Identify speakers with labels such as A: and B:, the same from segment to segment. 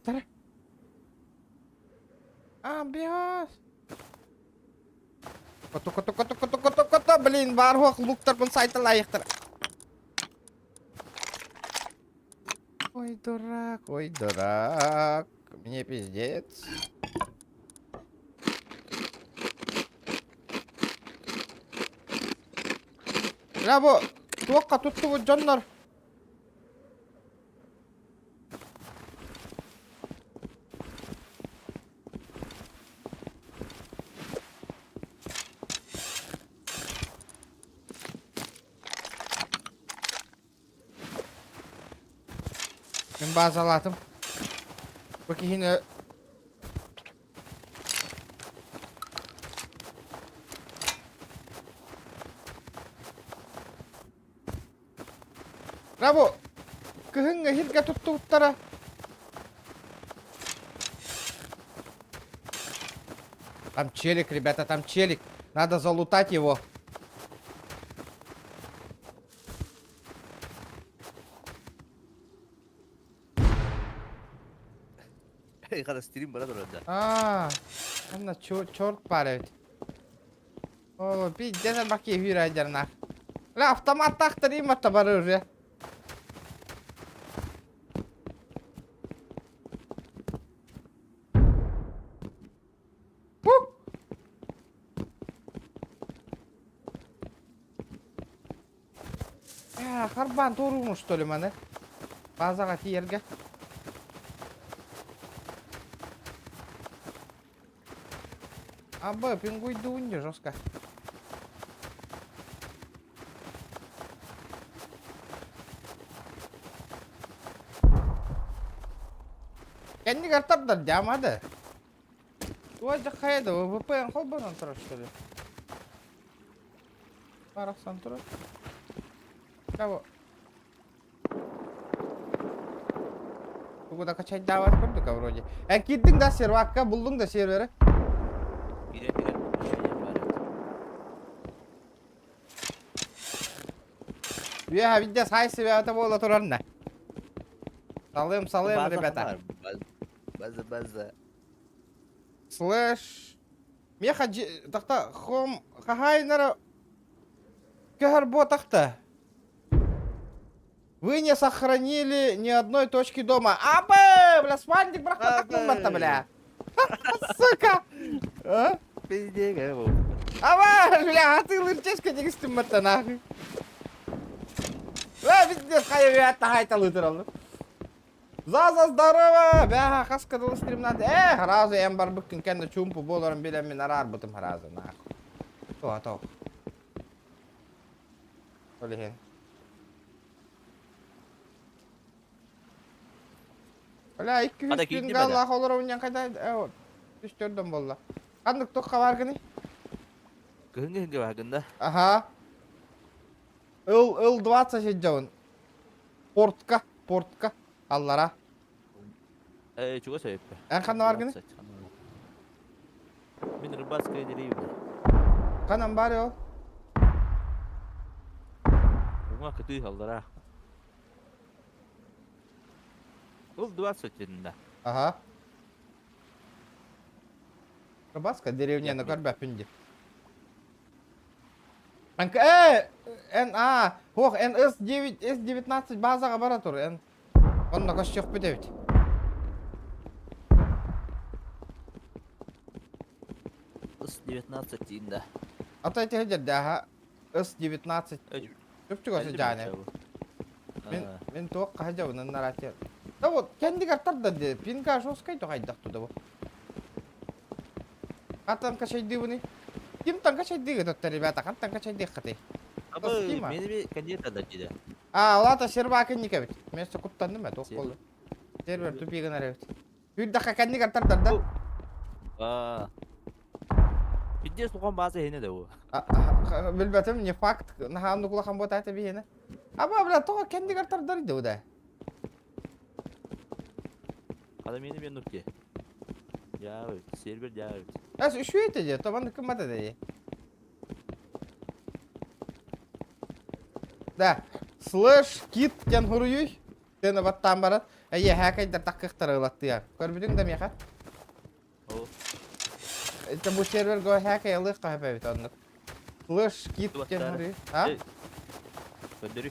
A: Бактар. Амбиос. Кото. Блин, бар хоқ луктар бун сайта лайықтыр. Ой, дурак. Мне пиздец. Ля бу, туаққа тұтты бу жаннар. Мен базалатым. Bakayım Bravo. Кыһыңга хирге туттуттара. Там челик, ребята, там челик. Надо залутать его.
B: Kada stream bana orada.
A: Ана чёрт парит. О, пиздец, баки хюрайдер нах. Ля, автомат тахтарим это бар уже. Харбан турумуш что ли мане? Базага тиерге. Абы, пингуйды унде жестко. Kendi kartlar jamada. Tuaca kaydı, VPN kolbanan tura что ли? Парахсан тура. Кого? Куда качать давать курдук вроде. Киттің да сервакка, булдың да сервері.
B: Bire
A: Я видя сай себя это было туранна. Салым, ребята.
B: База.
A: Слэш. Меха тахта хом хахайнара. Кахарбо тахта. Вы не сохранили ни одной точки дома. Абы! Бля, свальник брахма так numata, бля. Сука! А?
B: Пиздец, его.
A: Абы, бля, а ты лырчешка не гостимата нахуй. Пиздец, хайвята хайта лытерал. За здорово! Бля, хаска дал стрим надо. Разу я бар быккин кенде чумпу болорым билем мен арар бытым разу нахуй. То. Олеген. Бля, 200 пинг Аллах олар ойнан қайда? Түстөрдөн болла. Қандық тоққа баргыны?
B: Кыһыңга баргында.
A: Ага. Ил-20 жауын. Портка. Аллара.
B: Чуга себеппе.
A: Қанда баргыны?
B: Мен рыбацкая деревня.
A: Қанан бар ол?
B: Ума кыты халдара. Ул 20 жеринде.
A: Ага. Рыбацкая деревня на горбе пинди. Хох, С19 базаға бара тұр. Онда қош жоқ бедевит.
B: С19 дейінде.
A: Атайты хеджерде, аха. С19. Жүпчі көсі жаны. Мен тоқ қажа ұнын наратер. Да вот, кенди картарда де, пинка жоскай тоғайдақ тұда бұл. Қаттан қашайды бұны? Кимтан қашайды ғыдытты, ребята, қаттан қашайды қыты.
B: Абы, мені бе кандидат дейді.
A: Олата сервакын не кәбіт. Мен сі құттандым бәт, оқ қолы. Сервер тупигін әрәбіт. Үйдіққа кәнді картардарда.
B: Пиздец, туған базы хене де ол.
A: Білбәтім, не факт, наханды құлақан бота әті бейені. Аба, бля, тоға кәнді картардар еді ода.
B: Қада мені бен нүкте. Яғыз, сервер яғыз.
A: Әс үші өйті де, тобанды кім бата де. Да, слэш, кит, кен хуруюй. Seni battan barat. Eye hakayda takkıktır ılattı ya. Görbüdün de mi yaka?
B: Oo.
A: İşte bu server go hakay alıq kahpe bit onluk. Flash git
B: Battara.
A: gen hori. Ha?
B: Öldürü.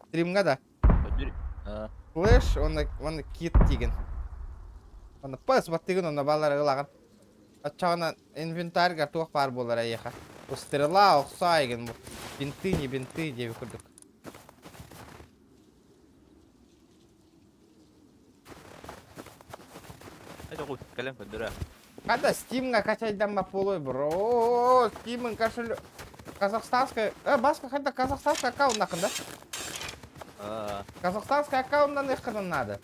A: Streamga da.
B: Öldürü. Ha.
A: Flash onu kit деген. Onu pas battыгын onu баллар ылagын. Ачагынан инвентарьга туох бар болар аяха. Bu стрела оксайгын bu. Бинты не бинты деп көрдүк.
B: Hadi koy. Kalem öldürü.
A: Kada Steam'ga качайдан бап болой, бро. Steam'ın кошелек казахстанская, баска хотя казахстанский аккаунт нахында.
B: Aa.
A: Казахстанский аккаунтдан ешқадан надо.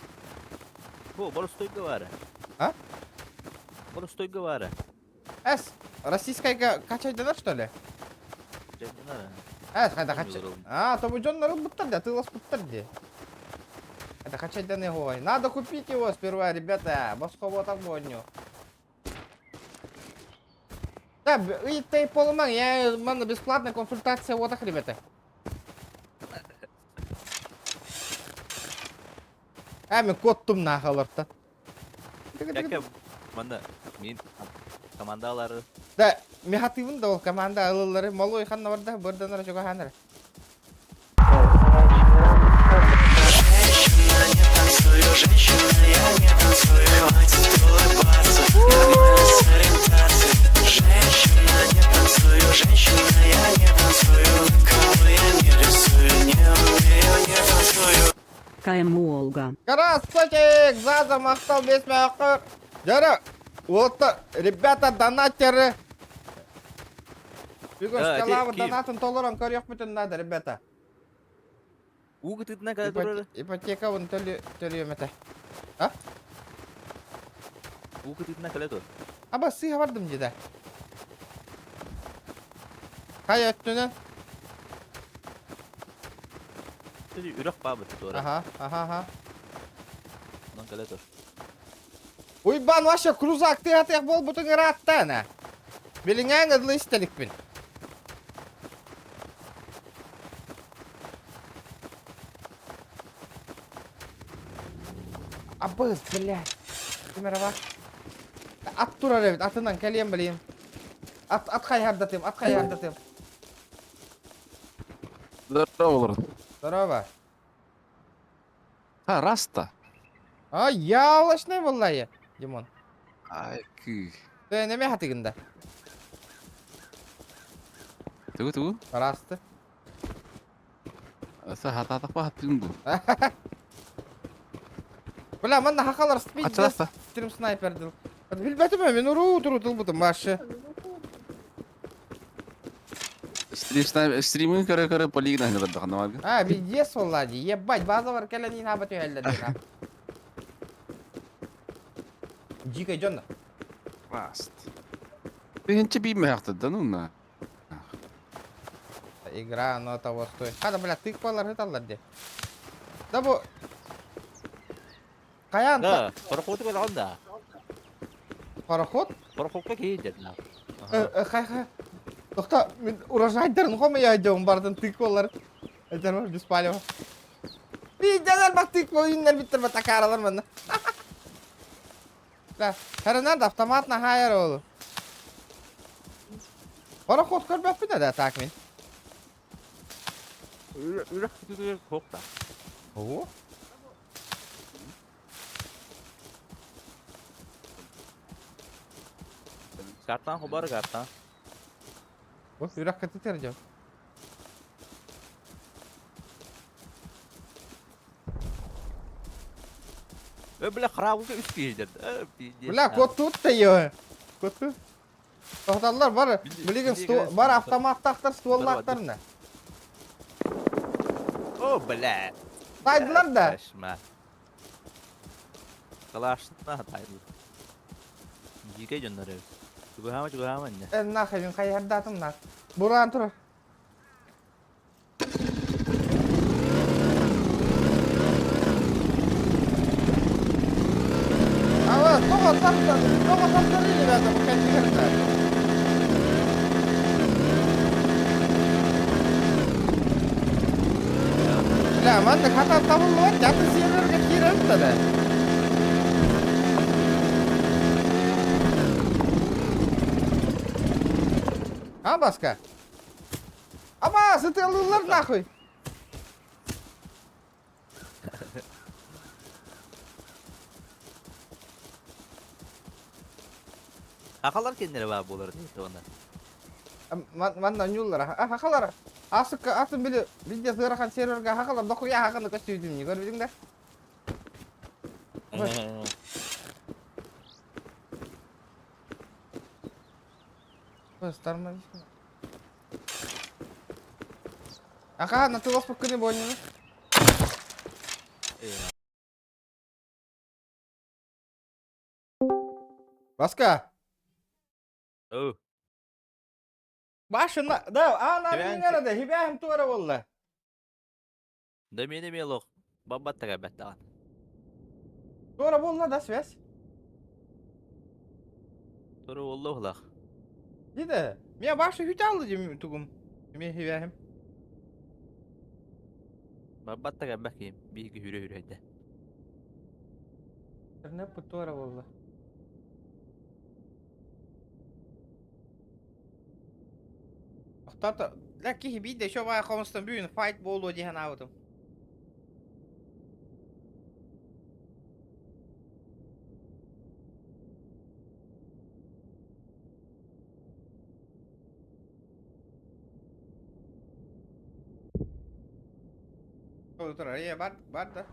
B: Bu bolu stойка var.
A: А?
B: Bolu stойка var.
A: Эс, российскайга качайдан что ли?
B: Жадынар.
A: Эс, қайда качай. То бұл жонлары бұттар да, тылас бұттар де. Қайда качайдан его. Надо купить его сперва, ребята. Басқа ботақ бойню. Да, и ты полуман, я мана бесплатная консультация вот так, ребята. Мен коттум нахаларта.
B: Яке мында мен командалары.
A: Да, мехативын да ол команда алылары малой ханна бар да, бірден ара жога ханар.
C: Женщина, я не танцую, хватит улыбаться. Нормально с ориентацией. Женщина, не танцую, женщина, я не танцую. Никого я не рисую, не умею, не танцую.
D: КМУ Олга.
A: Красавчик, Заза мақтал 5 мақыр. Жара, вот, ребята, донатеры. Бүгін скалавы донатын толырын көрек бүтін надо, ребята.
B: Угы тытына kada durur.
A: Ипотека оны төлейім әті. А?
B: Угы тытына kada dur.
A: Аба, сыйға бардым деді. Қай өттінен?
B: Tadi ürek babı tutur.
A: Аха.
B: Ondan kada dur.
A: Уйбан, вообще, крузак, ты от их бол бұтың раттана. Беліңен ғыдлы істелік бін. Абыз, блядь. Тимерова. Ат тұрар әбет, атынан кәлем білейін. Ат қай хардатым.
E: Здорово, Лорд.
A: Здорово.
E: Раста.
A: Яулашный боллайы, Димон.
E: Ай, күй.
A: Ты неме хатығында?
E: Тугу.
A: Расты.
E: Аса хататақ ба хаттың бұл.
A: Бля, манда хақалар спид.
E: Ачаласта.
A: Стрим снайперділ. Білбәтім мен ұру бұтым башы.
E: Стримын көрі полигін әйні бәді қандамады.
A: Бидес олады. Ебать, база бар кәләнейін хабат өйәлдәді. Джикай жонда.
E: Раст. Бігінші беймі әқтіді, нұна.
A: Игра, но того стоит. Хада, бля, тык балар хыталар де. Да бу... Каян...
B: Da, parakotu kada onda.
A: Пароход?
B: Parakotka кейдер.
A: Хай. Тоқта, мен урожайдарын қомай айдауым бардын тык балар. Айтар бар, без палева. Видеолар бақ тык ойынлар биттір ба такаралар мында. Бля, харынар да автоматна хайыр олу. Пароход көрбәп бі да так мен.
B: Ürek tutuyor kokta.
A: Ого.
B: Kartan kubar kartan.
A: Ось, юрак кәті тердеу.
B: Bile kırabıca üst кейдер.
A: Бля, код тут та ё. Код тут. Тоқталар бар, білеген бар автоматтақтар, стволлақтарына.
B: О, бля.
A: Тайдылар да.
B: Kaçma. Kalaştığına hataydı. Jike canları. Çubuğama ne?
A: Нахай, мен қай ярдатым нах. Буран тұр. Ава, тоғы сақтар, ребята, бұл кәндігірді. Бля, man da hata tabullar jatı serverga girelim de. Ha başka? Ama sıtılırlar nahıy.
B: Akalar kendileri var bu olarak değil mi onlar?
A: Mandan yollar. Hakalar. Asık atın bile video sığırakan serverga hakalar dokuya hakanı kaçıyordum. Gördün de. Старма. Ага, на ты вас пока не понял. Баска.
B: Oh.
A: Başına da ana
B: Güvenci.
A: bir arada hibahim tuara valla.
B: Da meni melok. Babat taga batta.
A: Tuara valla da связь.
B: Sonra vallahi lah.
A: Dide. Mia başı hüt alıcım tugum. Mi hibahim.
B: Babat taga bakayım. Bir iki hüre hüre de.
A: Ne bu tuara valla. Tata, laki hibi de şu var konusunda büyün fight bolu diye hanavutum. Otur ya bar da.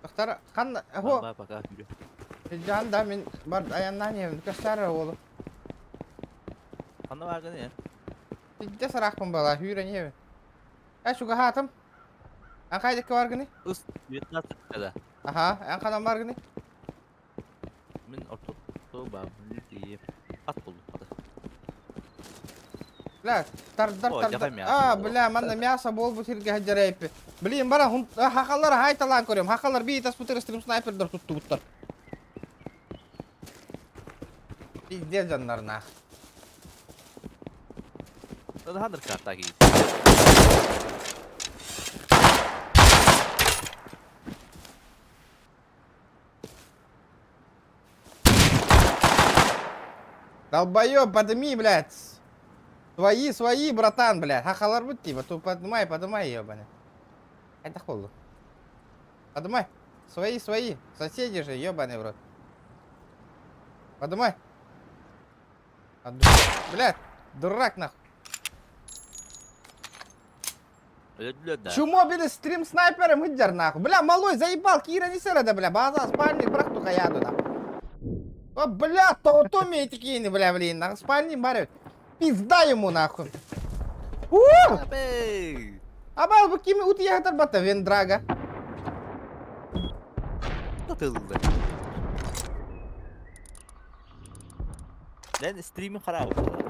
A: Doktor kan ho
B: Baba baka hüre.
A: can da min bar ayandan yem kasar oğlum.
B: Anla var ya.
A: Ciddi sarakım bala hüren yem. Ya şu hatım. An kaydık var gını.
B: Us Vietnam da.
A: Aha, an kadar var gını.
B: Min orta toba bunu diye. At buldum hadi.
A: La tar
B: O,
A: tar
B: yapayım
A: tar.
B: ya.
A: Aa bela man da miyasa bol bu tirge hajarayıp. Bileyim bana hun hakalar hay talan koruyorum. Hakalar bir tas putar stream sniper der tuttu butlar. İzleyen canlarına.
B: Da handır karta gibi.
A: Долбоёб, подними, блядь. Свои, братан, блядь. Хахалар будь типа, то поднимай, ёбаный. Это холодно. Поднимай. Свои. Соседи же, ёбаный в рот. Поднимай. Блядь, дурак нахуй.
B: Öldüler.
A: Чумо, блядь, стрим снайпером хыджар нахуй. Бля, малой, заебал, Кира не сыра, да, бля. База, спальник, брак, тука яду, да. О, бля, то умеете кинь, бля, блин, нахуй, спальник барет. Пизда ему, нахуй.
B: Abi.
A: Абал, bu kimi uti yahatar bata, Vendraga.
B: Atıldı. Lan stream'i harap oldu.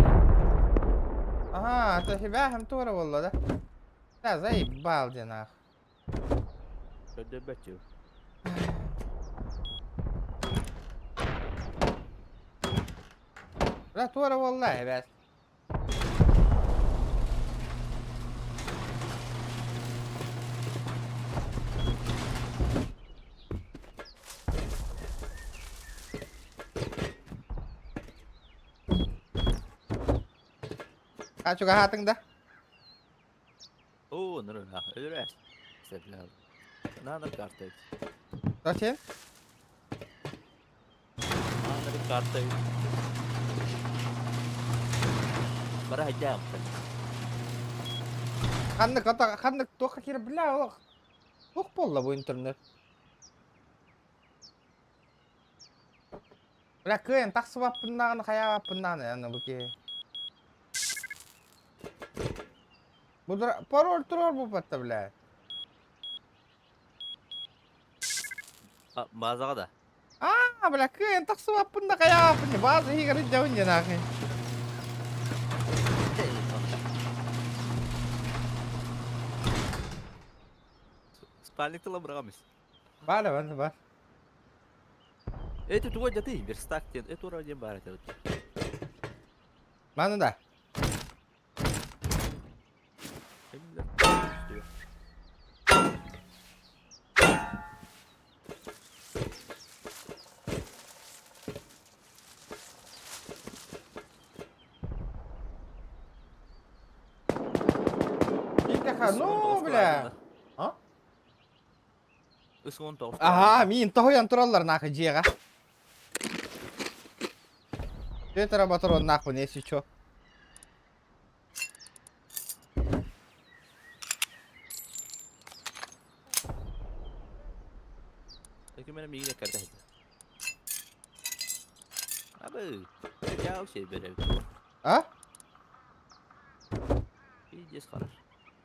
A: Ага, это хибахим тура والله, да? Да, заебал, где нахуй.
B: Şöyle bakıyor.
A: Да, тура والله, бля. Kaç juga hatın da?
B: Oo, nerede? Öyle. Sebler. Nerede kartayı?
A: Zачем?
B: Nerede kartayı? Bara hajam.
A: Kandık toka kira bela oğlum. Çok bolla bu internet. Bela köyün tak swap pınağını kaya pınağını yani bu ki. Bu da parol troll bu patta bela.
B: Bazağa da.
A: Ah, bela köyün tak swap pınağını kaya pınağını. Bazı higarı jauh jenak.
B: Spalnik telah beramis.
A: Var.
B: Itu tuh aja tuh, berstak itu orang yang barat itu.
A: Mana da? Ха, ну, бля. А?
B: Ис 19.
A: Aha, min tohoyan turallar naka jiga. Tetara batoro naku nesi cho.
B: Peki benim iyi de kardeşim. Abi, ya o şey böyle.
A: Ha?
B: İyice karar.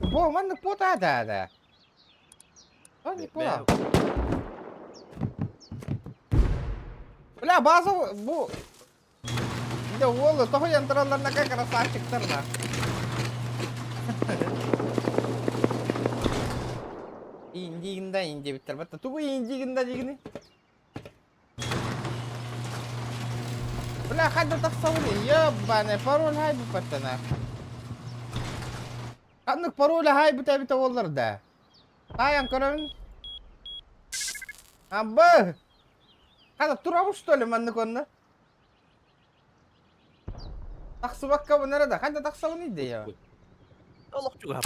A: Bu manlık bu da. Hadi bu. Bля, bazı bu bir de oğlu tohoyan turallar naka karasa çıktırna. İndiğinde bitir. Batta tu bu indiğinde digini. Bля, hadi taksavuni. Yabane parol hay bu patana. Anlık parol hay bu tabi tavallar da. Tayan karın. Abba. Hadi turamış что ли manlık onu. Taksı bakka bu nerede? Hadi taksavuni de ya.
B: Allah juga.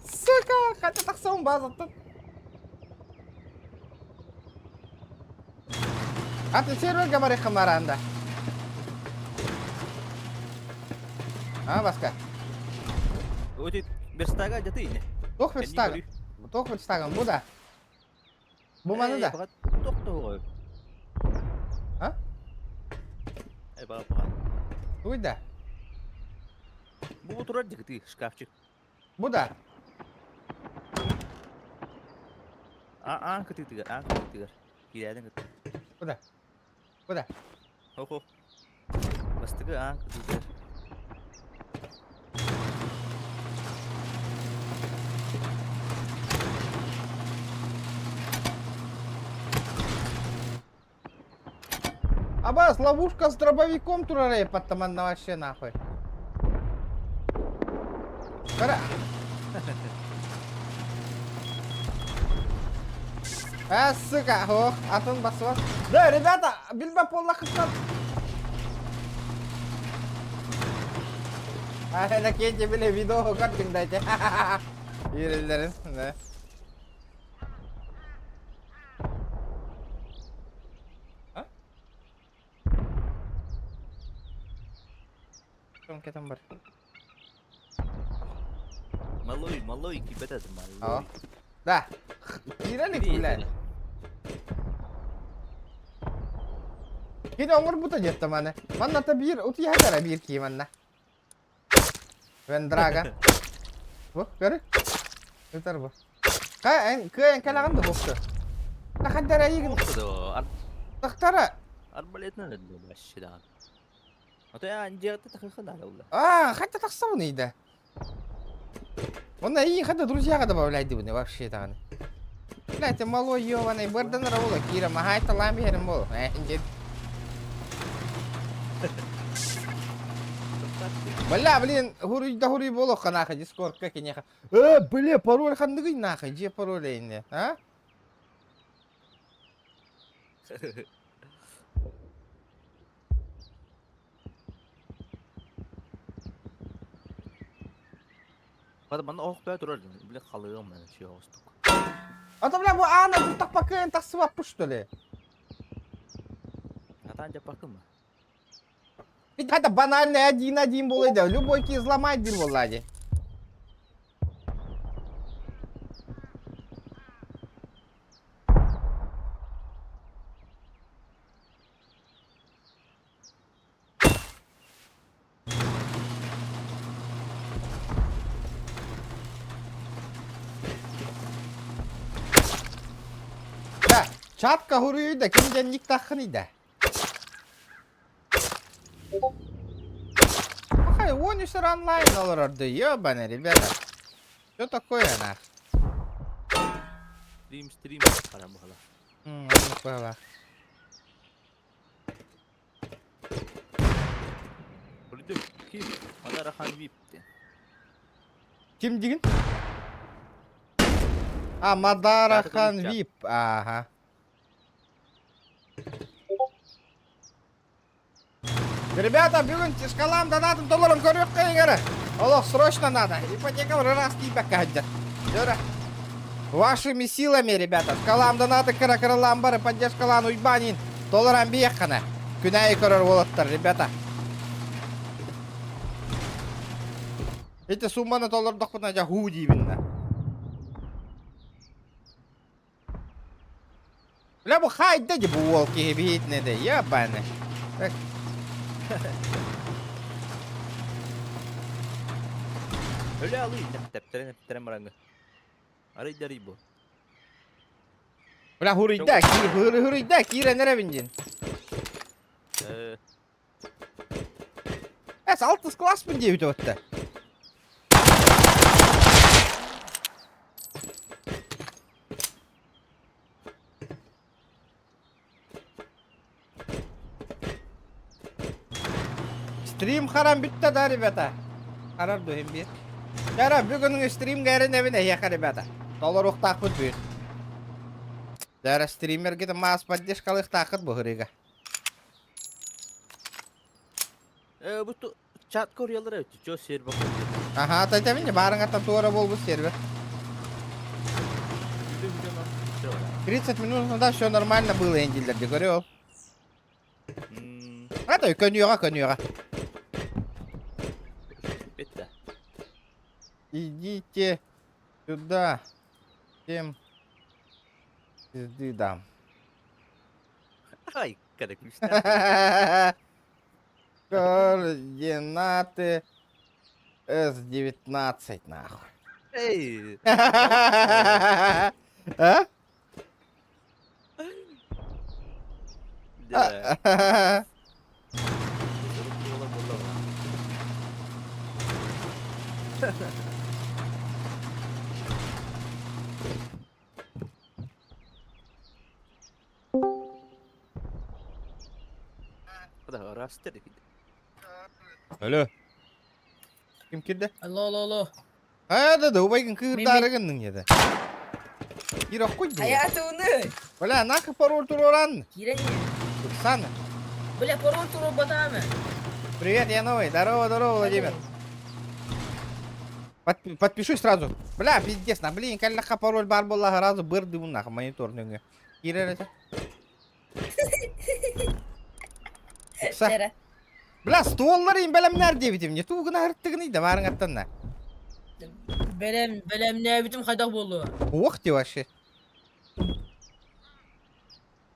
A: Сука, hadi taksavun bazı. Hadi server gambar kemarin anda. Ah, başka.
B: Öte berstaga jatuh ini.
A: Tok verstagen. Tok verstagen, bu da. Bu mana da?
B: Fakat tok tuh.
A: Ha?
B: Bakat.
A: Bu da.
B: Bu oturar gitu, şkafçı.
A: Bu da.
B: Ketiga. Kiri ada gitu.
A: Bu da. Bu da.
B: Ho. Pasti ke ketiga.
A: Абас, ловушка с дробовиком турарей под таманна вообще нахуй. Кара. Сука, ох, атон басва. Да, ребята, бильба полла хыстан. Ana kece bile video katting dayte. Yürülerin. Ne? Ha? Tong kita bar.
B: Malloy kita ada malloy.
A: Oh. Dah. Kira nih bulan. Kita umur buta jetta mana? Mana tabir uti hadara bir ki mana? Ben draga. Bu, gör. Yeter bu. Kayan kailangan da boktu. Nakadara yigin.
B: Tuh,
A: Taktara.
B: arbaletna da başladı. Atau ya anjir tuh takkan ada ulah.
A: Хотя так сауна да. Он и хотя друзья когда добавляют дивны вообще так. Блядь, ты малой ёваный, барден раула, Кира, махай-то ламби хермол. Бля, блин, хури болоха нахуй, дискорд, как и неха. Бля, пароль хандыгый нахуй, где пароль не, а? Pada mana be turur, bile kalıyorum ben şey olsun. А то, бля, она тут так пока так свапу, что ли?
B: Kata aja bakın mı?
A: Ведь это банальный 1-1 был, да. Любой ки взломать бил, Влади. Да, чатка гурую да, кимден ник тахны да. Ай, Вонишер онлайн алырды, ёбаный, ребята. Что такое, нах?
B: Stream para bahala.
A: Ну, пала.
B: Politik kim? Mana rahan vipti.
A: Ким деген? Мадарахан
B: Чат.
A: Вип, ага. Ребята, бүгін шкалам донатын долларым көріп қойыңары. Олық, срочно надо. Ипотека раз типа кәдді. Жора. Вашими силами, ребята. Шкалам донаты кыра-кыралам бары, поддержкалан уйбанин. Долларам бияқ қана. Күнәйі көрір болыттыр, ребята. Эти сумманы доллардық бұна жа ху деймін. Бля, бұл хайда де бұл волки бейтіне де, ебаны. Так.
B: Öyle alayım. Tepteren maranga. Arayı da arayı bu.
A: Бля, хурыйда, кире нере бинжин. Әс, 6 класс бін дейбіті өтті. Стрим харам бітті да, ребята. Харар дойым бир. Жара, бүгіннің стрим гәрін әвіне еқа, ребята. Доллар ұқтақ бұд бүйір. Жара, стример кеті маас поддержкалы ұқтақыд бұғырыға.
B: Bu chat koryaları ötü. Çok seyir bakın.
A: Aha, taytамин же, барың аттан туара бол бұл сервер. 30 минутында все нормально было, эндилерде, көрі ол. Ата, көнüyorға.
B: Bitti.
A: Идите сюда, всем пизды дам.
B: Ay, kada kulüşler.
A: Координаты С-19, нахуй.
B: Hey.
A: А?
B: Ya. Hadi rastır.
A: Алло. Ким кирді?
D: Алло.
A: Да, убайгын кырдарыгынның еді. Кир оққойды.
D: Hayatını.
A: Бля, нака пароль туроран.
D: Кирени.
A: Оксана.
D: Бля, пароль туру батами.
A: Привет, я новый. Здорово, Владимир. Подпишусь сразу. Бля, пиздец, блин, каллаха пароль бар боллаха разу бырды уннаха мониторныңы. Киререте.
D: Сера.
A: Бля, столларым белем nerede bitim? Ne tuğuna hırttığını da varın attığına.
D: Belem ne bitim kadak bolu.
A: Ох ты вообще.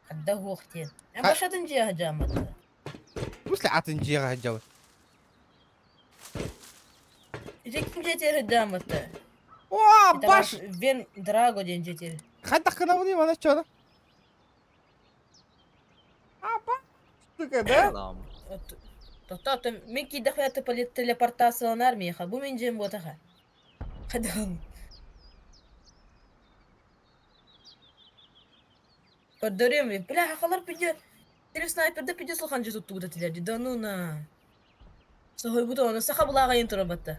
D: Kadak hoğtin. Başladın ciye hacamadı.
A: В смысле атынчыға хажау?
D: Jekim jeter hacamadı.
A: О, баш!
D: Ben Drago den jeter.
A: Хайтақ қана бұны мана чода. Апа. Штука, да?
B: Tamam.
D: Тоқтап, мен кейді қояты телепортацияланар мейха. Бұл мен жем ботаға. Қадам. Көрдөрем мен. Бля, хақалар пиде. Телеп снайперді пиде сұлхан жет ұтты бұда телерді. Да ну на. Сахой бұда оны сақа бұлаға ен тұра батты.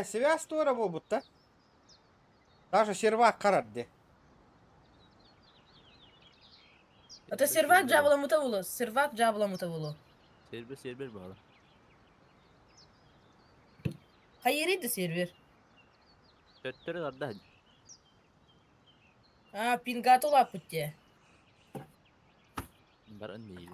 A: Связь тура бол бұтта. Даже сервак қарады.
D: Ата сервак жабыла мұта болу. Сервак жабыла мұта болу.
B: Serber bağlı.
D: Hayırıydı server.
B: Töttürü var da.
D: Ha, pingat olap butte.
B: Barın değil.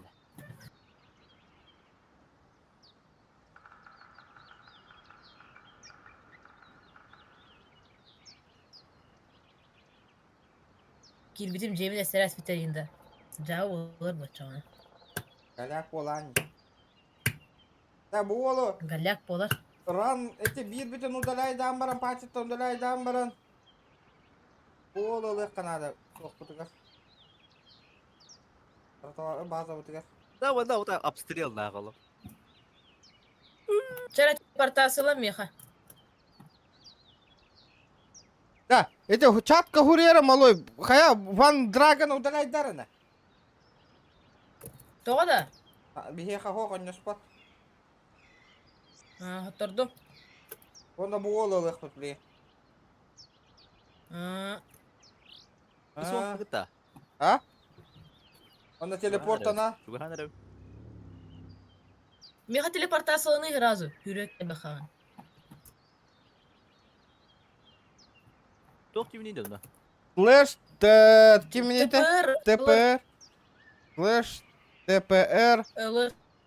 D: Kilbitim cebine seras biterinde. Cevap olur bacağına.
A: Gaляк olan. Да, bu oğlu.
D: Galyak bolar.
A: Run eti bir bütün udalaydan baran, paçıtta udalaydan baran. Bu oğlu ılık kanada. Sok butugar. Tartağı baza butugar.
B: Да, вот обстрел на голову.
D: Вчера телепортацияла меха.
A: Да, это чатка хурера малой. Хая ван драгона удалайдарына.
D: Тоғада?
A: Бихеха хохон неспот.
D: Тұрдым.
A: Онда буолы лыхпыт бли.
B: Сон кыта.
A: А? Онда телепортана.
B: Шугахан.
D: Меха телепортацияланы разу. Хүрек бахаған.
B: Тох тивни дедна.
A: Флэш кимнете? ТПР. Флэш ТПР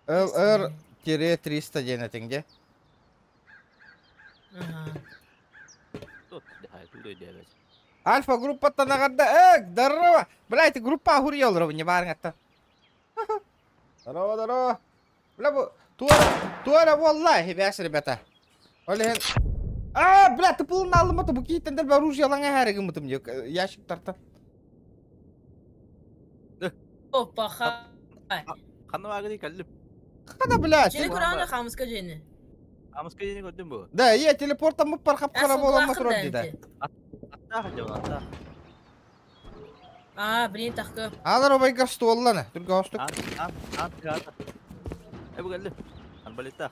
A: LR-300 дена тенге.
B: Тот, да, туда делать.
A: Альфа группа танагадда. Здорово. Бля, это группа ахурьёлров, не барнгатта. Здорово. Бля, туара валлахи бяс, ребята. Олеген. Бля, ты пылын алыматы, bu кейтендер бі оружие алаңа әрігім мұтым дек. Яшық тарта.
D: Опа, хай.
B: Ханна агыды каллып.
A: Қада, бля.
D: Жені көрағына қамысқа жені.
B: Амыска жени көрдүн бу?
A: Да, телепортта мұппар қапқара боламы тұрор дейді.
B: Атта хажабын атта.
D: Білейін таққы.
A: Алар обай гашты олланы. Түргі аштық.
B: Ант. Бу каллып. Анбалита.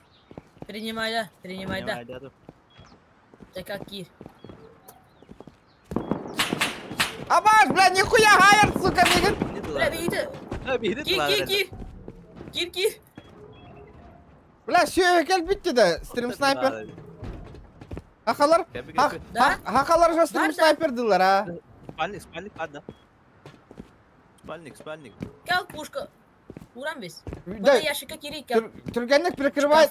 D: Принимайда.
B: Айдады.
D: Так, кир.
A: Абаш, бля, нихуя хайер, сука, мегін.
D: Бля, бейді. Кир.
A: Бля, сүйе кел бітті да, стрим снайпер. Хақалар, хақалар жа стрим снайпер дылар, а.
B: Спальник, ладно. Спальник.
D: Кел пушка. Уран бес. Бана яшыққа керек кел.
A: Түргенлік прикрывай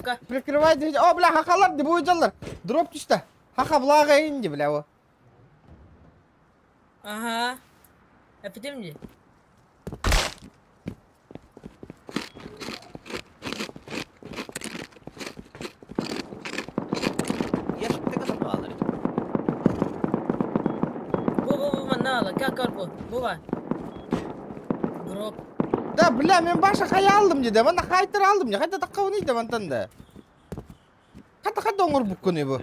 A: дейді. О, бля, хақалар деп ойдалар. Дроп түсті. Хақа бұлаға енді, бля, о.
D: Әпетем де.
B: Яшыктыга сатып алды.
D: Бұл, мана ала. Кел бұл. Бұға. Дроп.
A: Да, бля, мен баша қая алдым деді. Мана қайтыр алдым деді. Қайта таққа ойнайды мантанда. Қайта оңыр бұк көне бұл.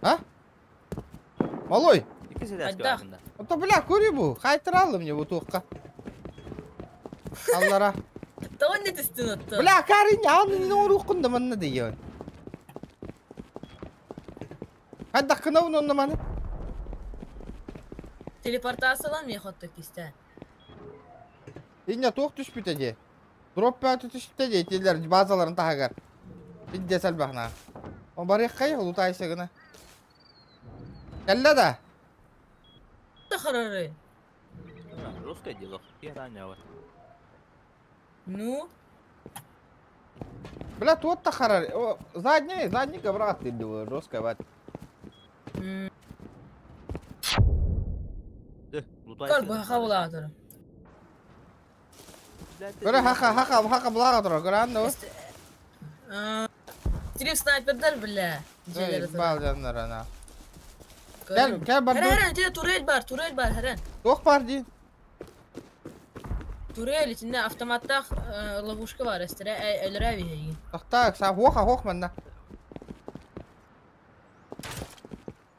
A: А? Малой. Ото, бля, көре бұл. Қайтыр алдым деді бұл тоққа. Аллара.
D: Тауын не түстін отты?
A: Бля, қарин, аны не оңыр ұққынды манна дейін. Қайта қынауын онна маны?
D: Телепортациялан мен қотты кесті.
A: Инне тоқ түшпіт әде. Дроп бәті түшпіт әде. Етелер базаларын тағығар. Бидде сәл бақна. Он бар еққай, ол ұтайсы ғына. Кәлі да.
D: Қарары.
B: Русское дело. Я ранявы.
D: Ну?
A: Бля, туот-то харар. Задний габрат ты делаю, жесткая вать.
D: Кал bu haqa buladır.
A: Göre haqa bulağa durur. Göre anne o.
D: Stream sniper'dar bile.
A: Bal canlar ana.
D: Gel
A: bar.
D: Heren turel var heren.
A: Toq bar deyin.
D: Turel içinde avtomatta lavuşka var estere ölür evi.
A: Tak, sen hoq manda.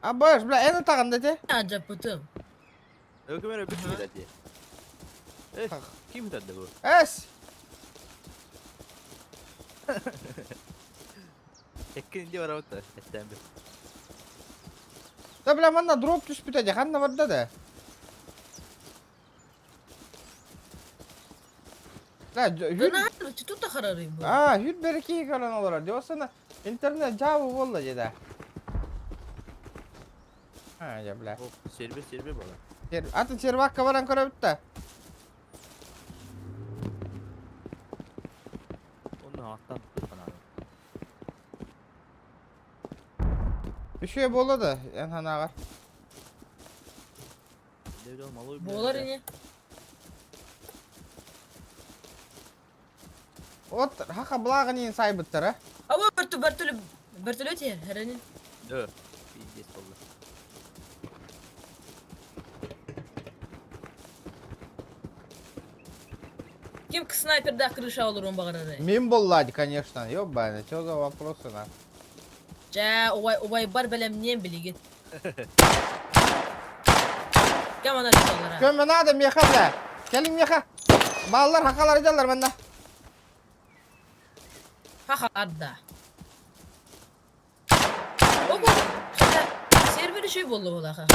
A: Abbaş, bля, eni tağında de.
D: Acaba putum.
B: Ökümer öpüp giderdi. Kim dedi bu?
A: Es.
B: Ekkinci var orada. Etten bir.
A: Da bля, manda drop düşüp de. Kanna var da. La,
D: Bana tut da kararıyım bu.
A: Hüt bereki kalan olur. Diyorsun internet cevabı valla ceda. Ya bля.
B: Serbe bala.
A: Atın çervak kavaran kara bitti.
B: Onu alttan tutup bana.
A: Bir şey bolu da en hana var.
D: Boğular yine.
A: Ot haqa bulağın yiyin saybıttır ha.
D: Ama bertülü ötüyer herenin.
B: Evet. Bir geç oldu.
D: Ким снайперда крыша olur он багарады.
A: Мен боллади, конечно. Ёбаный, что за вопросы, на?
D: Жа, убай бар белем нем билигит. Кем ана жолара?
A: Көмө надо меха, бля. Келин меха. Балалар хакалар жалар мында.
D: Ха адда. Ого. Сервер şey болду була ха.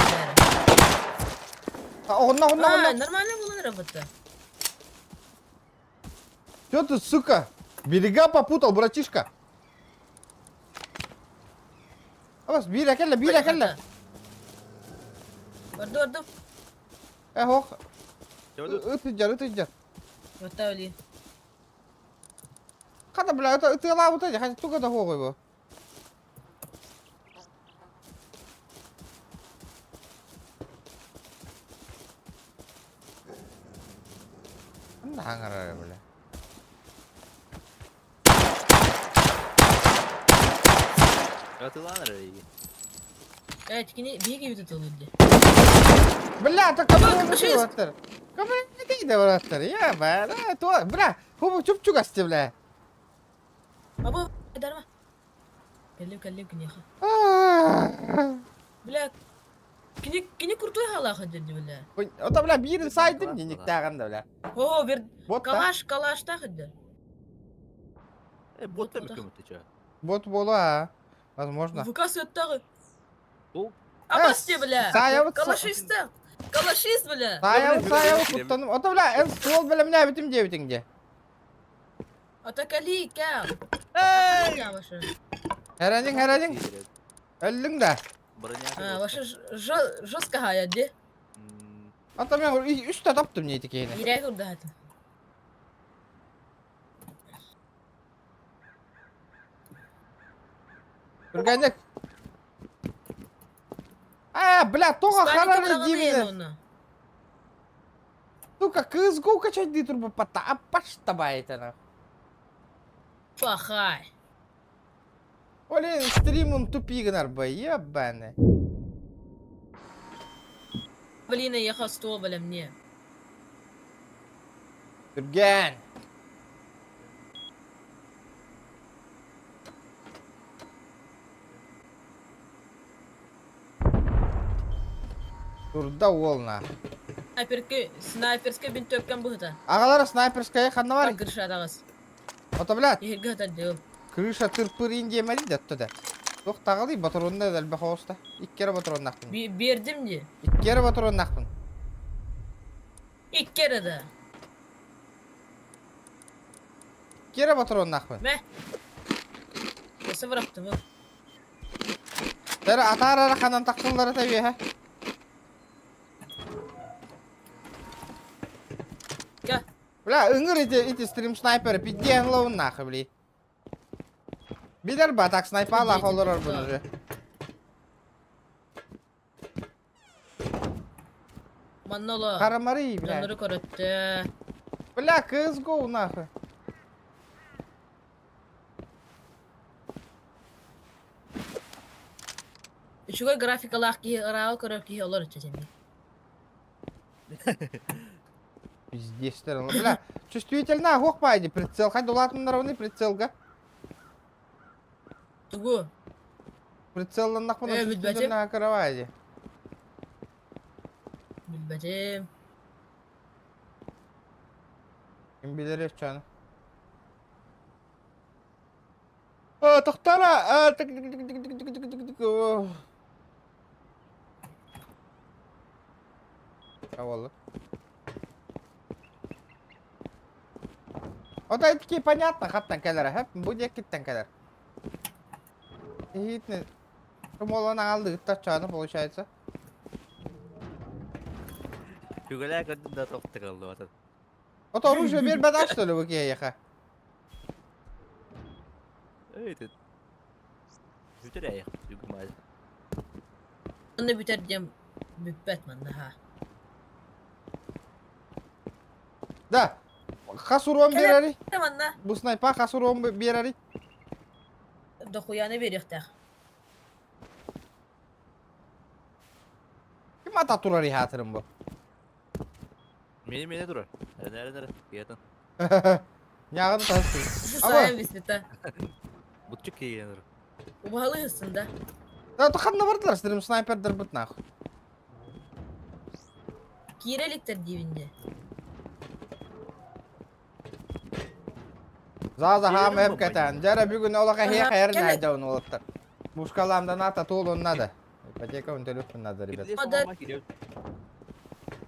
A: Онна.
D: Нормально было работа.
A: Что ты, сука? Берега попутал, братишка. Абас, бира келла.
D: Орду.
A: Ох.
B: Чего тут?
A: Ытыджар.
D: Вот таули.
A: Када, бля, это лаву тыджар, хотя туга да хогой бу. Анда хаңарары, бля.
B: Атыланыр iyi.
D: Кини биги бит тулуди.
A: Бля, так кабы
D: кабы
A: ваттыр. Кабы не дейді ваттыр, я, бля, то, бля, хубу чуп-чук асты, бля.
D: Абу, дарма. Келлим кинеха. Бля, кини куртуй халаха dedi бля.
A: O da bля, birini saydım yenikdağında, bля.
D: О, бир
A: Бот та?
D: калаш та хыды.
B: Bot da mı kömürtü çağ?
A: Бот болу, а. Возможно.
D: ВК сөттагы.
B: Ол
D: Абасте бля.
A: Саябыт.
D: Калашиста. Калашист бля.
A: Sayavı kutlanım. O da bля, en stol bля, mine bitim diye bitince.
D: Атакали кя.
B: Эй!
D: Ваша.
A: Herhalin. Öldün de.
D: А, ваша жестко хаяды.
A: Hatta ben üstte taptım neydi ki yine.
D: Ирек урдахатын.
A: Ürgenlik. Bля, toğa kararı gibi. Сука, кызгу качать ди турбо пата, а пашта байтана.
D: Фахай.
A: Олен стримун тупигнар бы, ебаны.
D: Блин, я хостол бля мне.
A: Ürgen. Turda olna.
D: Снайперский бин төккән быһыта.
A: Ağalara sniperskaya kanna var.
D: Крышадагыз.
A: Ota блядь,
D: Иһиргә тәддел.
A: крыша тырпыр индемели de öttü de. Yok tağılı batronda da elbe hosta. İlk kere batron nakpın.
D: Бердим ди.
A: İlk kere batron nakpın.
D: İlk kere de.
A: İlk kere batron nakpın.
D: Meh. Nasıl bıraktım bu?
A: Dere atarara kanan takılları tabii ha.
D: Gel.
A: Бля, ыңыр ити стрим снайпер пидден лоун нахуй, бли. Бидер ба так снайпа лах olur bunu же.
D: Манноло.
A: Karamari, bля.
D: Canları koruttu.
A: Бля, кыз go нахуй.
D: Üçüge grafikalar ki arağı korur ki olur içeceğim.
A: Пиздец, бля. Чувствительно, хохпайди, прицел. Хай долатын равный прицелга.
D: Тугу.
A: Прицелла нахуй на
D: Bilbəcəm.
A: чувствительно каравайди.
D: Bilbəcəm.
A: Kim bilir efçanı. Aa, tahtara. Aa, tık tık tık tık tık tık tık tık. Oh. Havalı. O da etki понятно, хаттан келер, hep bu diye kitten keler. Hiç ne? Rumolana aldı, taşçağını получается.
B: Kügele kadın da tokta kaldı vatan.
A: O da оружие бербеді что ли, bu kiyaya.
B: Evet. Bütün ayak. Yükümüz.
D: Onu bitireceğim. Bitmedi ha.
A: Да. Хасурон берери.
D: Tamam da.
A: Bu sniper хасурон берери.
D: Дохуя не берех так.
A: Kim ata turari hatırım bu?
B: Meni durar. Nere. Fiyatın.
A: Ňagyny taşdy.
D: Sayın bismillah.
B: Butçuk yiyenir.
D: Ubahalı hıssında.
A: Da tukanna bardylar, Stream Sniper'dir bit nach.
D: Kirelikler dibinde.
A: Zaza
B: Gelirim
A: ham hep
B: baba,
A: keten. Jara bir gün olaka
D: Aha,
A: heyerin
D: gel.
A: ayda onu olaktar. Muşkalamda nata toğlun nada. Ipoteka un telefon nada ribet.
B: Birliğe
D: Madar-
B: sormak geliyor.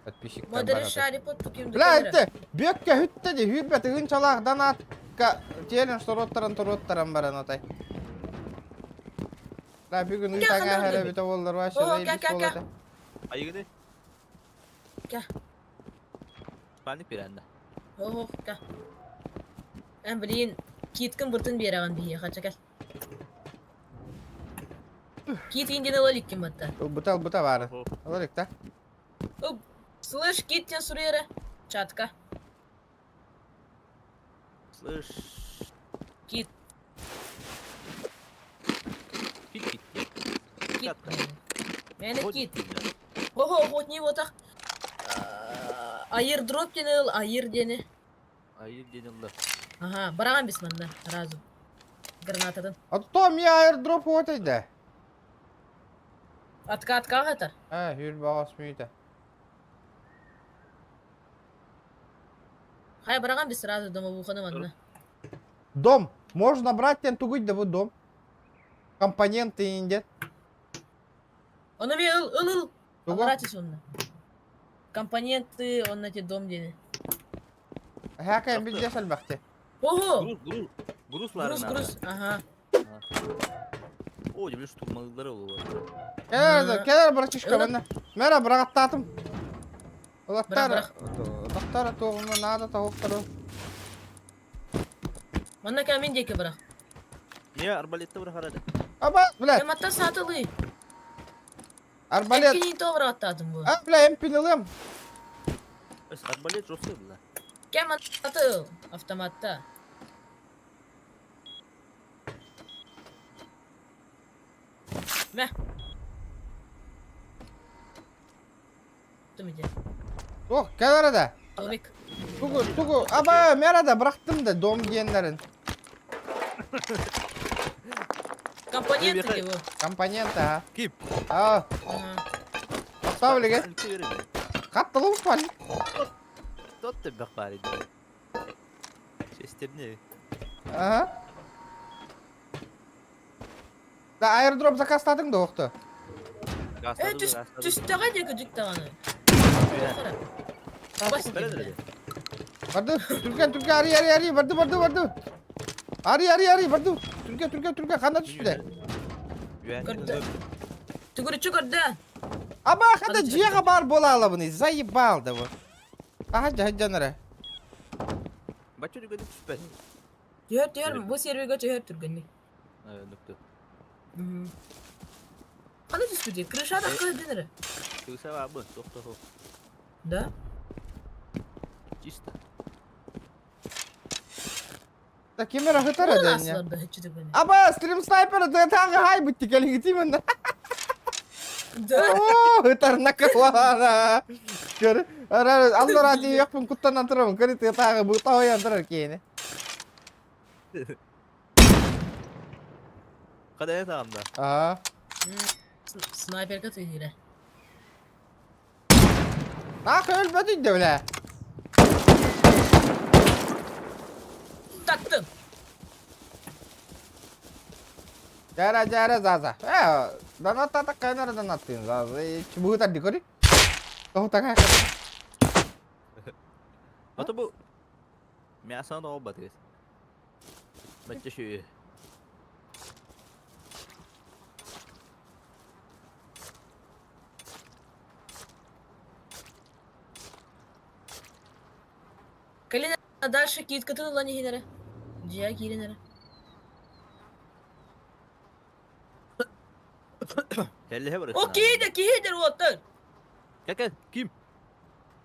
A: Подписчиктар
D: Madara
A: барады.
D: şari pot tutuyorum.
A: Бля, это бекке хүтте де хүрбет ынчалах данат ка челлендж тороттаран баран атай. Бля, bir gün
D: Gel,
A: uytanga
D: kanka,
A: here
D: dur.
A: bite bollar
D: Oo,
A: başa
D: gel, gel, gel.
B: Ayı gidi.
D: Gel.
B: Panik bir anda.
D: Oh gel. Ben bileyim kitkin bırtın bir yere kan diye kaça gel. Kit indiğine olayım kim hatta.
A: Buta var.
B: Oho.
A: Olarak da.
D: Оп, слышь, кит тен сурьера. Чатка.
B: Слышь.
D: Кит.
B: Git git git.
D: Кит.
B: Чатка.
D: Мені
B: Вот
D: кит.
B: именно.
D: Ого, вот не вот так. Айыр дроп дені, айыр дені.
B: Ayı denildi.
D: Ага, бараған бес манда, разу. Гранатадан.
A: А то ми airdrop отайда.
D: Атка қатар.
A: Ha, hür bağız mıydı?
D: Хай бараған бес разу дома буханы манда.
A: Дом. Можно брать тен тугуть да bu дом. Компоненты индет.
D: Оны бе ыл.
A: Тугу.
D: Алратис онна. Компоненты, онна те дом дені.
A: Hakayım bir desel bakti.
D: Ого!
B: Gruslarına.
D: Груз. Ага.
B: O cebili şu tutmalıkları olur.
A: Keler bırakışka bana. Mera bıraktım. Ulattar.
D: Bırak.
A: Doktor toğumu nada tavukları.
D: Онна кәмен деке барақ.
B: Niye arbalette bırak arada?
A: Aba, bile.
D: Эматта сатылы.
A: Arbalet.
D: Әккені тоғыр аттадым бұл.
A: Ha, bile empiniliyim.
B: Bes arbalet rosaydı la.
D: Кәм аттаты автоматта. Мә. Тумиде.
A: Oh, keler de.
D: Томик.
A: Tugu. Aba, mera da bıraktım da dom giyenlerin.
D: Компоненты де бұл.
A: Компоненты ha.
B: Kim?
A: Aa,
D: Ага.
A: stavli gel.
B: Ülke verin.
A: Kattılı mı pan?
B: Tot da bak bari. Sesler ne?
A: Aha. Da airdrop zakasladın da oktu.
B: Gasladı
D: Түстіға декі жүктағаны. Бас
B: Böyle dedi.
A: Vardı. Türkiye arı. Vardı. Arı. Vardı. Türkiye kanat üstüde.
B: Güvenli.
D: Түгірі чүгірді.
A: Ama hadi ciğe bar bola bunu. Zaybal da bu. Hadi canlara.
B: Бачу dedi süper.
D: Дер, бұл сервиға чөйер түргенне.
B: Evet nokta.
D: Қаны түспеде? Крыша да қыз денірі.
B: Kısa var mı? Doktor o.
D: Да?
B: Чисто.
A: Da kimera hıtar
D: Оны
A: edin ya.
D: асыларда хетчі түргенне.
A: Ama stream sniper da tanga hay bitti gelin giteyim ondan.
D: Да?
A: Oo, hıtar nakala. Gör. Ara Allah razı yapın kuttan antırım. Kırıt tanga bu tağı antırır kiyini.
B: Kadeh tamamda.
A: Aa.
D: Снайпер katıyla.
A: Nak ölmedin de öyle.
D: Taktım.
A: Jara zaza. Danat tak kaynar danatin zaza. Hiç bu hıtar dikori. Tahu tanga.
B: Atı bu. Мясо da obat guys. Bence şu.
D: Калина дальше кит катını lan yihinere. Ciğer girinere.
B: Helle var.
D: O kihidir o otur.
B: Gel. Kim?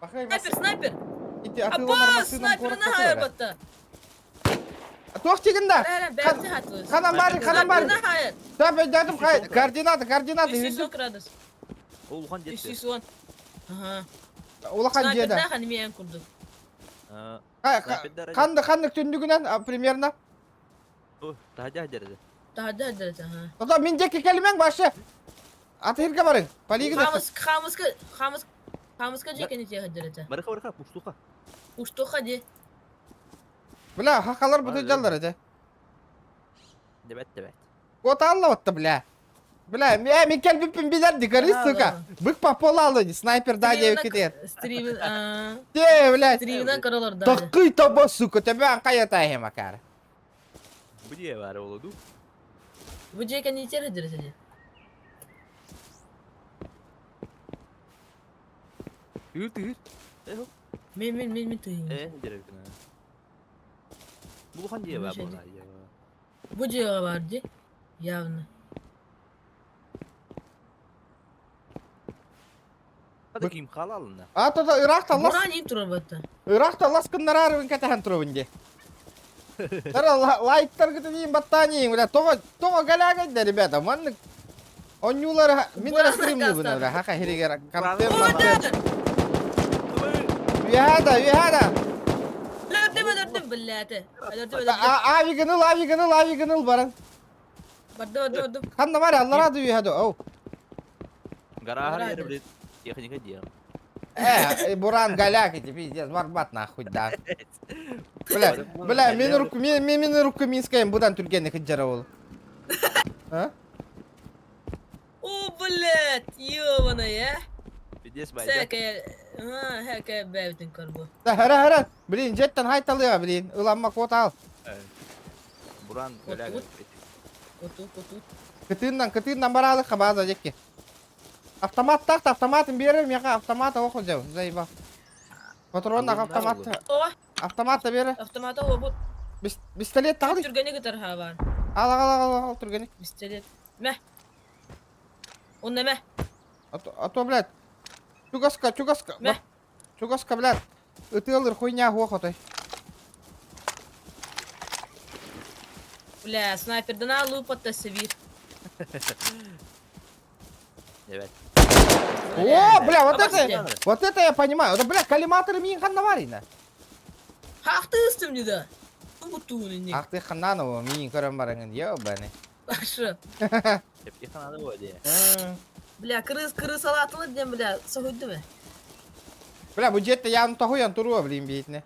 A: Bakayım.
D: Sniper.
A: İti atı
D: Абба, снайперіне хайыр бітті.
A: Toq çekinda.
D: Бәрті хатылыз.
A: Kanan bari.
D: Снайперіне хайыр.
A: Tabii dedim hayır. Koordinatı.
D: 310 градус.
B: Oğuzhan jet.
D: 310. Ага.
A: Ulakan
D: Снайперіне
A: ciyede.
D: хан мен kurdu.
A: Kandık tündügünen примерно.
B: Tahaca hacerdi.
D: Tahada hadarata ha.
A: Ota minceki kelimen başı. Atırga barın. Paliği de.
D: Xamıska jekeni je hadarata.
B: Baraka puştuka.
D: Uçtu hadi.
A: Bla hakalar bu tüccarlar ede.
B: Debet.
A: Kota anlamattı bla. Bla min kelbipin bilerdi karı
D: Ha,
A: suka.
D: da.
A: Bık papola alın. Sniper daha diye gider.
D: Streamin
A: De bla.
D: streaminden karalar da.
A: Takıy taba suka tabi an kayata hem akar.
B: Bu diye var oldu.
D: Bu jekeni içer hadarata je.
B: Tühür.
D: Men tüyüm.
B: Hacerdi. Bu kan diye var
D: Bu şey
B: bunlar ya.
D: Bu jega vardı. Явно.
B: Hadi kim kalalım da.
A: Ata Irak'ta las.
D: Буран ин турар бата.
A: Irak'ta las kınlar arın katahan turunca. Tara like'tar gitu diyeyim battaniye. Udah toga galaga dari beta manlık. Onyular minara streamli bunu udah haka hiri gara kapten kapten. Vihada.
D: لا دم بالله.
A: Abi gınıl baran.
D: بدو.
A: Kan da var ya Allah razı vihada. Oh.
B: Garahar
D: Garahar.
B: yeri bile yakın dia.
A: Буран галяк эти пиздец, варбат нахуй да. Бля, мен руку минскаем будан түргенне хыджара ол. А?
D: О, блядь, ёбана я.
B: Bides bayda.
D: Хэкэ бэвтин карбо.
A: Да, хара. Блин, жеттен хайталıyor блин. Ыламма кот al.
B: Buran böyle.
D: Коту.
A: Кытыннан баралы хабаза жекке. Автоматын берем яка автомата окул жау. Зайба. Патроннак автомат.
D: О,
A: Автоматта бере.
D: автомата обут.
A: Пистолет тагы.
D: Түргені гитар хавар.
A: Ал түргенек.
D: Пистолет. Мә. Он не мә.
A: А то, блядь. Чугаска.
D: Мә.
A: Чугаска, блядь. Ытылыр хуйня хохотой.
D: Бля, снайперден алу подтасывир.
B: Evet.
A: О, бля,
D: Обалдеть.
A: вот это я понимаю. Да, бля, коллиматоры мин ханнаварина.
D: Хақты үстім деді. Ұмытуын не.
A: Ах ты хананова мин көрім барыңын, ебаны.
D: Ашы.
B: Hep yakın o diye.
D: Бля, кырыс алатылы дем, бля, сағойды ме?
A: Бля, bu jette yanı tahuyan turuva bileyim beyitine.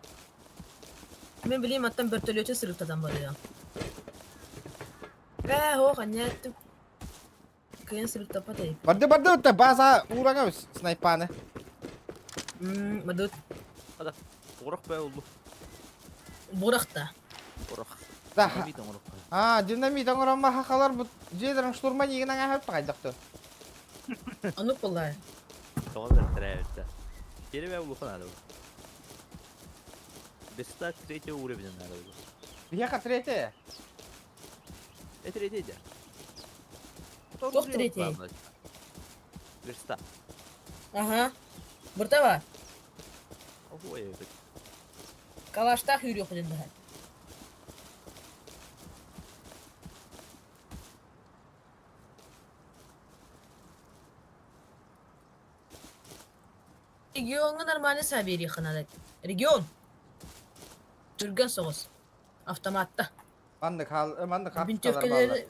D: Мен білейм, аттан бір төлөте сырықтадан бар я. О, қанеттім. Кайын сырықта патайып.
A: Барды өтті, база ураңа снайпаны.
D: Мадут.
B: Hadi. Uğrak be oldu.
D: Бурақта.
B: Uğrak.
A: Да.
B: Dinamit'in uğrak.
A: Динамит оңырама хақалар бұл жедерің штурма егінен әхіп қайдақты.
D: Ануп болай.
B: Tamam ver trevette. Geri ve ulukan hadi. Besta trete uğrayabilir hadi.
A: Яқа треті?
B: Trete de.
D: Çok trete.
B: Versta.
D: Ага. Бұрта бар.
B: Oho evet.
D: Калашта хүйір оқыден дұға. Регионға нормальный сабери қанады. Регион. Түрген соғыз. Автоматта.
A: Mandık hapsalar
D: Бинтөпкелері...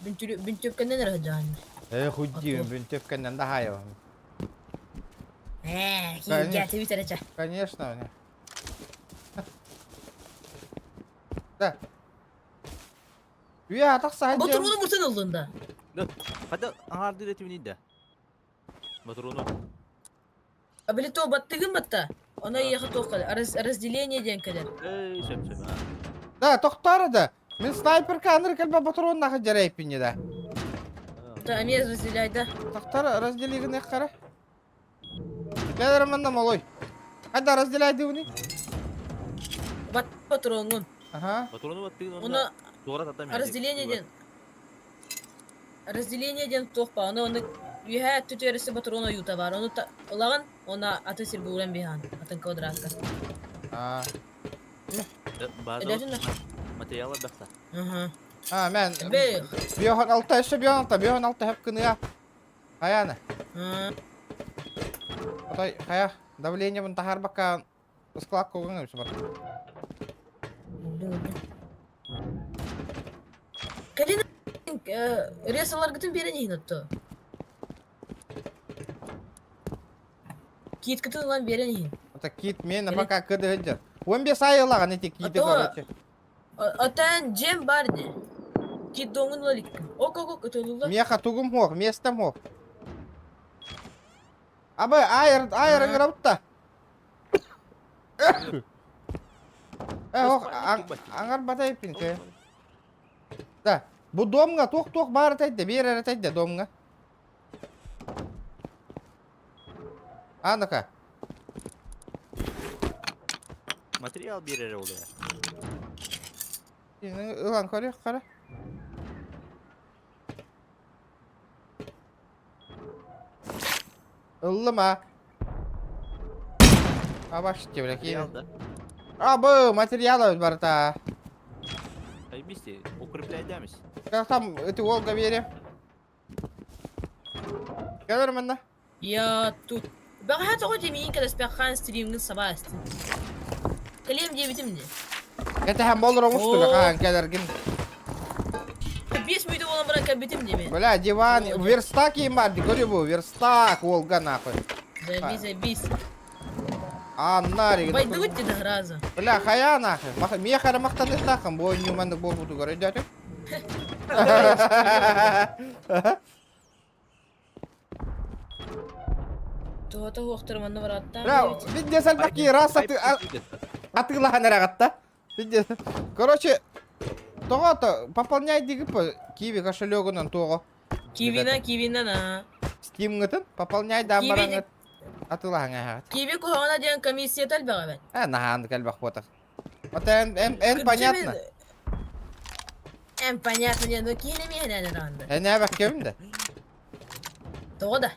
D: Бинтөпкенен рахаджан.
A: Худдиім, бүн төпкеннен daha iyi.
D: Кейін гәті битерече.
A: Конечно. Да. Üye ataksa hadi.
D: Батыруны бұрсын ұлдында.
B: Hadi ağır diretimini de. Matronu.
D: Абілі то баттығын батта. Она ехать тоқады. Разделение ден кәдер.
B: Söp.
A: Да, тоқтары да. Мен снайперка аныр кәлбі батыруын нақы жарайып біне да.
D: Та амез разделяйда.
A: Тоқтары разделигін еққары. Бәдірім мында молой. Қайда разделяйды уни?
D: Бат патронын.
A: Ага.
B: Matronu battığın
D: Оны
B: onda doğru tatamıyor.
D: разделение ден тоқпа. Оны үйә түтерісі патрона юта бар. Оны олаған, ona atı sirbi uğran bihan. Atın kvadratка. Ederdin de.
B: Materyala bakta.
D: Ага.
A: Мен
D: Бей.
A: биохан алта еще биохан алта хеп кыныя. Қаяны? Отой, қая давление бұн тахар баққа Isklak koyun hepsi var.
D: Kalina resalar gittin bir yere hinattu. Kit gittin lan bir yere hin.
A: Ota kit men
D: Gerek-
A: baka kıdı hıcı. 15 ayılagan eti kiti
D: Ata-
A: korоче.
D: Atan Cem bardı. Kit dongun lalik. Ok ötölüler.
A: Меха тугум хох, местом хох. Абы айыр ыңырабыт та. Хох, аңар батайып пинке. Да, bu domga tok bari taydı, bir yere taydı domga. Anaka.
B: Материал bir yere oluyor.
A: Ulan koruyor kara. Illama. Ha bak işte böyle ki.
B: Материал да.
A: Абы материалы бар та.
B: Вместе укрепляемся.
A: Как там эти Волга вере? Gelir mi lan?
D: Ya tut. Bak hata o Cem'in kadar spekhan stream'in sabah astin. Kalem diye bitimdi.
A: Ete hem olur olmuştu
D: Oo.
A: kan gelir gin.
D: 5 müydü olan bırak bitimdi mi?
A: Бля, диван, верстак им var, görüyor bu верстак Волга нахуй.
D: Biz.
A: Anlar
D: Baydı gitti de razı.
A: Бля, хая нахуй. Мия хара мақтаны тахым, бой нюманды бол буду görüyor dört.
D: Tuhata huaktırmanı var hatta.
A: Бля, видите, сәл баки раз атыла нерагатта. Видите. Короче, того-то пополняй диги по киви кошелегунан того.
D: Kivina na.
A: Steam ngıtın, пополняй да
D: Kiwi
A: баран
D: de-
A: ngıt. Atıla hanga.
D: Kivi kuhana diyen komisya tal beraber.
A: Нахан кальбах потах. Вот en понятно.
D: En понятно diyen de kihine mi helal randa.
A: Ne bak kevim de.
D: Doğru da.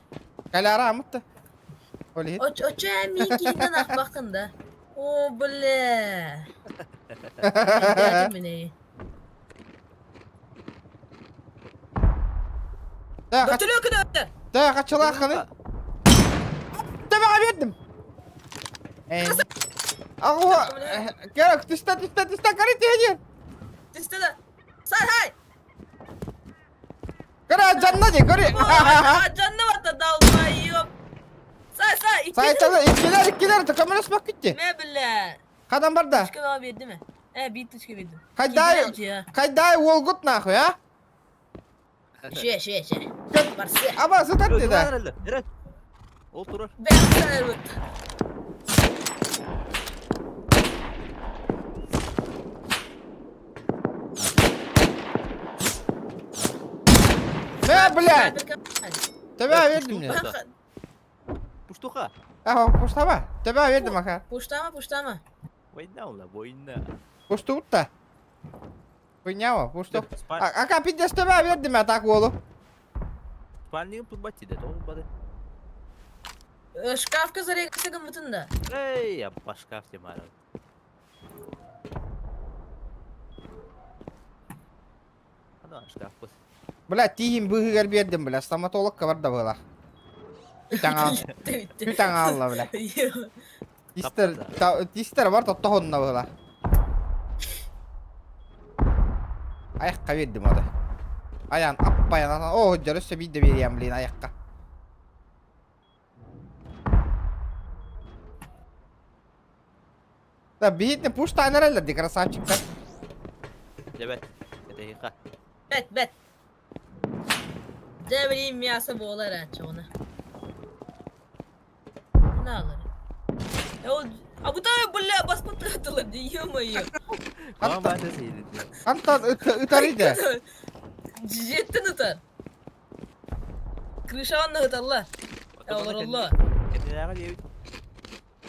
A: Kalara mıttı. Öyle hit.
D: O çemin kihinden ak bakın da. O bile. Geldim mi neyi? Götürüyor ki dörtte.
A: Da kaçıla kanı. Tabi verdim. Allah. Gerek tüste karı diye.
D: İşte de. Sar hay.
A: Kara canına diye karı.
D: Canına var da dalmayı yok. Say.
A: Sayıtalı ikiler tıkamanız bak gitti.
D: Ne bile.
A: Kadın var da.
D: Çıkı abi verdi mi? Bitti çıkı verdim.
A: Kay daha Volgut nahu ya.
D: Şey. Varsı.
A: Ama sıtat
B: Dur
A: dedi.
B: herhalde. Eren. Otur.
D: Ben sana vurdu.
A: Ne блядь? Tabi verdim ya.
B: Пуштуха.
A: Puştama. Tabi verdim aka.
D: Puştama.
B: Война ула, война.
A: Puştu utta. Поняло, puştu.
B: Спальник.
A: Aka piddes tabi verdim ya tak oğlu.
B: Спальник тут бати, да, тоже бати.
D: Şkafka zaraya kısakın bütün da.
B: Эй, я по шкафте марал. Ana şkaf bas.
A: Bля, tihim bıhıgar verdim bля. Stomatolog var da bula. Hütang al.
D: Bitti.
A: Hütang al la bля. Tister var da tohonna bula. Ayakka verdim o da. Ayağın appayan atan. Oh hocam üstü bir de vereyim bilin ayakka. Da bir de push tane herhalde krasavчиктар.
B: Evet. Dakika.
D: Bet. Ne bileyim yasa boğular aç ona. Ne alır? Bu da böyle basma tıhtılar diyor mu ya?
B: Tamam ben de seyredin.
A: Antan ıtarıydı.
D: Ciddiyettin ıtar. Kırışanla ıtarlar. Ya olur Allah.
B: Kendine ne diyor?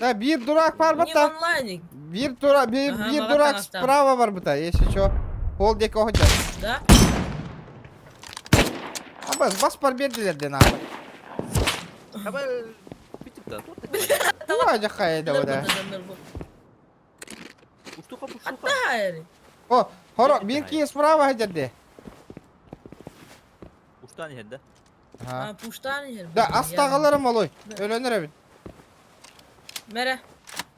A: Da bir durak var
D: Niye
A: bata.
D: online?
A: Bir
D: Aha,
A: durak
D: bak,
A: sprava var bata. Если что. Holdeki hocam.
D: Da?
A: Ama bas par verdiler de ne abi.
B: Ama bitip da.
A: Ne olacak kayda o da.
B: Пуштуха, пуштуха.
D: Hatta hayır.
A: O horo bir ki sprava hadi.
B: Пуштан yerде.
A: Ha.
D: Ha puştan yer.
A: Da astağalarım oluy. Ölenir evin.
D: Mere.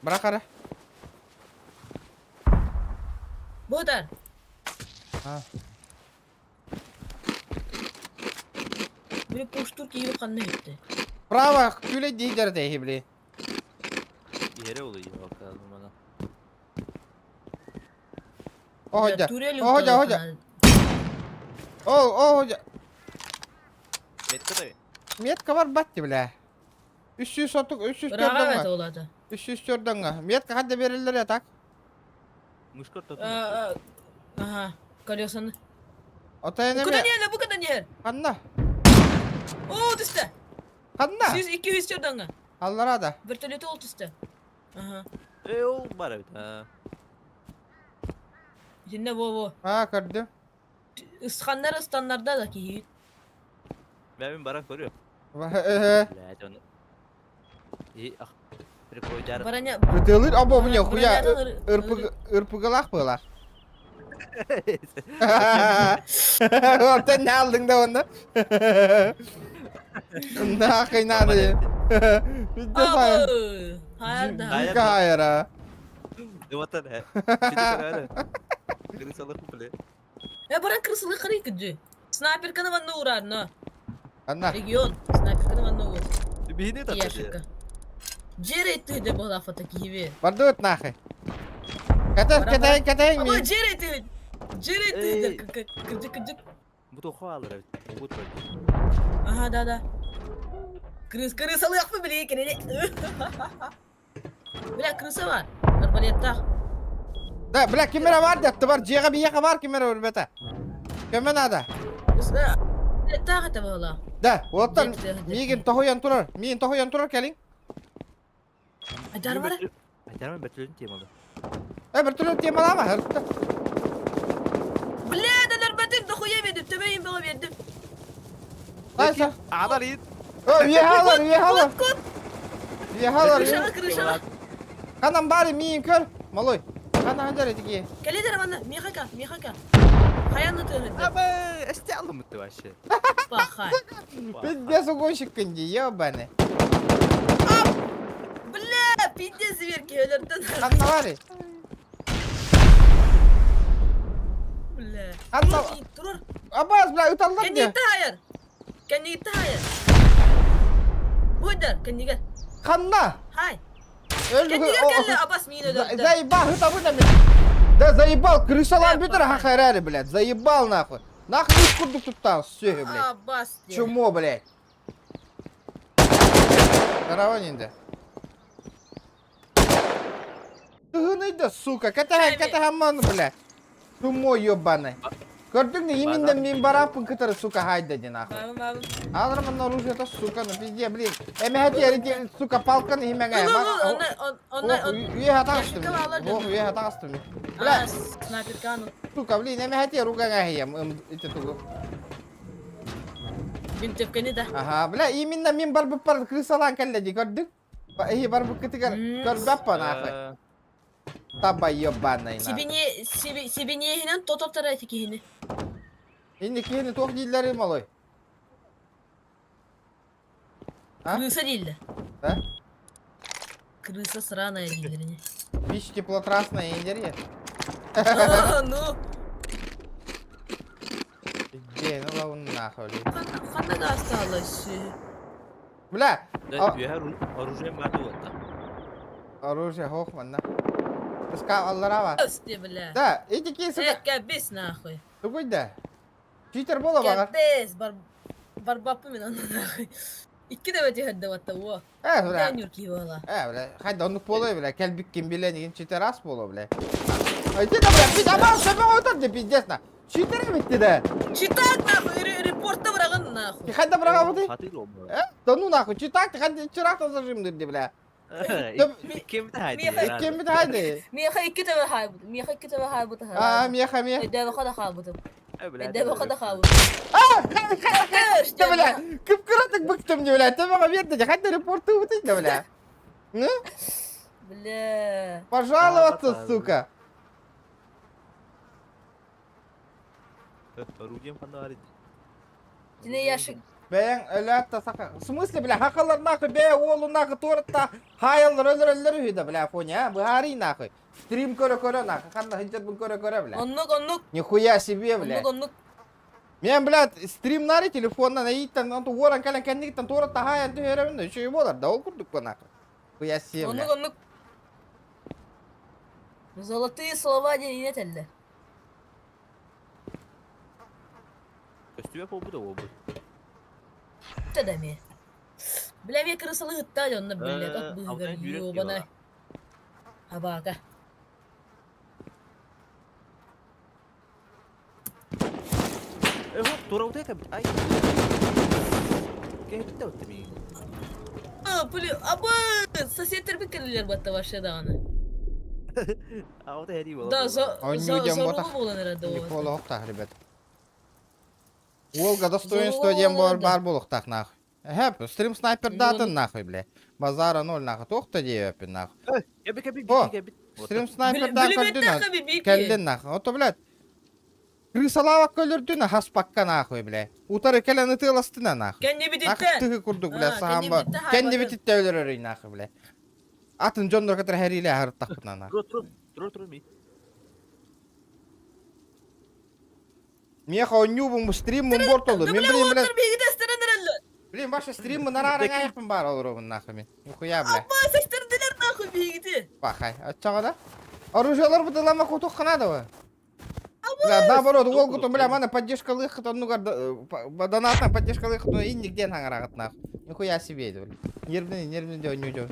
A: Bırak ara.
D: Botar.
A: Ha.
D: Böyle poştur giyip kanına gitti.
A: Bravo, güle diğer de hibli.
B: Yere oluyor bakalım bana.
A: O hoca.
D: Tureli
A: O hoca, hoca. O hoca.
B: Metka da
A: Miyet kavar battı bile. 300 sotuk, 300
D: Raga evet
A: gördün mü?
D: oladı.
A: 300 gördün mü? Miyet hadi verirler ya tak.
B: Muşkot da
D: Aha. Kalıyorsan.
A: Otaya
D: Bu
A: ne
D: kadar
A: mi?
D: yer bu kadar yer.
A: Kanna.
D: Oo düştü.
A: Kanna.
D: 100-200 çördün mü?
A: Allara da.
D: Vertoleti oldu üstü. Aha.
B: o var evet. Ha.
D: Şimdi bu.
A: Ha gördüm.
D: Iskanlar ıstanlarda da ki.
B: Ben bir barak görüyorum.
A: Ehe.
B: La canı. İyi ah. Bir koyacağım.
D: Baranya.
A: Betul apa punya
D: Bura
A: kuya
D: nereden
A: ırpıgılak mılar? Sen ne aldın da onu? Ne kıynadı ya? Bir de sayın.
D: Abo. Hayır da.
B: Hayır.
A: Jika hayır ha.
B: Ne vatan he? Şimdi sana öyle. Kırı salık bile.
D: Ya baran kırısılı kırı kıcı. Sniper kanı vanna uğrar no.
A: Kanna.
D: Region. Sniper kanı vanna uğrar.
B: Bir ne
D: İyi
B: tatlı
D: şaka. Jere etti de bu lafataki gibi.
A: Bardut nahi. Kata
D: Ama
A: mi?
D: jere etti. Jere etti de kıcı kıcı.
B: Bu da kovalar evet. Bu da.
D: Aha da. Kırısalı yapma bile kenedi. Bile kırısa var. Arbaliyetta.
A: Da bırak kamera var da var ciğer bir yaka var kamera var beta. Kamera da.
D: Isna. Arbaliyetta kata bala.
A: Da, watan
D: Cek, cek.
A: migin tohoyan turur kelin.
D: Ajar var.
B: Acarman betulün temalı.
A: Bertulu timal ama harita.
D: Bile de batin de koyamadım. Tebeyin bana verdim.
A: Aysa.
B: Adar iyi.
A: Oh, yehalar.
D: Kut.
A: Yehalar.
D: Kırışana.
A: Kanan bari migin kör. Maloy. Kanan hancar etiki.
D: Kali derim anne. Mihaka. Hayanı tığırdı.
B: Ama işte aldım mutlu başı.
D: Bak hay.
A: Pidde sogun şıkkıncı ya bana.
D: Bile pidesi ver ki ölürden.
A: Kanna var ya.
D: Bile.
A: Anla-
D: Durur.
A: Abbas bırak utanlar
D: Kendi
A: ya.
D: gitti hayır. Budur. Kendi gel.
A: Kanna.
D: Hay.
A: Öldü.
D: Kendi gel gel. Abbas miyine öldü.
A: Zaybal hıta bu ne mi? Da zaybal kırışalan bir ha kararı bile. Zaybal nahı. Nahı üç kurduk tuttan söhü bile.
D: Abbas diye.
A: Чему, блядь? Здорово, ниндзя. Тыгынıydı сука. Катахан, блядь. Чумо ебаный. Gördün mü yeminden min barapın kıtarı suka haydi din ahı.
D: Babam.
A: Alırım onu rujeta suka no pizdiye bileyim. Eme hadi yeri suka palkanı himen gaya.
D: Onlar
A: Üye hata astım.
D: Yaşlı kavarlar
A: Oh
D: canım.
A: üye hata astım.
D: Ah,
A: Bля,
D: sniper kanu.
A: suka bileyim eme hadi yeri ruga gaya itu tugu.
D: Bin tepkeni de.
A: Aha, bля, yeminden min bar bepar krisalan kelleci gördük. İyi bar bu ketika gör bapa nahı. Tabay yobana ina.
D: Sibiniye hinen tototara etiki hini.
A: Şimdi kini tok dilleri maloy. Ha?
D: Kırısa değildi.
A: Ha?
D: Kırısa sırana değillerini.
A: Пищ теплотрасная инженерия.
D: Aa, no.
A: Где, ну лавун нахуй.
D: Kanna gazete alaşı.
A: Бля,
B: Да, я оружие vardı orada.
A: оружие Хохман, да? Пускай Аллара var.
D: Öste bile.
A: Да, эти кисы,
D: Kebis nahoy.
A: tukui da. Cheater bola bakar.
D: Kebis bar bapı mı lan nahoy. İki de veti hadde vatta o.
A: Bля.
D: Ben yurki valla.
A: Bля, hadi onu polo bля, kelbik kim bile nigin cheater as polo bля. Ay тебе, бля, пить, ama себе otur de pizdes na. Cheater bitti de.
D: Çıtak nahoy, reportta bırakın nahoy.
A: Hadi bırak abi.
B: Fatih oldu.
A: Donu nахуй, читак, hadi çırak da zırhım dedi bля.
B: Kim de haydi.
A: Kim bir hadi.
D: Miha iki tane haybudu. Miha iki tane haybudu.
A: Aa, miyaha miyaha.
D: Ede bakada haybudu.
B: Öyle.
D: Ede bakada haybudu.
A: Да, бля, кыпкыратык быктым не, бля, тебе верно, хай репорту выйти, бля. Ну,
D: Бля.
A: пожаловаться,
B: Да,
A: сука.
B: Оружием falan hariç.
D: Yine yaşı
A: Ben öyle ta saka. В смысле, бля, хакалар нахуй, бе олу нахуй торта. Hayallar ölür hüde bля, поня. Bu hari nахуй. Стрим көрө нахуй. Канда хинчет бу көрө бля.
D: Оннук.
A: Нихуя себе, бля.
D: Оннук.
A: Мен, блядь, стримнары телефонна наиттан, анту оран калан кендиктен торта хаян ту херевин. Şu болар, да ол курдук по нахуй. Нихуя себе, бля.
D: Оннук. Золотые слова не телли.
B: Üstüme bu da o bu.
D: Тадами. Бля, ве крысалы гыттали, онна, бля, как
B: А вот
D: быгар,
B: они юрек
D: ёбана.
B: yiyorlar.
D: Абака.
B: Hop tora ortaya kabit. Ay. Kayak bitti o tabii.
D: Бля, соседтер бекерлер батта başladı
B: А вот это его.
D: Да,
A: Он не видел
D: зоругу
A: мотах.
D: болан herhalde
A: Не
D: o.
A: полу хоқтақ, ребят. Волга достоинство
D: Золото.
A: дем бар болуқтақ нахуй. Хеп, стрим снайпер датын нахуй, бля. Базара 0 нахуй. Тоқта дейіппен нахуй.
B: Kabit
A: О,
B: kabit.
A: стрим снайпер да көрдүн
D: Бүлүметтен каби
A: келден нахуй. Ото, блядь. Крысалавак көлөрдүн хаспакка нахуй, бля. Утары келен ытыластына нахуй.
D: Кенне
A: Нахуй
D: бититте.
A: тыгы курдук, бля,
D: А,
A: сахамба.
D: кенде битте
A: Кенде
D: хайбатын.
A: бититте өлөрөрүй нахуй, бля. Атын жондор катыр хериле харыттақпына нахуй.
B: Tur mi?
A: Меха оннюбун бу стрим мун бортолду. Мен билем, бля.
D: Отыр беги дестерен herhalde.
A: Блин, ваша стрим мун нарарың аяқпын бар олуруmun нахуй мен. Нихуя, бля.
D: Абба сестердилер нахуй бегиди.
A: Бахай, отчага да? Оружиялар бутылама кутук канады вы. Бля, наоборот, ол куту, бля, мана поддержка лыхыт, онугар донатна поддержка лыхыт, но индикден хаңарагыт нахуй. Нихуя себе, бля. Нервный дё, нюдё.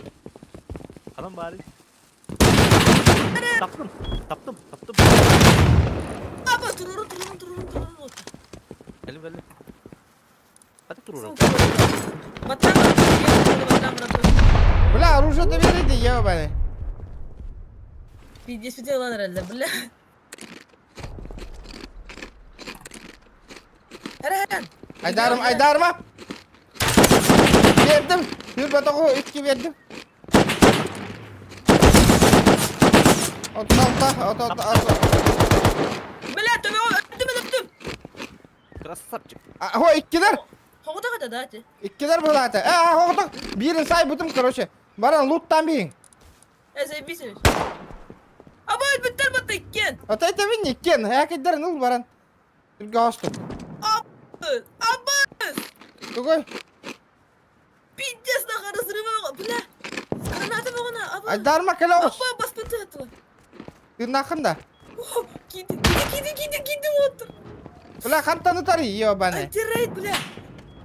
B: Adam bari. Taptım.
D: Абба туруру.
B: Gelin. Hadi tur
D: Батан.
A: Бля, оружие-то вериди, ебаный.
D: Пиздец lan herhalde, bля. Herhalde.
A: Aydarma. Verdim. Bir batağı 2 verdim. 36.
D: Bля, öptüm.
B: Красавчик.
A: Ho 2'ler.
D: Havada kadar da hadi.
A: 2'ler bu zaten. Ho birini say butum, короче. Baran loot'tan birin.
D: Ezebisiniz. Абба bitter battı ikken.
A: Отай тавин никкен, хакидер нул баран. Bir ghostum.
D: Абба.
A: Тугой.
D: Пиздец нахуй разрывал. Бля. Гранаты вагона. Абба.
A: Aydarma kelağız.
D: Абба баспынты атыла.
A: Tırnakında.
D: Киди отыр.
A: Бля, қантаны тары, ебаный.
D: Антирейд, бля.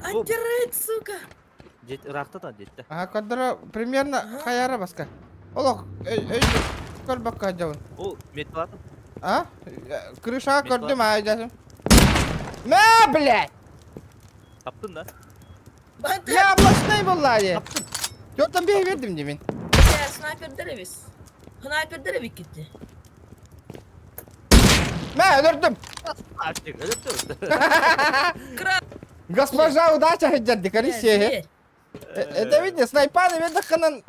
D: Антирейд, сука.
B: Rakta da jetti.
A: Ага, кадра примерно хаяра баска. Олох, көл бакка жауын.
B: O metal atım.
A: А? Крышаға көрдім, айдасым. Мә, блядь!
B: Taptın da.
A: Я облачный боллады. Жотан бей вердім демен.
D: Бля, снайпердер biz. Снайпердер gitti.
A: Мә, өлірдім.
B: Açık. Öyle de.
D: Кра.
A: Госпожа удача хеджадди, корисия.
D: Ver.
A: Это видно, снайпаны ведаханан.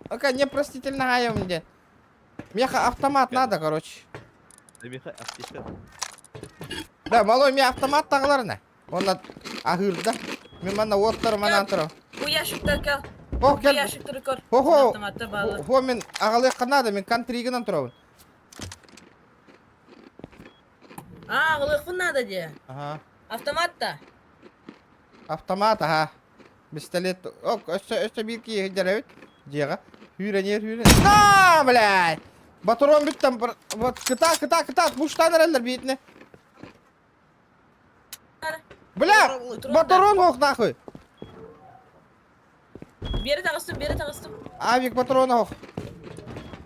A: Ока, непростительно хаям де. Меха автомат надо, короче.
B: Меха аптечка.
A: Да, малой, мне автомат тағыларына. Онда ахырда. Мен мана оттар манан тұру.
D: Bu yaşıklar kal.
A: О,
D: Bu
A: кел.
D: yaşıkları kor.
A: Хо-хо.
D: Автоматта bağlı.
A: Хо, мен ағалай қанады, мен контригінен тұрауын.
D: Ağılık надо diye.
A: Ага.
D: Автоматта.
A: Автомат, ага. Пистолет. Ок, өсті бір-кі егдер Жеға. Хүйрен. На, блядь! Батурон біттім. Кыта. Мұштан әрелдер бейтіне. Бля! Батурон оқ, нахуй.
D: Beri takıstım.
A: Авик батурон оқ.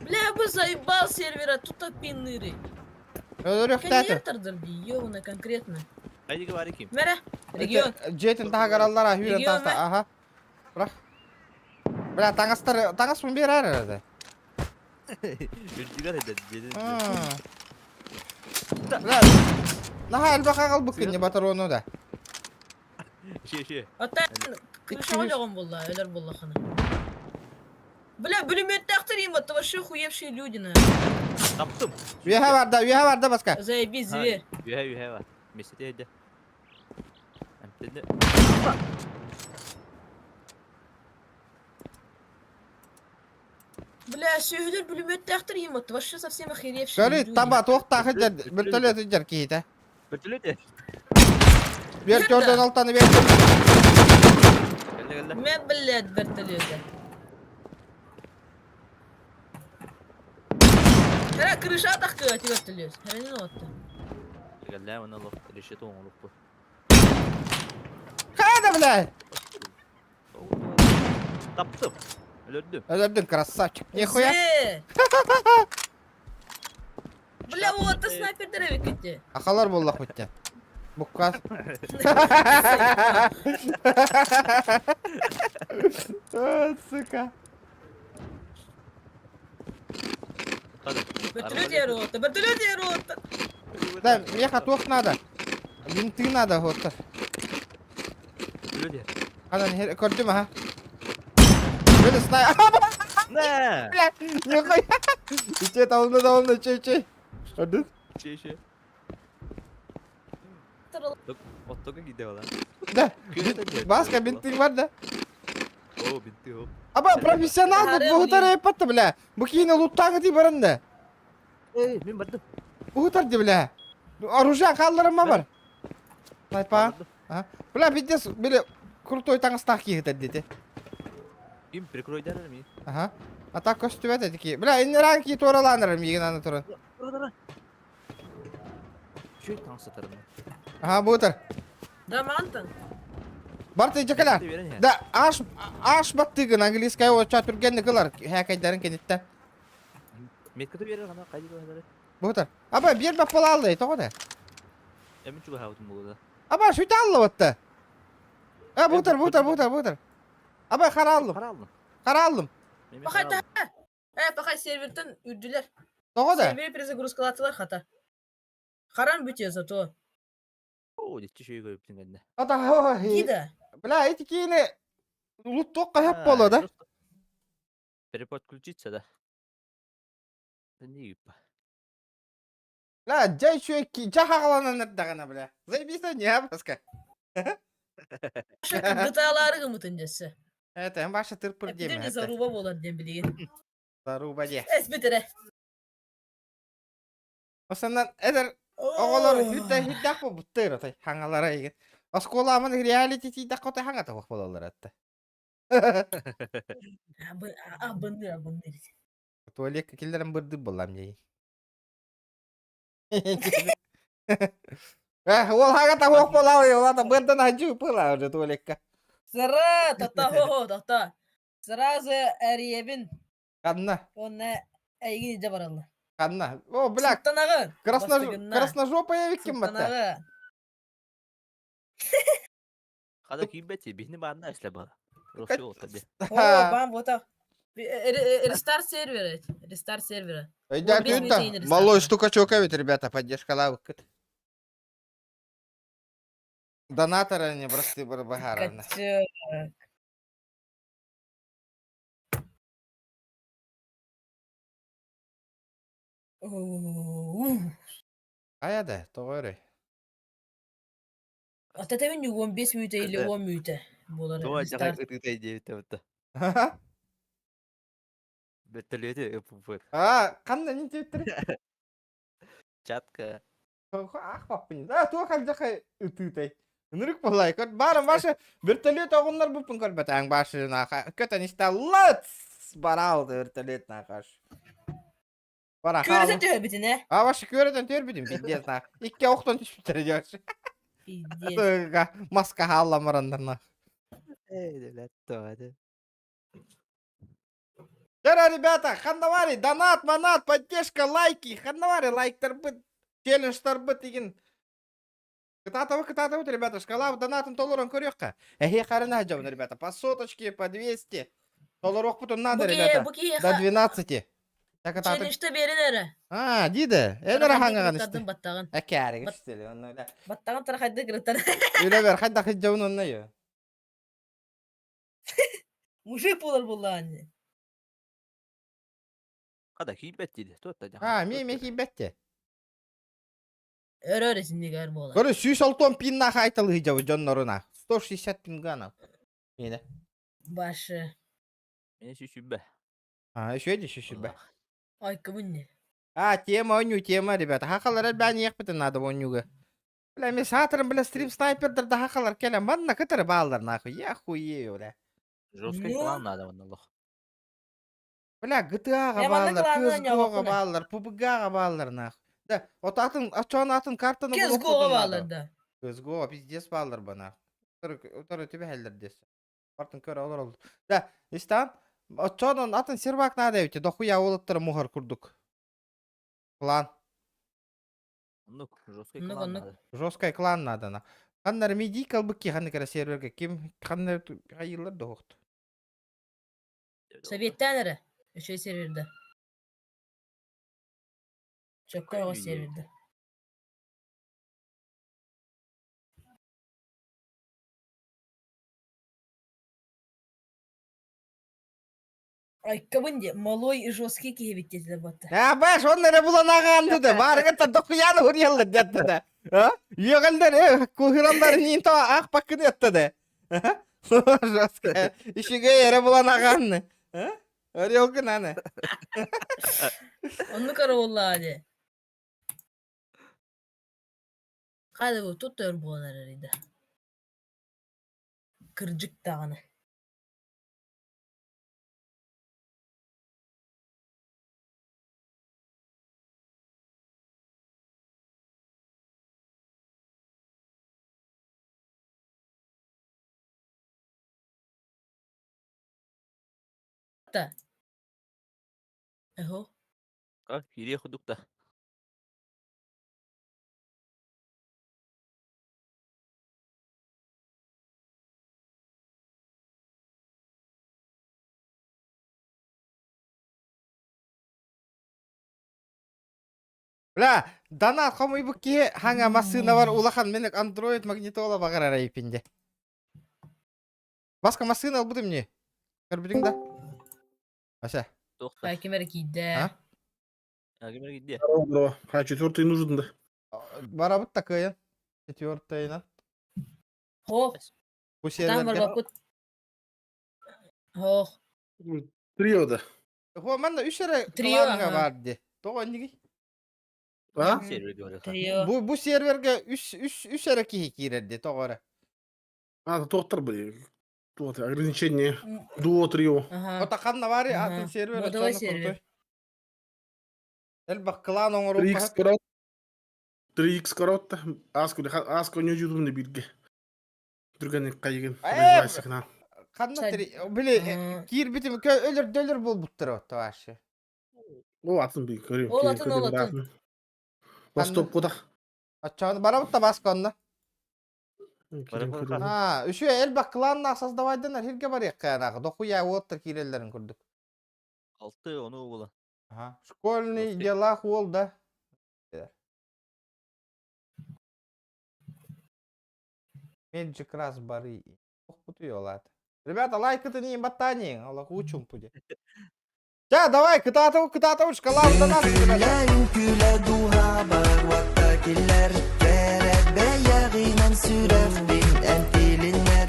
D: Бля, бы заебал сервера, тут опиныры.
A: Өлірек тәті.
D: Коннектордыр ёбана конкретно.
B: Haydi var kim?
D: Мере, регион.
A: Жетін тағы қаралдара хүйрен
D: Регион
A: таста.
D: ма?
A: Ага. Бірақ. Бля, таңас мұн бер әрі әрі.
B: Ülküler edildi.
A: Бля, наға әлбақа қал бүккенде батурону да.
B: Şey.
D: Hatta kırışa olacağım valla, öler valla kana. Бля, пулемет тақтырайын ба, вообще хуевшие люди на.
B: Taptım.
A: Üyehe var da başka.
D: Заебись, зверь.
B: Yühe var. Mesut evde. Dedi.
D: Бля, сөйлер бүлүмөттәктер емотты. Вообще совсем охеревший.
A: Görü
D: люди.
A: taba toqta hıcar vertolyot hıcar kiyite.
B: Bötülüyor.
A: Vertolyodan altanı ver.
B: Geldi.
D: Мен, блядь, вертолёте. Ара, крыша атаққа өте вертолёт. Ара, не отты.
B: Geldi ona laf. Решету он laf bu.
A: Kayada bile.
B: Taptım. Öldüm.
A: Öldürdün красавчик. Нихуя.
D: Бля, вот ты снайпердер эвик кетти.
A: Akalar bollak bitti. Bu kaz. Сука.
B: Hadi.
D: Вертолёт я рота, вертолёт я рота.
A: Да, мне хатух надо. Винты надо вот.
B: Öldü.
A: Ana gördün mü ha? Böyle snay.
B: Ne?
A: Nихуя. İçe tamamla çey. Gördün?
B: Şey. Ottoga gidiyor lan.
A: Da. Başka bintin var da.
B: Oo bitti o.
A: Ama profesyonel bu hutar yaptı bile. Bu kiyine loot'tan gidiyor barında.
B: Ben battım.
A: Bu hutar di bile. Оружие kaldırma var. Sniper. Ha. Bile bir de böyle krutoy tangas takih dedi.
B: Kim prikroy dener mi?
A: Aha. Atak kostüme dedi ki. Bile inni ranki toralanırım yiyin anı torun.
B: Burada. Şu tank satarım.
A: Aha bu hutar.
D: Да, мантан.
A: Bartı cakalar. Da aş battığın angliskaya o çatürgen kılar. Hakayların kenitten.
B: Metkatı verir ana kaydı kadar.
A: Bu hutar. Ama bir bapal aldı to da.
B: Emin çubuğu havutun burada.
A: Ama şu tallı vattı. Ha bu hutar. Ama karalım.
B: Para aldım.
A: Karalım.
D: Пахай та. Пахай серверден үрдүлөр.
A: To da.
D: Сервер перезагрузкалатылар хата. Харан бүтө зато.
B: Oo ciddi şey görüp dinledin.
A: Ata.
D: Гида.
A: Bla etikini loot hep bolu da.
B: Перепод включиться, да? Да не юпа.
A: La jay şu ki cahagalanın nerede bla. Zaybisa ne yapaska?
D: Гыталары кымытынжасы.
A: Evet en başta tırpır
D: Бир
A: diyeyim.
D: не заруба болот дем билген.
A: Zaruba diye.
D: Эс битере.
A: O senden eder oğulları hüddak bu bıttır atay. Hangalara iyi. Oskola aman reality tidak kota hanga tavuk bolalar hatta.
D: Абынды.
A: Tuvalet killerin bırdı bolam diye. Ol hanga tavuk bolalar ya. Ola da bırdan hacı bolalar tuvalet.
D: Сара, та. Сразу әребин.
A: Kanna.
D: Онна әйгин иде баралла.
A: Kanna. O black.
D: Султанагы.
A: Красножопая виким batta.
D: Султанагы.
B: Kada kibeti bihni bana isle bana. Rusya oldu diye.
D: О, бам, вот так. Рестарт сервера. Рестарт сервера.
A: Да,
D: без
A: тут да.
D: митейный
A: Малой
D: рестарт.
A: стукачок, ведь, ребята, поддержка лавок. Донаторы не простые барбагараны.
D: Качок.
A: Аяда, doğru.
D: Ата тавин 15 минут или 10 минут. Болар.
B: Tuva
D: Рестарт.
B: cakak ıtı diye bitti. Beteliyordu yapıp.
A: Ha, kan da ne tüttür?
B: Çatka.
A: Ah bakın. Da tuh kan jaka ütütey. Nuruk polay kan barang başa bertelit oğunlar bu pengkol batang başına. Köten işte let's baral bertelit nakaş. Bara
D: Körüse
A: hal.
D: tühe bitine.
A: Ha başı köreden törbidim bildiğiniz na. İki oktan tüttürüyor.
D: Пиздец.
A: Маска hallamırandırna.
B: Ey hadi.
A: Дорогие ребята, хандавари, донат, манат, поддержка, лайки, хандавари, лайктар быт, челленджтар быт деген. Кытатывы, ребята, шкала донатын толырын көрек-ка. Эхе қарына жауын, ребята, по соточке, по 200. Толырок бутын надо, ребята, до 12.
D: Челленджті берін әрі.
A: А, дейді, әдір хаңаған істі.
D: Баттағын.
A: Әкәрі істелі, оны өйлі.
D: Баттағын тарахайды кіріттар.
A: Өйлі бер, қайда қыз жауын онына ё.
D: Мужик болар болды анне.
B: Kada kibetiydi. Tuta.
A: Ha, meki bette.
D: Өрі өресіндегі әр болар.
A: Көрі, сүй солтон пинна қайтылы жауы жонларына. 160 пингана. Мені.
D: Башы.
B: Мен шүшүббе.
A: Еще один шишибе.
D: Ай, кымын.
A: Тема, оню, тема, ребята. Хакалар әлбән ехпетін надо онюга. Бля, мен сатырым, бля, стрим снайпердер да хакалар келем. Манна кытыры балдар, нахуй. Я хуею, бля.
B: Жесткий
D: Ну.
B: клан надо вон лох.
A: Бля, GTA-га
D: Я манна
A: балдар,
D: кланын
A: CSGO-га
D: ойнабақпын.
A: балдар, PUBG-га балдар, нахуй. Да, вот атын, атын картаны
D: Кез
A: блок
D: гоға
A: қылдың надо.
D: балырда.
A: CSGO, пиздец балдар бана. Утары тебе хәлдер дес. Бартын көр олар oldu. Да, истан, отчонын атын сервак надо өте, дохуя олыттыры мухар курдук. Клан.
B: Ну, жесткий
D: Ну,
B: клан
D: ну.
B: надо.
A: Жесткий клан надо на. Ханнар миди калбыки ханны кара серверге ким ханнар хайылар да хоқты.
D: Советтен әрі. Үші серверді. Чөккөр оғы
B: Ой,
D: серверді. Ай, кымын де, малой и жесткий кейбеттеді баты.
A: Баш, оннары булан ағанды да, барғыта дохуяны хурьялы дәтті да. Еғалдар, кухирандар нинто ақ пакын етті да. Жесткий, ішіге ері булан ағанны. Орелгін аны.
D: Onu kara olla hadi. Hadi bu tut dön bu araydı. Kırcık dağını. Da. Eho.
B: Кире худукта.
A: Бля, дана қомой бүкке хаңа масына бар улахан менек андроид магнитола бағар арайпенде. Басқа масына ал бұдым не? Көрбідің да? Аса.
B: Тохта.
D: Belki merak iyiydi.
A: А?
B: Агимер гидде.
F: Здорово. А четвертый нужен, да?
A: Барабыт такая. Четвертая.
D: Ho.
A: Bu
D: Там var
A: serverge.
D: bakut. Ho.
F: Трио, да.
A: Ho, manna 3 yere
D: Trio,
A: klanга
D: aha.
A: vardı. Doğru ne?
F: А?
B: Сервер говорил.
D: Trio.
A: Bu serverge 3 yere ki girerdi. Doğru.
F: Доктор, блин. Вот, ограничение. Дуо, трио.
D: Aha.
A: Otakanna var ya
D: Aha.
A: atın server
D: Bu da var
A: açanı
D: server.
A: kurdu. El bak klan oңор
F: 3x корот. 3x корот. Аско не жудум не билге. Друганы кайген. Сайсыкна.
A: Kanna
D: Sen-
A: tri. Bile
D: Aha.
A: gir bitim ölür dölür bul buttır o tavaşı.
F: О, атын би көрөм.
D: Ол атын, ол атын.
F: Востоп кода.
A: Açanı bana da bas konna.
B: Барабар.
A: Ha, şu el bak klanna создавайдынар хирге бар яккана. Дохуя оттыр кирелерин көрдүк.
B: Алты, оны угула.
A: Ага. Школьный
B: Жесткий.
A: дела хол да. Меджик раз бары. Ох, путуёлат. Ребята, лайк это не ботани, Аллах учим пуди. Ja, давай, кыта-та шкалам да нас, ребята.
C: Yüküleduha barvattakiler Kerebe yağınan sürer bin entilinler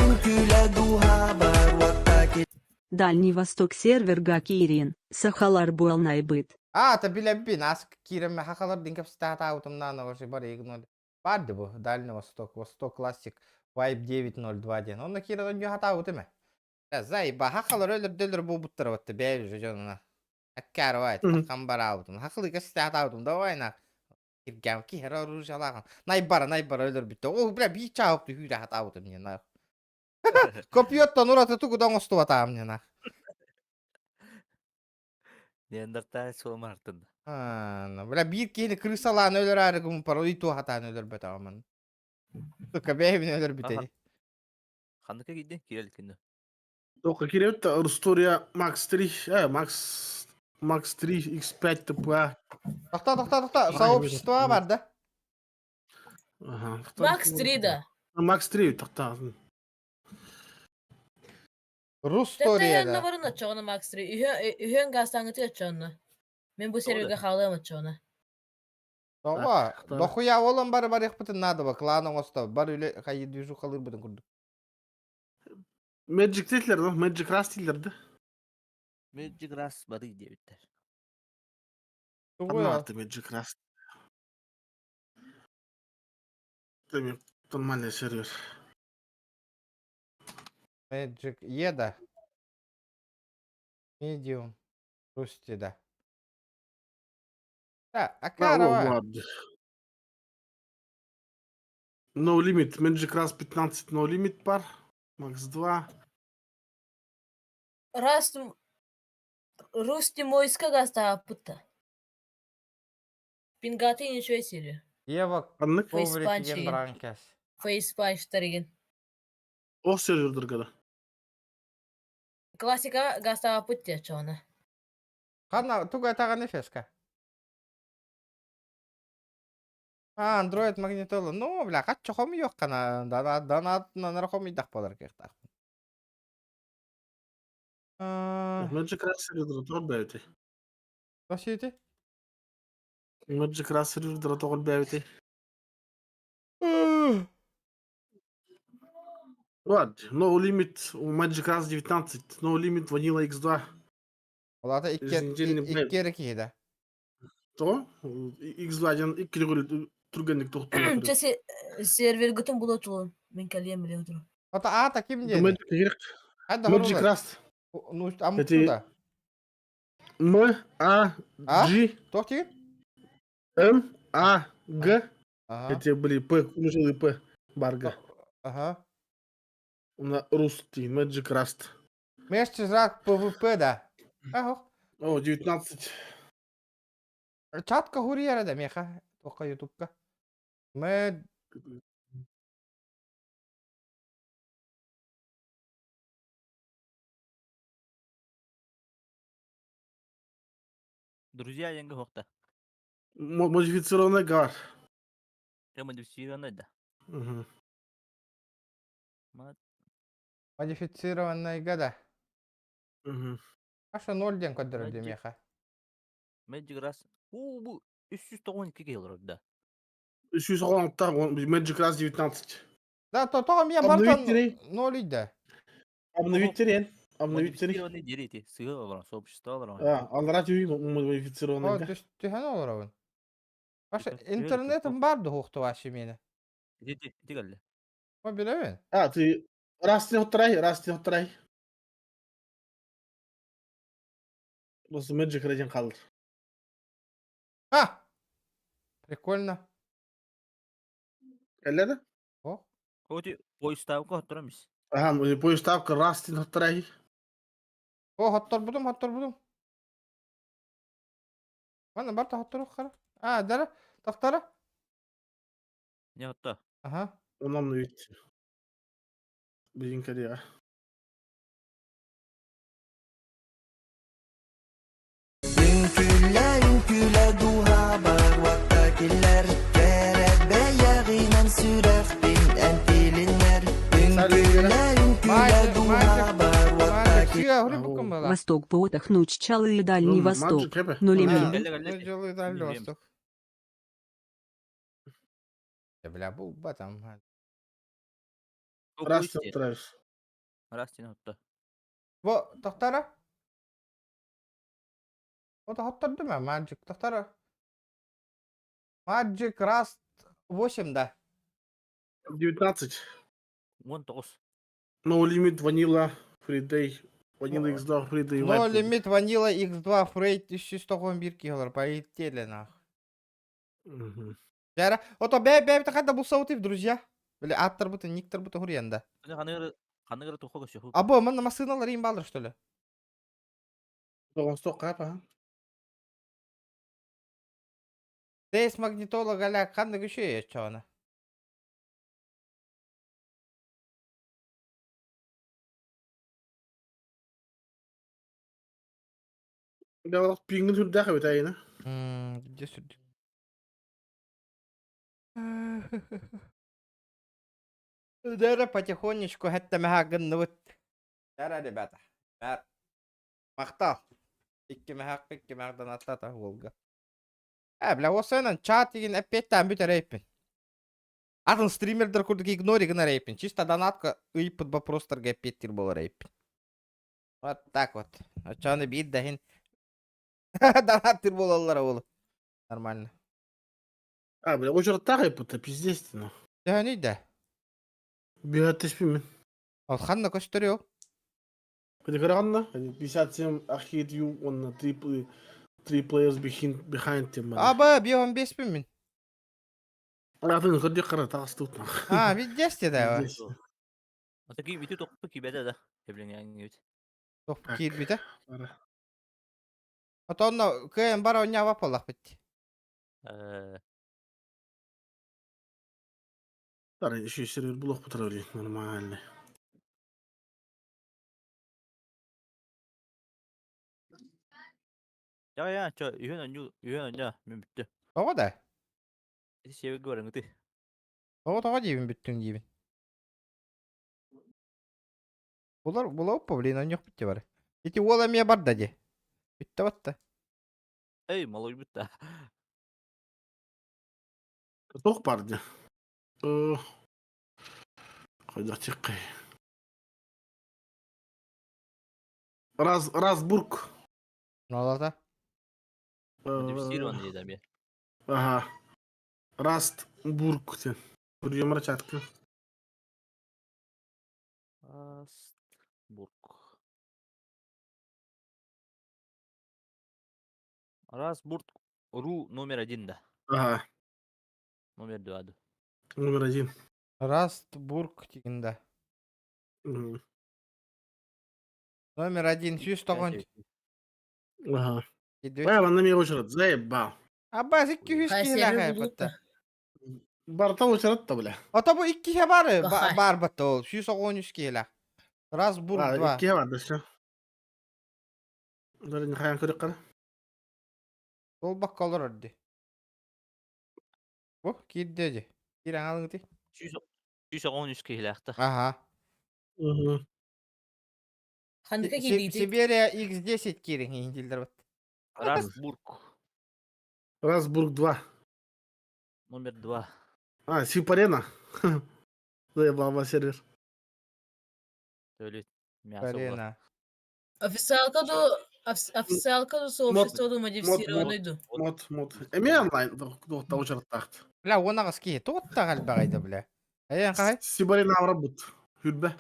C: Yüküleduha barvattakiler
G: Дальний Восток сервер Гакирин, Сахалар Буэлнайбыт.
A: Та билеби нас кирем хакалар динкеп стата аутомна на ваши бары игнор. Падде бу, Дальний Восток, Восток классик, Vibe 9.0.2. Он на кира он хата аутеме. Заиба хакалар өлөр дөлөр бу буттар батты бәй жонуна. Аккар вайт, камбар аутум. Хакылы ка стата аутум да вайна. Киргам ки хера ружалаган. Найбара өлөр битте. О, бля, би чаапты хүйрә хата аутум не на. Копиоттон ураты тугудан остубатам не на.
B: Неандерталь солма артында.
A: Бля, bir kini крысалан өлөр ары кум пар, ой ту хатан өлөр бет аман. Тука бэйбин өлөр битени.
B: Хандыка гидде, киреликинде.
F: Только кирет Рустория Макс 3. Макс 3 X5 ТПА.
A: Тохта, сообщество бар да?
F: Ага.
D: Max 3'da.
F: Макс 3 тахта.
A: Рустория
D: yanına
A: да.
D: varın açığını Max 3. Ühön gaztangıtı açığını. Ben bu serverge xalıyam açığını.
A: Тоға,
F: Ақтара.
A: дохуя олан бары бар екпітін нады ба, кланың оста, бар үйле қайы движу қалыр бұдың күрдік.
F: Magic değiller lan. Magic Rust değillerdi.
B: Magic Ras bari diye biter.
F: Ama
A: Тоға,
F: artık Magic Rust. Demek нормальный сервер.
A: Magic Еда. Medium. Рустида. Да, Акарова.
F: Ладно. No Limit. Magic Rust 15 No Limit бар. Max 2.
D: Русти мойска гаста пыта. Пингаты ничего себе.
A: Ева
F: Anlık.
A: коврик
D: Фейспанч
A: еген
D: еген.
A: дранкес.
D: Фейспанч тареген.
F: O serverdir kadar.
D: Классика гаста пыта чона.
A: Қана, туга таған ефеска. Android магнитолы. Ну, бля, қат чоқом yok қана. Данатынан рақом идақ болар кеқтақ.
F: Magic Rust serverdir. Toğul bəyəti.
A: Nasıl yedi?
F: Magic Rust serverdir. Toğul bəyəti. Ладно. No Limit. Magic Rust 19. No Limit Vanilla X2.
A: Олата
F: Зинжирный бренд.
A: иккері кейді.
F: То. X2'дан 2 көрі түргенlik тоқтыру.
D: Чеси сервер гытын було тулун. Мен калием биле отуру.
A: Ота ата ким деді?
F: Magic керек.
A: Хәдді
F: Magic
A: ғұрылы.
F: Rust.
A: Ну,
F: Это-
A: амықтуда.
F: M A G
A: Тоқ деген?
F: M A G.
A: Ага.
F: Это были П, умноженный П. Барга.
A: Ага.
F: На русский. Magic Rust.
A: Мешчі зрақ ПВП да. Ага.
F: О, 19.
A: Чатка ғұры ереді меха. Тоқа ютубка. Мэ...
B: Друзья, янга хохта.
F: Модифицированный гар.
B: Я модифицированный да.
F: Мгм.
A: Модифицированный гада.
F: Мгм.
A: Аша 0 көдірді
B: Magic.
A: меха.
B: Magic Ras. Bu 392 келер да.
F: 316 Magic Rust 19.
A: Да, тоға мен
F: Обновить
A: бартан
F: терей.
A: 0 иді.
F: Обновить терен. Обновить терен.
B: Модифицированный дерете. Сыгы бар, сообщество бар.
F: Алрат юй модифицированный
A: О,
F: гар.
A: түхен олар ауын. Аша
B: Типа,
A: интернетім барды хоқты вашы мені.
B: Дети галле.
A: О, білеуін.
F: Ты Rust'ni отырай. Осы Magic Rust'ен қалдыр.
A: А! Прикольно.
F: Келеді?
A: О,
B: Хоти поиставка отурамыз.
F: Поиставка Rust'ni отырай.
A: хоттар будым. Мана барта хоттар оққара. А, дәрі, тақтары.
B: Не отта.
A: Ага.
F: Ondan da bitti. Bizim kariyer.
C: Ünküleduha bar vaktakiler Kerek beyaginen süref bin entilinler Ünküleduha bar vaktakiler
A: Сия, ғұры бүкім бала.
G: Восток по отдохну Ччалы и Дальний Восток. Нулимин.
B: Галле.
A: Жылы дәлі
B: Білмейм.
A: остық. Бля, бұл батам.
F: Rust'ni отырайыз.
B: Расти отта.
A: Во, тақтары. О, хоттарды ма, Magic, тақтары. Magic Rust 8 да.
F: 19.
B: 19.
F: No Limit Vanilla Free Day. Vanilla X2 Free Day.
A: No Limit Vanilla X2 Freight 391 килолар, полетели нахуй.
F: Мгм.
A: Жара, ото бәй тақада бұл саутив, друзья. Бля, аттар бұты, никтар бұты хұрыянда.
B: Қанығыры тұққа көші.
A: Або, мына машиналар ең балдыр, что ли?
F: 90 қапа.
A: Дейс магнитола галя, қанды күші еш чоғаны.
F: Я вот пингін түрді қабет айына.
A: Где сюда? Дәрі потихонечку хәтті мәға гынны бұт. Дәрі, ребята. Мақтал. Икки мәғақ, икки мәғдан аттата олға. Бля, осынан чат деген әппеттен бүтер әйпін. Атын стримердер күрдік игнори гына әйпін. Чисто донатка ыйпыт вопростарға әппеттер болар әйпін. Вот так вот. Чаны бейд дәхін. Донаттер болалар олы. Нормально.
F: Бля, очередь так айпыта, пиздец, ну.
A: Ja, niet de.
F: Бегать теспеймен.
A: Al gaan de костюрю.
F: Кыды караганда, 57 архит ю, он 3 players behind тем.
A: Аба, биоган беспеймен.
F: Атын кырдык кара тагыс тут.
A: Видес те да.
B: Отаки битүү тоқпу кибеде да. Эблен яңы бит.
A: Топ кир бите. Атонно кем бара оня вапалах бит.
F: Тара еще сервер блок потравили, нормально.
B: Я, 저 유현은요, 밑에.
A: Ого да.
B: 이 세계 거는 것들.
A: Ого дивин бүттүн дивин. Булар оппа, блин, он yok битте бар. Ити ола мия бар да де. Битте батта.
B: Эй, малой битта.
F: Тох парня. Кайда чыккай. Разбург.
A: Нолата.
B: Модифицирован дейді бе.
F: Ага. Растбург сен. Көргем рачатка.
B: Расбург ру номер 1 да.
F: Ага.
B: Номер 2 да.
F: Номер 1.
A: Растбург тигинда. Номер 1 100
F: Ага. Ванна мне очередь, заебал.
A: Аба, зикки 100
D: Кай
A: кило
D: сервер
A: хай
D: булып
A: батта.
D: та.
F: Барта очередь-то, бля.
A: Ата бу 2 бар,
D: Бахай.
A: бар батта ол. 113 кило. Разбург 2.
F: Икки бар, да все. Дары не хаян көрек кара.
A: Ол баккалар орди. Бу кирде же. Кирен алың ти.
B: 113 килоақта.
A: Ага.
D: Хандыка кидейді.
A: Сибирия X10 кирен индилдер бат.
B: Расбург
F: Разбург 2.
B: номер 2.
F: Сипарена. Заебал сервер.
B: Söyle мясо бар.
A: Арена.
D: Официалкаду сообществото модифицированойду.
F: Мод. Эме онлайн, да очередь тахт.
A: Бля, онага ски. Тотта галбагайда, бля. Аян кай?
F: Сибарена аврабут. Хүлбе.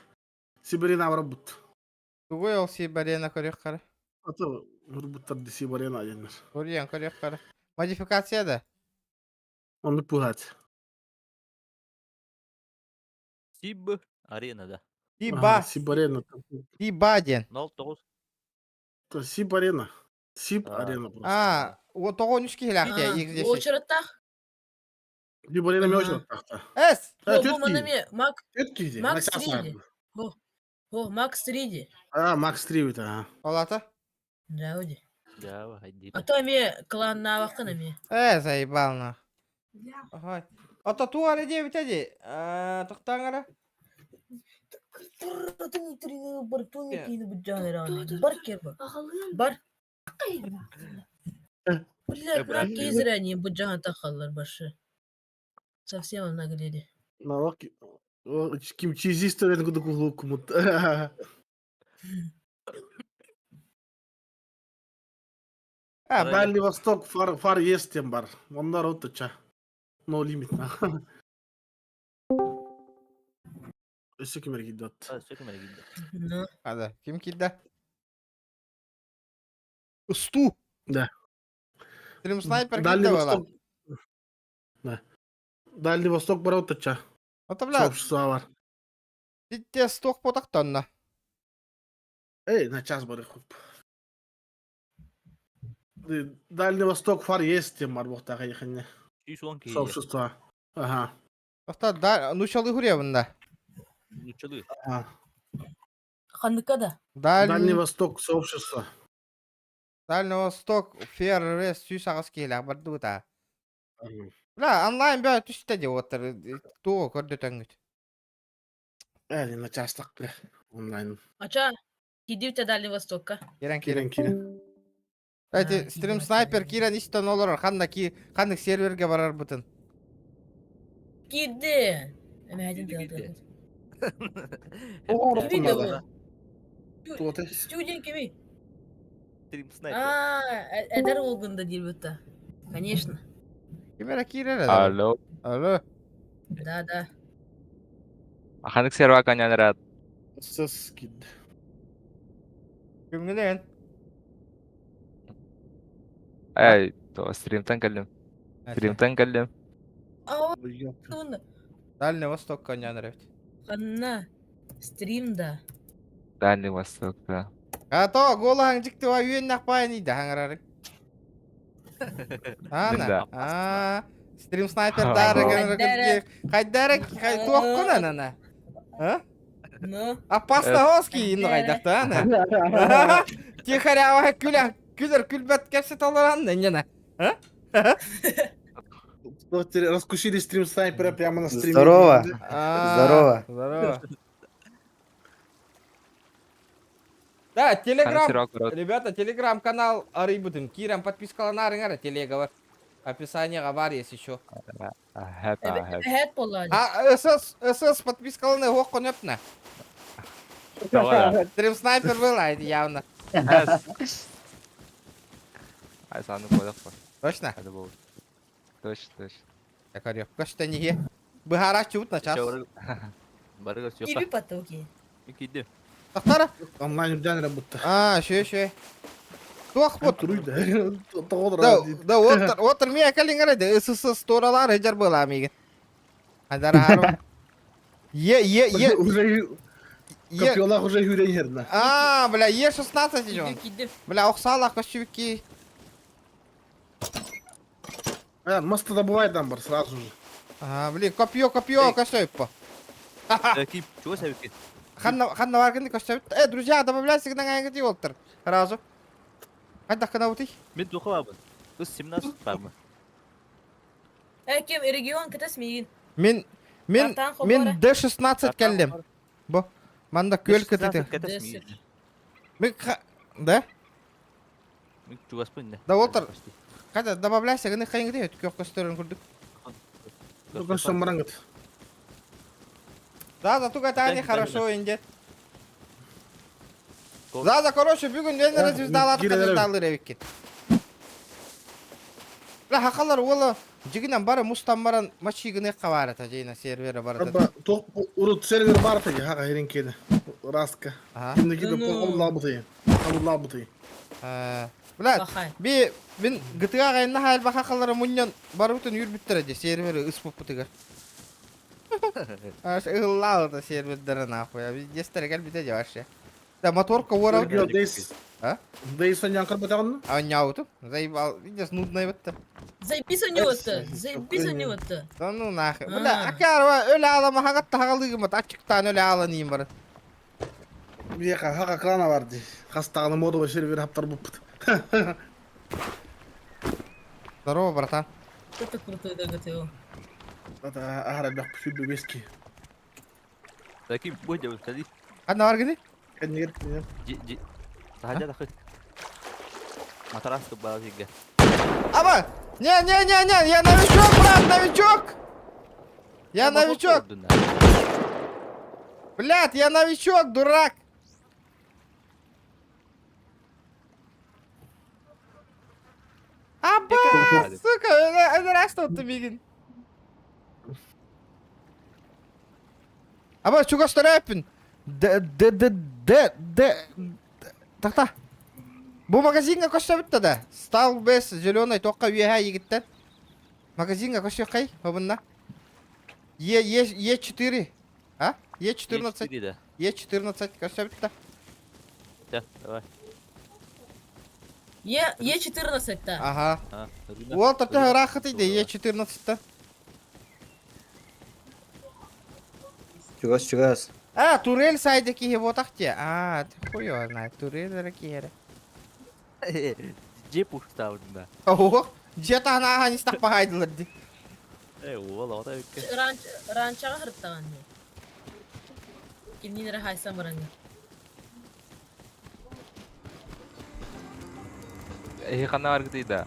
F: Сибарена аврабут.
A: Тугой ол Сибарена көрек кара.
F: Ата хурбуттарды Сибарена айенер.
A: Көрген көрек кара. Модификация да.
F: Оны пугат.
B: Сиб арена да.
A: Сиба.
F: Сибарена.
A: Сибаден.
B: 09.
F: Сибарена. Сиб арена просто.
A: О 13 кило X10.
D: Очередтах.
F: Сибарена ме
D: Ага.
F: очередь тахта.
A: Эс.
D: Бұл манаме
F: Тетки.
D: Макс 3. О, Макс 3.
F: Макс 3 бит, ага.
A: Олата.
D: Жауди.
B: Да, хайди.
D: А то ме клан на вақына ме.
A: Заебал на. Ага. Ата туары дебит ади. Тоқтаңара.
D: Бар туни кейді бұл жағын бар кер бар. Бар. Бля, бірақ кезір әне бұл жағын тақалар башы. Совсем она гледи.
F: Ким чизисто куду кулу кумут. Дальний Восток, фар есть тем бар. Ондар отуча. No limit. Өсі кемер гиддат.
B: Сөкімер гидді.
D: Ну,
A: Ада. Ким кидда? Усту.
F: Да.
A: Стрим снайпер
F: Дальний
A: кидда бала.
F: Восток. Да. Дальний Восток бар отуча.
A: Ата бля.
F: Сообщество бар.
A: Дитте сток потақтанна.
F: На час бар хуп. Дальний Восток фар есть тем бар боқтаға ехіне.
B: 110 кило.
F: Сообщество. Ага.
A: Тоқта нушалы хуребында.
B: Нучалы.
D: хандыка да.
F: Дальний Восток сообщество.
A: Дальний Восток феррес 100 кило бардута. Бля, онлайн бә түсті де отыр. Туғы көрді тәңгіт.
F: На час так, бля. Онлайн.
D: Ача, киди у тебя Дальний Восток, а?
A: Керен
F: Кирен.
A: Эти стрим снайпер кирен истен олар ханны серверге барар бутын.
D: Киде. Эмәдин
B: Киде.
F: Оғыр
D: Киде
F: құнада.
D: ол.
F: Туоте.
D: Студия кеми?
B: Стрим снайпер.
D: Эдер олгунда дирбутта. Конечно.
A: Кимера кирен
H: Алло.
A: Алло.
D: Да.
H: Аханık serva kanyanırat.
F: Сыз кид.
A: Ким генен?
H: Ey, то стримтен келдим. Стримтен келдим.
D: Ау, туна.
A: Дальний Восток конянер.
D: Ханна. Стримда.
H: Дальний Восток, да.
A: То голаң жикти ва үйен нақпайын иді хаңырары.
H: Мында.
A: Ана. Стрим снайпер дары генер. Қайдары тоққын анана.
D: Ну.
A: Опасно хоски инно қайдақты ана. Тихарява күлер күлбәт кәпсі толыран нәнена.
F: Раскусили стрим снайпера прямо на стриме.
I: Здорово.
A: Здорово. Здорово. Да,
H: Аханık
A: телеграм.
H: serva kurot.
A: Ребята, телеграм-канал Арибутин. Кирам подпискаланарың телега описанияға бар если что.
H: Hep hep.
D: Хет болады.
A: СС подпискаланы оқын өпна.
H: Давай.
A: Стрим снайпер был явно.
H: Ай саны koyduk bak.
A: Точно?
H: Hadi bol. Точно.
A: Я говорю, что не Быхара чут на час.
B: Барыгас
D: Киби
B: yok.
D: потоки.
B: Киде.
A: Тахтара?
F: Онлайн үрден работа.
A: Шөй. Туақ бот.
F: Туруйда. Тоғыдыра.
A: Да, отыр мен әкеліңгер еді. СС сторалар әжар был амиген. Адар хару.
F: Уже копиолах уже юрейерна.
A: Бля, Е16 идем.
D: Киде.
A: Бля, оқсалақ көшівікі.
F: Моста добывает там бар сразу же.
A: Блин, копье, көшівіп.
B: Кип, чего сәбекет?
A: Ханна варгынды көшівіп. Друзья, добавляйся к наңайыңды олтыр. Разу. Қайдақ қана өтей?
B: Мен тоқы бабын. Кыз 17 бармы?
D: Кем регион кітес мейін.
A: Мен D16 келдім. Бо, манда көл кітеті. Мен да?
B: Мен чугаспын да.
A: Да отыр. Қайда, добавляйся, гыны қайыңды өтіп көп көстерін күрдік.
F: Только что марангат.
A: Заза, туга тани хорошо инде. Заза, короче, бүгін венері звездалады қадырдалы ревеккен. Ла, хақалар олы жігінен бары мұстан баран мачигіне қаварыта жейна сервері барыта.
F: Тоқ урут сервер бар таги, хаға еренкеді. Растка. Кімдегі де қоллабы тайы.
A: Блядь, мен GTA қайынна хайыл бақа қалары мұньян бар бұтын үрбіттір әде сервері ұспып бұтыға. Ұғыллағы сервердері нахуя. Естері кәл біте де ваше. Да, моторка уорау. Дейс он янкар бітағынны? Няуту. Видишь, нудный бітті.
D: Заебись у него-то.
A: Да ну нахуй. Бля, акар өлі алама хағатты хағалығым бат. Ачықтан өлі аланайым бары.
F: Бияқа, хаға крана бар дей. Қастағыны модовый сервер хаптар бұппыт.
A: Здорово, братан.
D: Кто-то крутой доготел.
F: Это агара бяқ пүшілбі беске.
B: Кип, бой жауыз кәді.
A: Қадна бар гіне?
F: Кәдінер.
B: Сахаджа дақы. Матарасты бала зеге.
A: Аба! Не, я новичок, брат, новичок! Я новичок! Блядь, я новичок, дурак! Аба! Сука, это раз что ты мигин. Аба, чуга старайпин? Тахта. Бұл магазинға көшті бітті да. Стал бес, зеленый тоққа үйеға егіттен. Магазинға көшті қай, обынна? Е4. А? Е14. Е14 көшті бітті.
B: Да, давай.
D: Е14-та.
A: Ага. Ол тапты рақыт еді Е14-та.
I: Чугас.
A: Турель сайды кейіп отақ те. Ты хуй его знает, турель кейері.
B: Же пуш ставында.
A: Ого, же тағына аға нестақ бағайдылар де.
B: Ол ота өкке.
D: Ранчаға қырыптаған не. Кемнен рахайсан баран не.
H: Хана аргды да.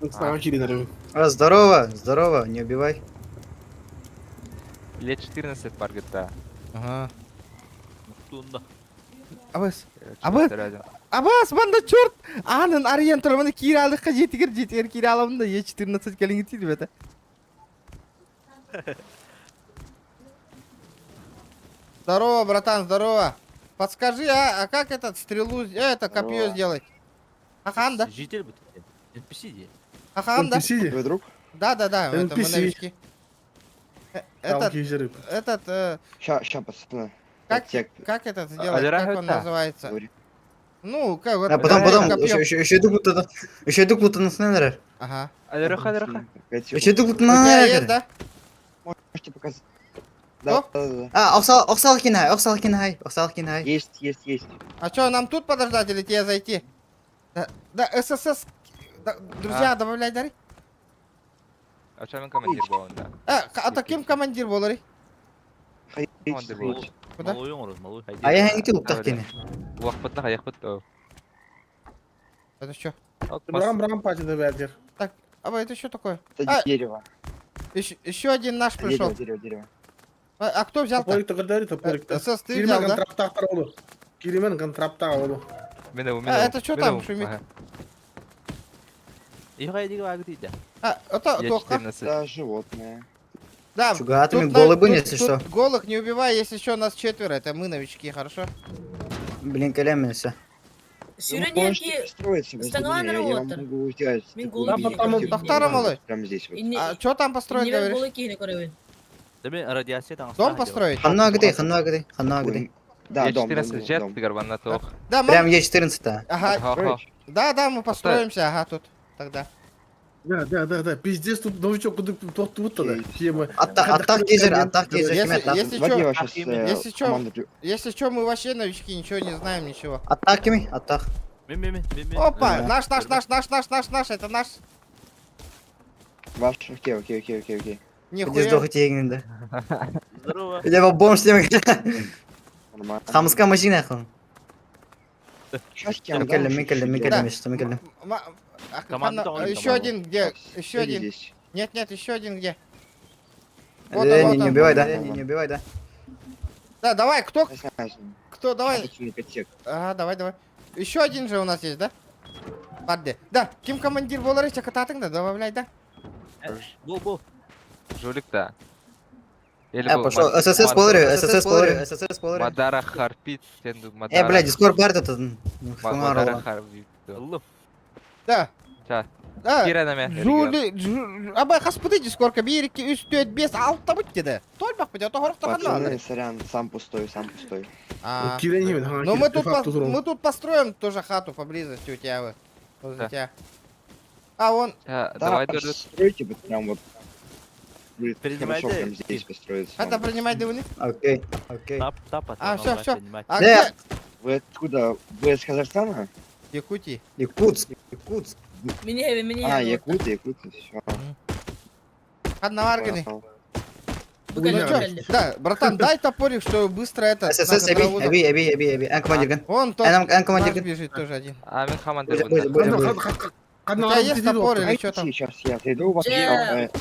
F: Снова Кирин.
I: Здорово, здорово, не убивай.
H: Лет 14 паргыта.
A: Ага.
B: Туында.
A: Абас. Абас, манда чорт! Анын ариен тұрманы кире алдыққа жетігер кире аламын да Е14 келіңі тиді бәті. Здорово, братан, здорово. Подскажи, а как этот стрелу, это копье сделать? Ахан, да?
B: Житель бы ты. NPC де.
A: Ахан, да?
F: NPC.
I: Твой друг?
A: Да, это мы
F: NPC.
A: новички. Этот,
F: Кизеры.
I: Ща, пацаны.
A: как этот сделать,
H: Алира
A: как он
H: это?
A: называется?
I: Говори.
A: Ну, как вот.
I: А потом,
A: копьем.
I: еще иду кто-то на снайдер.
A: Ага.
H: Алироха.
I: Еще иду кто-то
A: У
I: на
A: тебя есть,
I: снайдер.
A: да?
I: Можете показать.
A: Да,
I: Оксал кинай. Есть.
A: А что, нам тут подождать или тебе зайти? Да, ССС. Друзья, добавляй дары.
H: А что он командир был, да?
A: А таким командир болары.
H: Командир был.
A: Куда?
B: Малой оңырыз, малой.
I: А я не тюб так кини.
H: Уақпытна қаяқпыт.
A: Это что?
F: Брам пати да бәдер.
A: Так, это что такое?
I: Это дерево.
A: Еще один наш пришел.
I: Дерево.
A: А кто взял-то?
F: Топорик тагырдары, топорик.
A: СС, ты взял,
F: Киримен
A: да?
F: контрактақтар олу. Киримен контракта олу.
A: это что там шумит?
B: Иға едігі ағыды де.
A: Это
H: Я
A: только.
H: 14.
I: Это животное.
A: Да,
I: Чугатами
A: тут
I: голый
A: на-
I: бы,
A: тут-
I: если
A: тут
I: что.
A: голых не убивай, если еще нас 4, это мы новички, хорошо?
I: Блин, колемся.
D: Сүйренем ки
I: строиться.
D: Станова на
I: Я вам
D: работа.
I: могу взять.
D: Мен
I: такую
D: голый
I: мини-
F: киген.
I: квартиру.
A: Доктора малой.
I: Прямо здесь вот.
A: А что там построить,
D: Небен
A: говоришь?
D: болы кейіне көребен.
B: Дәбе радиация таңыз.
A: Дом построить?
I: Ханнагды. Да,
H: Я
I: дом.
H: 14 жет,
I: дом.
H: пигар ванна тоқ.
A: Да, мы...
I: Прям Е14-то.
A: Ага, да, мы построимся, ага, тут. Тогда.
F: Да. Пиздец, тут новичок куда тут да. Тема.
I: Аттақ кезер,
A: Если
I: Води
A: чё,
I: вашу
A: если чё-
I: команду.
A: если что, мы вообще новички, ничего не знаем, ничего.
I: Аттақ кеми, аттақ.
B: Мен.
A: Опа,
I: Да.
A: наш, это наш.
I: Ваш, окей. Иди
A: Нихуя.
I: сдохать егненді.
B: Здорово.
I: Я был бомж тем.
F: Нормально.
I: Хамска машина хон.
F: Сейчас
I: Мен келдім.
B: Команда
A: Хана-
B: он,
A: еще
B: по-моему.
A: один где? Еще один.
I: Здесь.
A: Нет, еще один где? Вот он, вот
I: Не
A: он.
I: убивай, да? Не убивай, да?
A: Да, давай, кто,
I: Я знаю.
A: давай.
I: Отсюда подсек.
A: Ага, давай. Еще один же у нас есть, да? Падде. Да, ким командир болары чакататың да, добавляй, да?
B: Бол.
H: Жулик да.
I: Пошел. ССС полыры.
H: Мадара Харпит. сенду Мадара-
I: Бля, дискорд бар тут.
H: Мадара Харпит.
B: Алло.
A: Да.
H: Ча.
A: Да.
H: Кира наме.
A: Абай хаспыды дискордка 1, 2, 3, 4, 5, 6 бит деді. Тольбақ бит, ото хорықтаған
I: Пацаны, сорян, сам пустой.
F: Киренемен.
A: Ну мы тут построим тоже хату поблизости у тебя вот. Возле
H: Да.
A: тебя. А вон,
H: Давай дойдет.
I: Постройте вот прям вот. Будет
B: Принимайте.
I: хорошо прям здесь построиться.
A: это принимать дывны.
I: Окей.
B: Тап.
A: А, всё. А
I: Да.
A: где?
I: Вы откуда? Вы из Казахстана?
A: Якутии.
I: Якутск.
D: Мені
I: Якутия. Все.
A: Одноварканы.
D: Букали.
A: Да, братан, дай топорик, что быстро это.
I: ССС,
A: на траву да.
I: Аби. Ан командир.
A: Вон тот.
I: Ан
A: наш
I: командир.
A: бежит тоже один.
H: А мен командир
I: Будет.
H: бұнда.
A: У тебя есть топор или что там?
I: Сейчас я зайду у вас.
D: Джек.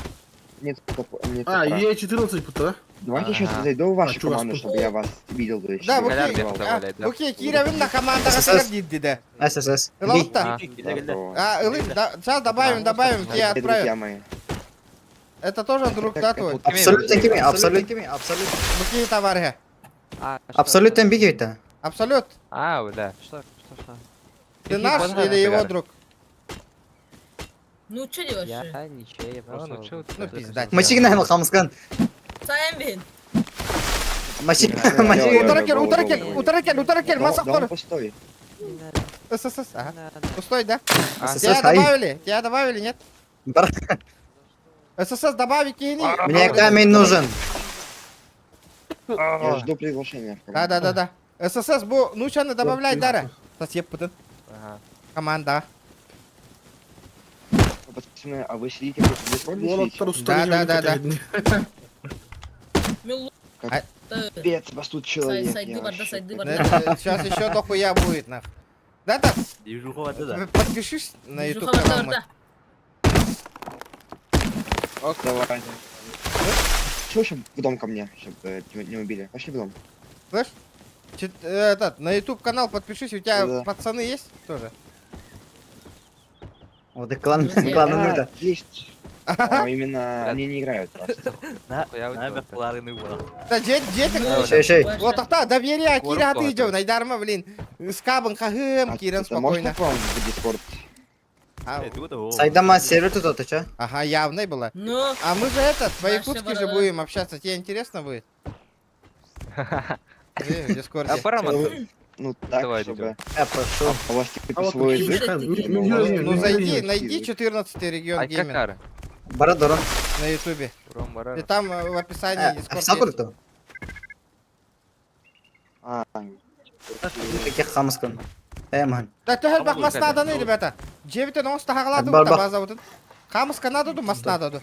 I: Нет, нет.
F: Е14 тут, да?
I: Давайте сейчас
H: Ага.
I: зайду в вашу
F: А чё,
I: команду,
F: вас
I: чтобы я вас видел. То есть.
A: Да,
H: Галяр
A: Буки,
H: деп добавляй, да.
A: Буки, Киревин на команда
I: ССС.
A: разгордит, да.
I: ССС.
A: Лаута. Сейчас добавим, тебе
I: Друзья
A: отправим.
I: мои.
A: Это тоже друг, да, твой?
I: Абсолютно.
A: Буки товарищи.
I: Абсолютно бегай-то.
A: Абсолют.
H: А, да.
A: Ты наш или его друг?
D: Ну что делаешь?
B: ничего, я
H: Ну, чё ты?
A: Ну, пиздать.
I: Мачик на хамскан.
D: Саем бен.
I: Мачик.
A: Утаракель, масса
I: Дом пустой.
A: ССС, ага. Пустой, да?
I: ССС,
A: Тебя добавили, нет? ССС добавить кини.
I: Мне камень нужен. Я жду приглашения.
A: Да. ССС, ну что, добавляй, Дара. Сосед, путан. Команда.
I: Пацаны, а вы сидите в Дискорде?
A: Да.
D: Мен
I: Капец, вас тут человек.
D: Сайды бар да, сайды бар да.
A: Сейчас еще дохуя будет, нах. Да-да,
B: Движуха вода, да.
A: подпишись на YouTube
D: Жуха
A: канал мой.
D: орта.
I: Давай. Чего еще в дом ко мне, чтобы не убили? Пошли в дом.
A: Слышь? На YouTube канал подпишись, у тебя
I: Да.
A: пацаны есть тоже?
I: Вот и клан,
D: Друзья.
I: клан нужно. Есть.
A: Ага.
I: Именно они не играют просто.
B: Набір қыларының болады.
A: Да, жетің.
I: Шей.
A: Вот так, доверие,
H: Корм
A: Кира, ты
H: кого-то.
A: идем, найдарма, блин. Скабан, хагым, Киран,
I: Это можно
A: спокойно.
I: к вам в Дискорд?
A: А,
I: Сайдама сервер тут это чё?
A: Ага, явно было.
D: Ну,
A: А мы же в Якутске же
D: борода.
A: будем общаться, тебе интересно будет? В Дискорде.
H: А параметр.
I: Ну так,
H: Давай,
I: чтобы...
H: Дико.
I: прошу. У вас
F: А
I: типа
F: вот
I: свой
F: какие
I: язык?
F: механизмы?
A: Ну зайди, найди 14 регион
H: Ай
A: гейминг
H: какара.
I: Барадора.
A: на ютубе.
H: Урон
A: И
H: барар.
A: там в описании Дискорд
I: Сакур
A: есть.
I: кто? А, каких хамскан? Ман.
A: Да ты бак
H: Кому
A: мас
H: сказать?
A: надо, ребята. 9 нос тахаглады
I: Бар- бар.
A: база вот. Хамас канаду мас надо.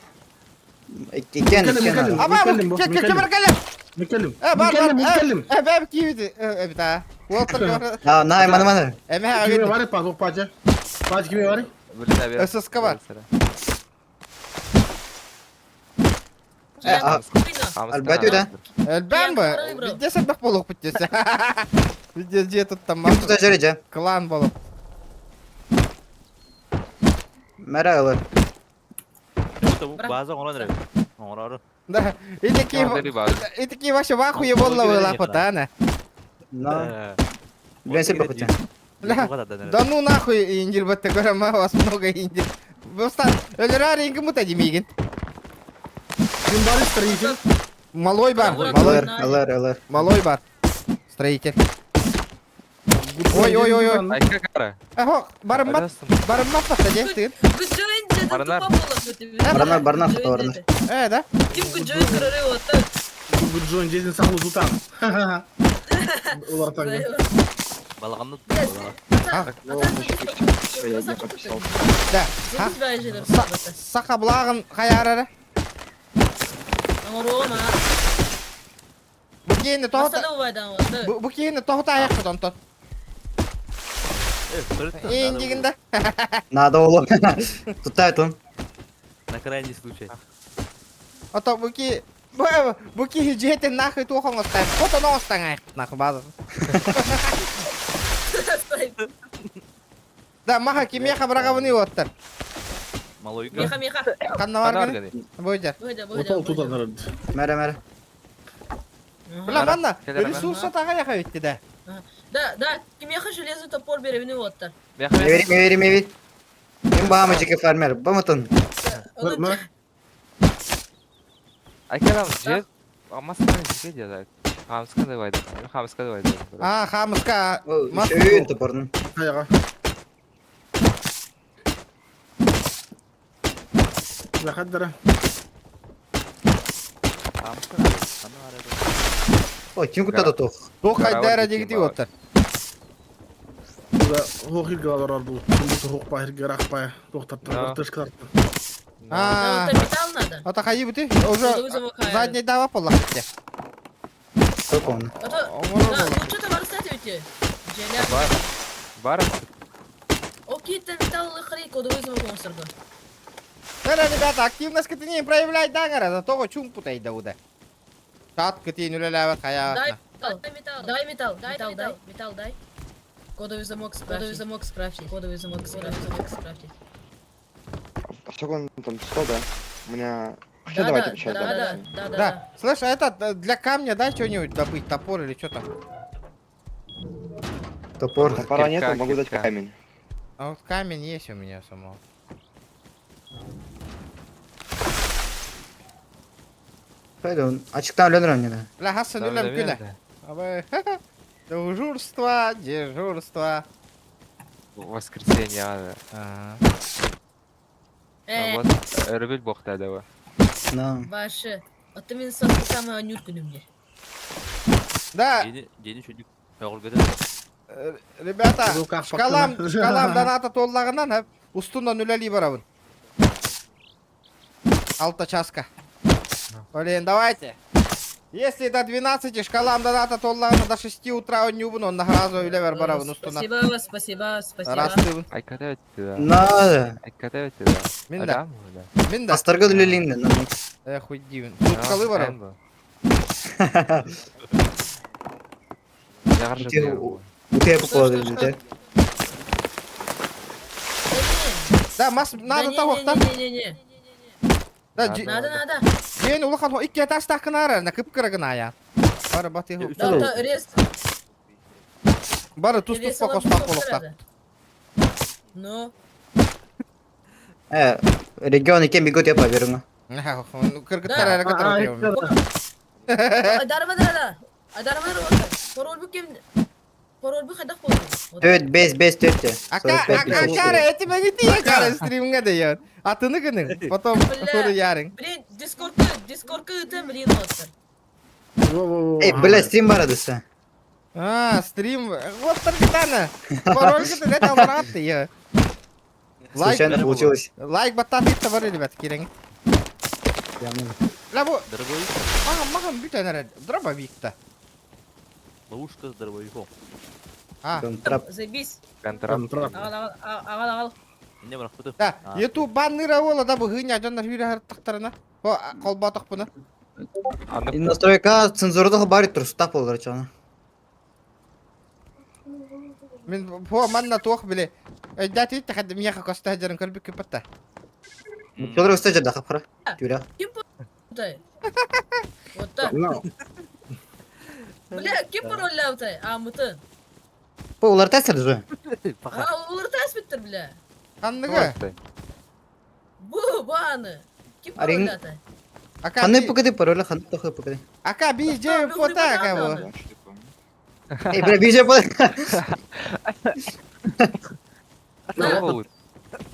I: Икен,
F: Мекалим.
A: А бабу,
F: Мекалим,
A: кемергале.
F: Мекалим.
A: Бар,
F: Мекалим.
A: баб кивиди. Бита. Уолтер.
I: А, най, мана.
A: Эме
F: Кime
A: хагыд.
F: var? Pas bok paja. Paja kime var?
A: ССК бар.
I: Альбатю, да?
A: Бамба.
D: Я второй
A: Где себе полок путеся? Где тут там
I: Ким тут ажарыджа?
A: клан был.
I: Мерайлы.
B: База оңран рәбі. Оңрары.
A: Да. И такие ваши в ахуе волловы лапотана.
I: Но, блин, себе похотя.
A: Да ну нахуй индир бата горама, у вас много индир. Vostan, ölürer ingi muta demeygin.
F: Kim var stratejik?
A: Малой бар,
I: ЛР.
A: малой бар. Строитель. Ой.
H: Ай какара.
A: Ахо, барыммат, барыммат бата де, ты.
D: Күджойн деді
H: Барнар.
D: тупа болады өте.
I: Барнар
D: Күджойн
I: фотоарны.
D: деді.
A: Да?
D: Ким күджойн кірірі оты.
F: Bu John Jason saklı tutan. Ular tanıyor.
B: Балағанды
I: Я не подписал.
A: Да.
D: Зеңіз бәй желер.
A: Саха благын хаярары.
D: Аңыруға ма.
A: Bu kiyini tohta,
D: Масаны ұвайдан оты.
A: bu kiyini tohta ayak tutan tot. Индигинде.
I: Надо уло. Тутает он.
B: На крайний случай.
A: Ото bu ki jetin nahı tohon ostan. Foto no ostan ayak nahı bazı. Да, маха кимеха брагавны оттар.
B: Малойка.
D: Меха.
A: Канна бар ганы. Бойдар.
F: Otol tutanlar.
I: Мере.
A: Бля, манна,
H: Келер,
A: ресурса тага яха өтті да.
D: Да, кимеха железный топор беревіне оттар.
I: Мевери. Им бамычыки фармер. Бамытын.
F: Mı?
H: Ай какара. Жет. Амаскан жет деді. Хамска давайды. Хамска давайды.
A: А, хамыска.
I: Еще и топорны.
F: Ayağa. Ya kaddara.
B: Хамска.
I: Ой, ким кутады тох.
A: Тох
H: Караван
A: айдара
H: кеткен
A: дегіді
H: бала.
A: оттар.
F: Burada hoq hirgalar oldu. Bu hoq pa hirga raqpa. To'xtatdi.
H: Ha.
F: Tashqartdi.
A: А,
D: Это металл надо.
A: ата хаи бути,
D: Коды
A: уже
D: вызову хаяр.
A: задний дава полла хотя.
I: Сколько он?
D: Да, ну что-то бар стати өте. Желя.
H: Бар.
D: Окей, ты металл хрей, коды вызову консерга.
A: Да, ребята, активность ты не проявляй дагара, за того чум путай дауда. Татка ты нулява хая.
D: Дай металл, дай. Кодовый замок скрафтить. Кодовый замок скрафтить.
I: Сколько он там 100, да? У меня...
D: Да,
I: Давайте отвечать.
A: Да, слышь, а это для камня дай что-нибудь добыть, топор или что там.
I: Топор. Топора нету,
H: Кирка,
I: могу дать
H: кирка.
I: камень.
A: А вот камень есть у меня самого.
I: Пойду. Açıktan ölür önüne.
A: Бля, Хасан нулям күлә. Абай, дежурство, дежурство.
H: Воскресенье ады.
A: Ага.
H: Вот. Рыбель бохта дава.
I: На.
D: Башы. А ты мен самый анюр күнімде.
A: Да,
B: Дені чөдік. Оғыл көді.
A: ребята,
F: Ну, как
A: шкалам
F: пока.
A: доната толлагынан устунда нуляли барабын. Алта часка. Блин, давайте. Если до 12 шкалам доната толлагана до 6 утра он не убын, он нахразу үйлебер барабын устуна.
D: Спасибо.
A: Растыбын.
H: Айкада өтті да.
J: На,
H: Айкада өтті да.
A: Мен да.
H: Адам да.
A: Мен да.
J: астарга дүлелейін мен.
A: Хуй дивін. Суткалы бар.
H: Жағыр жүр.
J: Утея покладу дүлелейін.
A: Да, мас, надо того, что...
D: Не.
A: Да,
D: Надо.
A: Жен улахан хо икки этаж тақынары, на кыпкырыгына я. Бары баты ху.
D: Да, рез.
A: Бары туз туз покостан қолықта.
D: Ну,
J: Регион екен бегот япа беріңі.
A: Кыргыттар әрі кыттар
D: Адармадыр отыр. Поролбу қайдақ болды.
J: 4-5-5 төртте.
A: Акара, эти мәнеті якары стриміңе дейін. Атыны күнің, потом туры ярың.
D: Блин, дискордқа өтім блин отыр.
J: Эй, бля, стрим бар адысы.
A: Стрим. Вот таргетаны. Пароль кыты дәт алар атты, я.
J: Случайно получилось.
A: Лайк баттатып бар, ребят, керең. Ля бу,
B: Дробовик.
A: маған бүтән әрі, дробовик-та.
B: Ловушка с дробовиком.
J: Контрап.
D: Заебись.
H: Контракт.
D: Ағал.
B: Не бірақ бұты.
A: Да, ютуб банныра ола да бу гыня жондар хүрі тақтарына. О, қолбатық бұны.
J: И настройка цензурдығы бар тұр, стап олар чаны.
A: Мен по манна тоқ біле. Дәті етті қадым яқа қоста жарын көрбік көпітті.
J: Чолыр өсті жерді қапқыра. Тюря.
D: Тай. Вот так. Бля, кем пароль тай? Мытын.
J: По олар тәсір жо.
D: Олар тәс біттір, бля.
A: Қандығы?
D: Баны. Кем
J: Арин-
D: пароль тай?
J: Қандай пөкеді паролі, қандай тоқы пөкеді.
A: Ака, бей же фото ака бұл.
J: Эй, бля, бейже бұл.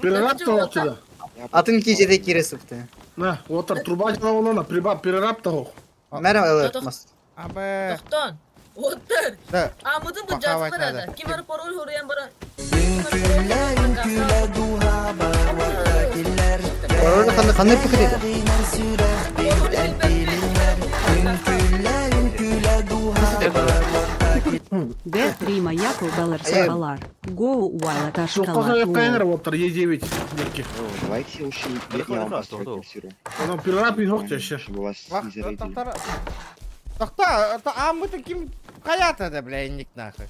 F: Перераб того сюда.
J: Атын кейжеде кересіпті.
F: На, отыр, труба жана олана, перераб того.
J: Мәрі айлар мас.
A: Абы.
D: Тоқтан. Отыр.
A: Да.
D: Мытын бұл
A: Пока
D: жатып
A: айтады.
D: барады. Кем бар пароль хұрыян бара.
J: Паролі қандай пөкеді.
G: Д. Рима Яков Беллар Сахалар. Гоу Уайла
F: Жоққа
G: Ташкала.
F: жаққайыныр отыр, Е9. Дерке.
I: Давайте лучше я вам построю квартиру,
F: Анау перераб ин хоқ жашы.
I: чтобы вас
A: Вақ,
I: не зарядили.
A: Тоқта, мы таким қаята да, бля, ник нахуй.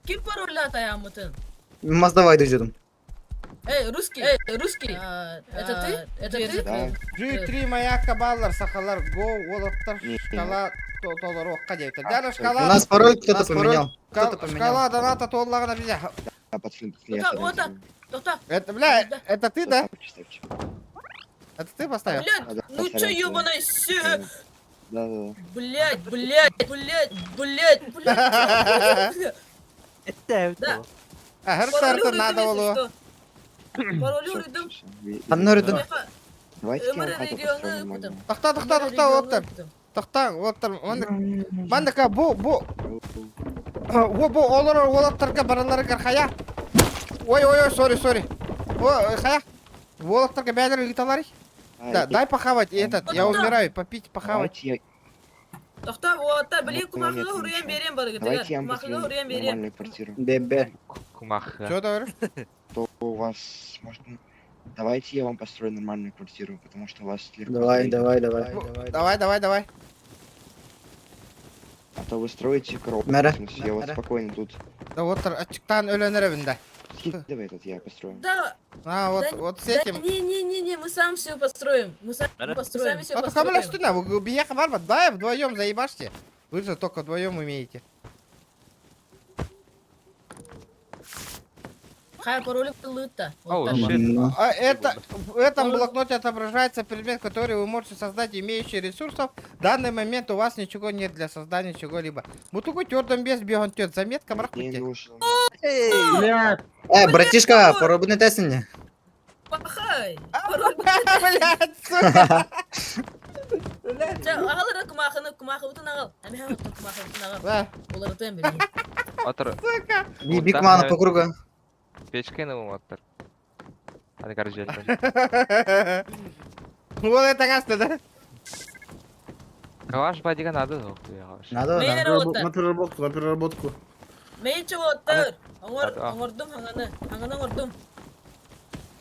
D: Кем пароль тай мытын?
J: Маздавайды жүрдім.
D: Русский. Это ты? Это ты?
I: Да.
A: Жүй 3 маяка баллар, сақалар, го, олаттар, шкала, толар оққа дейті. Дәрі
J: У
A: шкала...
J: нас пароль кто-то поменял. Кто-то
A: Шкала
J: поменял.
A: доната толлағына бізе.
I: А, пацаны, я
D: Вот
I: сорян,
D: так.
I: сорян.
D: Тоқта.
A: Это, бля, это ты, да?
I: Представьте.
A: Это ты поставил?
D: Блядь, ну чё ёбаный сё?
I: Да.
D: Блядь. Да.
A: Гіртарты надо олу.
D: Пароль үрдім.
J: Қандай үрдім?
I: Давайте я вам
D: Өмір
I: хату
D: регионы
I: построю нормально.
A: Тоқта, оттар. Мандыка, бу, олаттарға баралары қарқая. Ой, сори. Хая. Олаттарға бәдір ұйталары. Да, дай похавать этот, я умираю, попить, похавать.
I: Давайте я
D: Тоқта, оттар, біле кумақыға үрген берем бары
I: Давайте я вам
D: кумақыға
I: построю
D: үрген берем.
I: нормальную квартиру.
J: Бебе.
H: Кумаха.
A: Что говоришь?
I: То у вас можно... Давайте я вам построю нормальную квартиру, потому что у вас слегка...
J: Давай.
A: Давай.
I: А то вы строите коробку.
J: Мэра.
I: В смысле, я вот
J: Мэра.
I: спокойно тут.
A: Да вот ачыктан өлөнөр эбинде.
I: Давай этот я построю.
D: Да,
A: Вот с этим.
D: не, мы сам все построим. Мы сами все
A: Вот камера
D: построим.
A: что на, вы бияха барба, да, вдвоем заебашьте. Вы же только вдвоем умеете.
D: Хай пароль лыта.
H: Оу,
D: Вот так.
H: щит.
A: В этом блокноте отображается предмет, который вы можете создать, имеющий ресурсов. В данный момент у вас ничего нет для создания чего-либо. Бутугу тёрдом без бегон тёрд. Заметка
I: Мне
A: мрахуйте.
I: нужен...
F: Блядь,
J: Братишка, пробуй тесіне.
D: Пахай. Пароль
A: Блядь, сука.
D: Ағалар кумақы бұтын ағал. Әме ағал кумақы бұтын ағал.
A: Да.
D: Олар өтен берейін.
H: Отыр.
J: Бик маны по кругу.
H: Печкені бұл отыр. Hadi karıcı.
A: Вот это гасты, да?
H: Каваш бадига надо зоқты каваш.
J: Надо,
D: Мен
J: да.
D: ere otta.
F: На переработку.
D: Men çoğuttur.
H: Hadi, al.
D: Angordum hangana. Hangana angordum.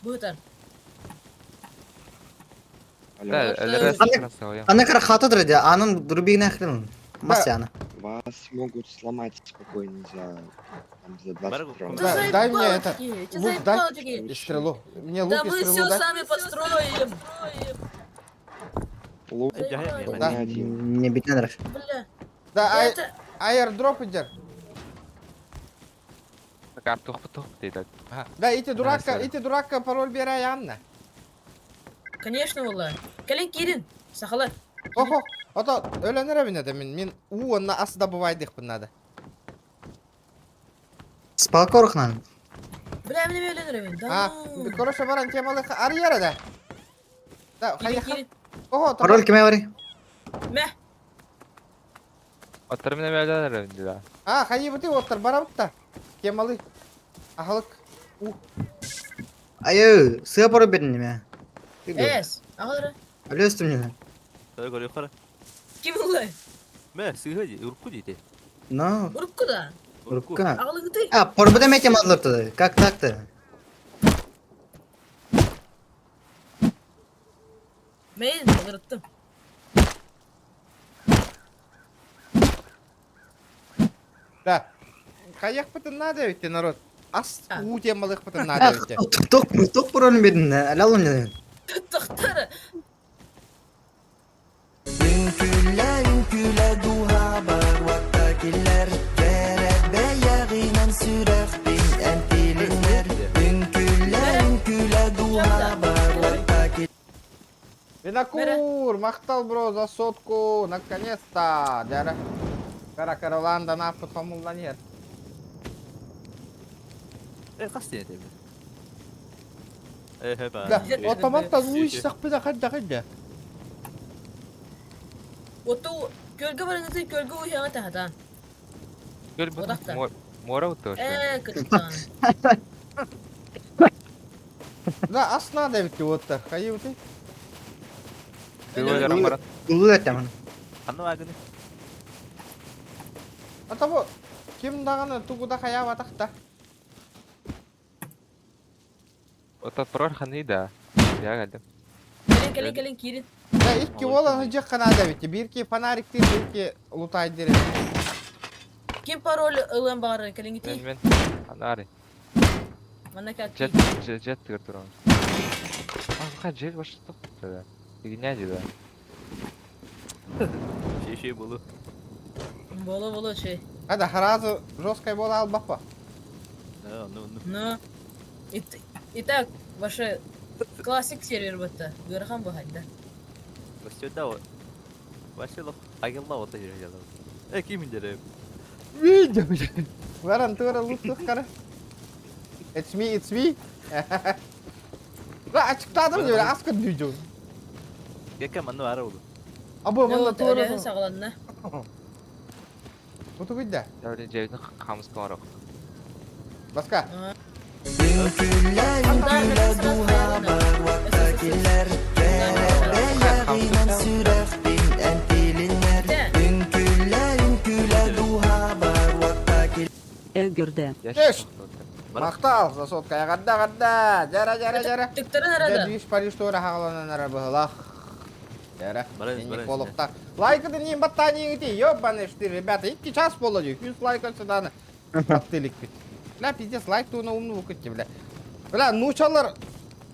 D: Buhtar.
H: Да, ЛРС
J: Аны-
H: красавая.
J: Аны кара хатыдыр де, анын дурбигине хрен. Масяна.
I: Вас могут сломать спокойно за 20 раундов.
D: Да
A: Да, дай мне это,
D: эти
A: лук дай
D: заебалочки.
A: и стрелу. Мне
D: Да
A: лук и
D: мы
A: стрелу
D: все
A: дай.
D: сами построим.
I: Лук
B: Я не
A: Да.
I: не один.
J: Не бит не драш.
D: Бля.
A: Да,
D: Это...
A: аирдроп идет.
H: Картух потух дейді.
A: Да,
H: sorry.
A: ити дуракка пароль бері янна.
D: Конечно, валла. Калин кирин. Сахалар.
A: Охо, ото өлөнөр әбіне мен уонна асыда бывайдық бұннады.
J: Спалкорхнан.
D: Бля, мне велен
A: А,
D: да.
A: короче, баран темалы ары яра да. Да,
D: Кирин,
A: қайяқа.
D: кирин.
A: Охо,
J: Пароль кеме бари?
D: Мә.
H: Оттар мене бәлдәлер енді да.
A: А, қайы бұты оттар бара бұтта. Темалы. Ахылық.
J: Айы, сыя пароль берин неме.
D: Эс. Ағалары.
J: Алёстым неме.
B: Görüyor yukarı.
D: Kim валла?
B: Me sığır urku dedi.
J: Но,
D: Урукку да.
J: урукка.
D: Ағалы гыты.
J: А, порбуда метем адлыртады. Как так-то?
D: Мен ырыттым.
A: Да. Қаяқ бұтын надо өтті, народ. Ас
D: А.
A: у темалық бұтын надо өтті.
J: Ток пароль берин. Алал мне.
D: Тоқтары.
A: Винокур, мақтал, бро, за сотку, наконец-то. Дәрі. Каракараланда нафты фамулдан ер.
B: Kaç tane tabii. Hep
A: Да, отаматтан уйш сақпыда қадда.
D: Оту көлгө барыңызды көлгө уяңа тахатан.
H: Гөл
D: Одақтар.
H: бұтын мора ұтты.
D: Кыттан.
A: Да, ас надо өтті оттар. Қайы өтті?
H: Гөлерім барат.
J: Улу этемін.
B: Anne var günü.
A: Ата бұл, кем дағаны туғуда қая батақта.
H: Оттар пароль қаны да. Я gəldim.
D: Келин кирин.
A: Да, икки оланы жек қана да өтті. Бірке фонариктер, бірке лутайдер.
D: Ким пароль ылын бары келин гити?
H: Мен анары.
D: Мана кат.
H: Жет тігір тұрам. Қа жел башы тоқты да. Геня дейді.
B: Şey bulu.
D: Боло şey.
A: Ада, харазы жесткой бола албақ па?
B: Ну.
D: Ну. Итак, ваше классик сервер бітті. Гырхан бұхайда.
B: Başlıyor o. Başlıyor. Ayılma o da yürüyor. Kim indirir?
A: Видим. Варан тура луттық қара. It's me. Да, açıkladım diyor, askı duyuyor.
B: Gekkem anne var oldu.
A: Абы,
D: Ne
A: мұнда
D: oldu
A: тура.
D: öyle sağlanına?
A: Бұты көйді.
H: Дәулен жебдің қамыз қамарық.
A: Басқа.
G: Эгерде.
A: Еш. Мақтал, за соткая қадда. Жара.
D: Тüktürün arada.
A: Дәдвиш Париж тура хағаланан ара бұғылақ. Жара.
B: Барайыз,
A: Сенек
B: барайыз,
A: болықта. Лайкыды нем баттании гити. Ёбаны штыр, ребята. 2 час болады. 100 лайк отсюда. Аттылик бит. Бля, пиздец, лайк туына умны бұкытте, бля. Бля, нучалар.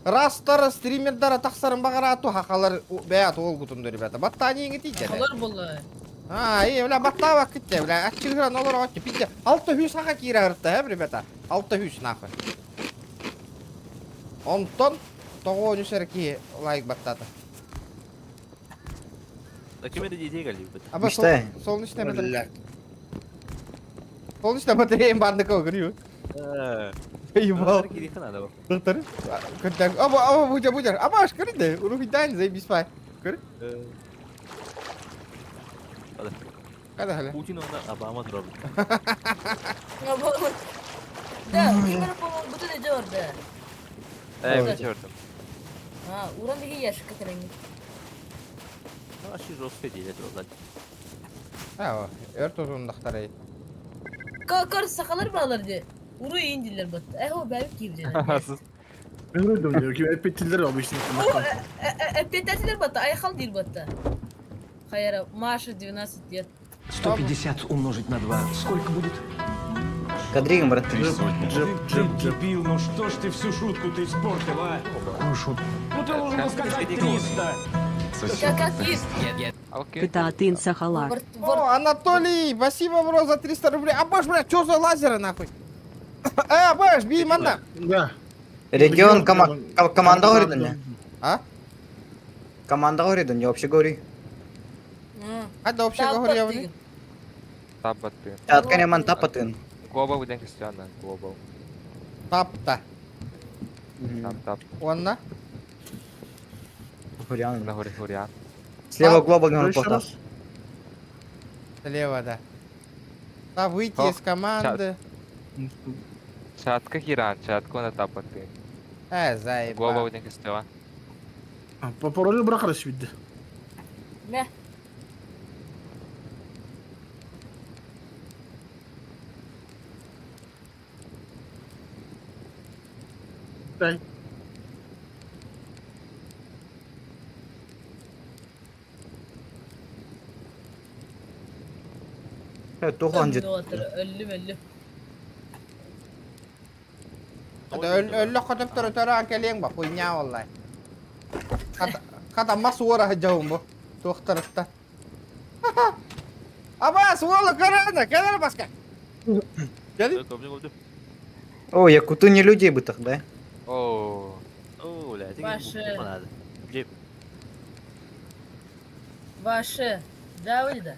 A: Растары, стримердары тақсарын бағара ату хақалар бәят ол күтімді, ребята. Баттании гити, жара.
D: Қалар болы.
A: Бля, баттава кітте, бля. Атчылғыран олар отчы. Пиздец. 600 хақа кира ғыртта, ребята. 600 нахуй. Онтон, тоғы өнішерки лайк баттады.
B: Kime de diyeceği geliyor.
A: Аба,
J: Мечтай.
A: солнечная батарея. Солнечная батарея бандыка көрüyor. Ебал.
B: Gidin hadi bak.
A: Доктор. Аба, будер. Аба, аш көрді. Урухи дайын, заебись пай. Көр.
B: Hadi.
A: Када халі.
B: Putin onda abama duralım.
D: Да, именно по-моему, бұты не жорды.
H: Evet gördüm.
D: Урандығы яшыққа келеңі.
B: Вообще жестко делят вот.
A: Ha, ört uzundukları.
D: Kar sakalar bağlar Uru indiler battı. O belki gibi.
H: Sus.
F: Ben öyle diyor ki epetiller abi işte.
D: O epetetiler battı. Ayakal değil battı. Hayır, Маша 12 лет.
C: 150 умножить на 2. Сколько будет?
J: Кадригом, брат.
C: Дебил, ну что ж ты всю шутку ты испортил, а? Какую шутку? Ну ты должен сказать 300.
D: Как есть.
H: Окей.
G: Питатын Сахалар.
A: О, Анатолий, спасибо, бро, за 300 рублей. А баш, блядь, что за лазеры, нахуй? Баш, бей манда.
F: Да.
J: Регион команда говорит, не?
A: А?
J: Команда говорит, не вообще говори.
A: Hadi вообще говори, говори.
H: Табаты.
J: Чатка не ман тапатын.
H: Глобал ден Кристиана. Глобал.
A: Тапта.
H: Там тап.
A: Онна.
J: Хуриан.
H: На горе Хуриан.
J: Слева глоба не
F: Еще
J: плота.
F: раз.
A: Слева, да. Да, выйти из команды.
H: Чатка Хиран. Чатка на тапаты.
A: Заебал.
H: Глобал ден Кристиана.
F: По паролю bırakırız şimdi.
D: Ne?
F: Дай.
J: Тухан жет.
D: Öllü.
A: Hadi öllü katıp törü ankeliyen bak, uynya vallahi. Kata mas uğra hıcağım bu. Tuhtarıkta. Abbas, uğurlu kararına, kenara baska. Gelin.
B: Koptu.
J: О, якуты не людей бы тогда.
H: Ооо.
B: Oo, la.
D: Başı.
B: Cep.
D: Ваши. Давыда.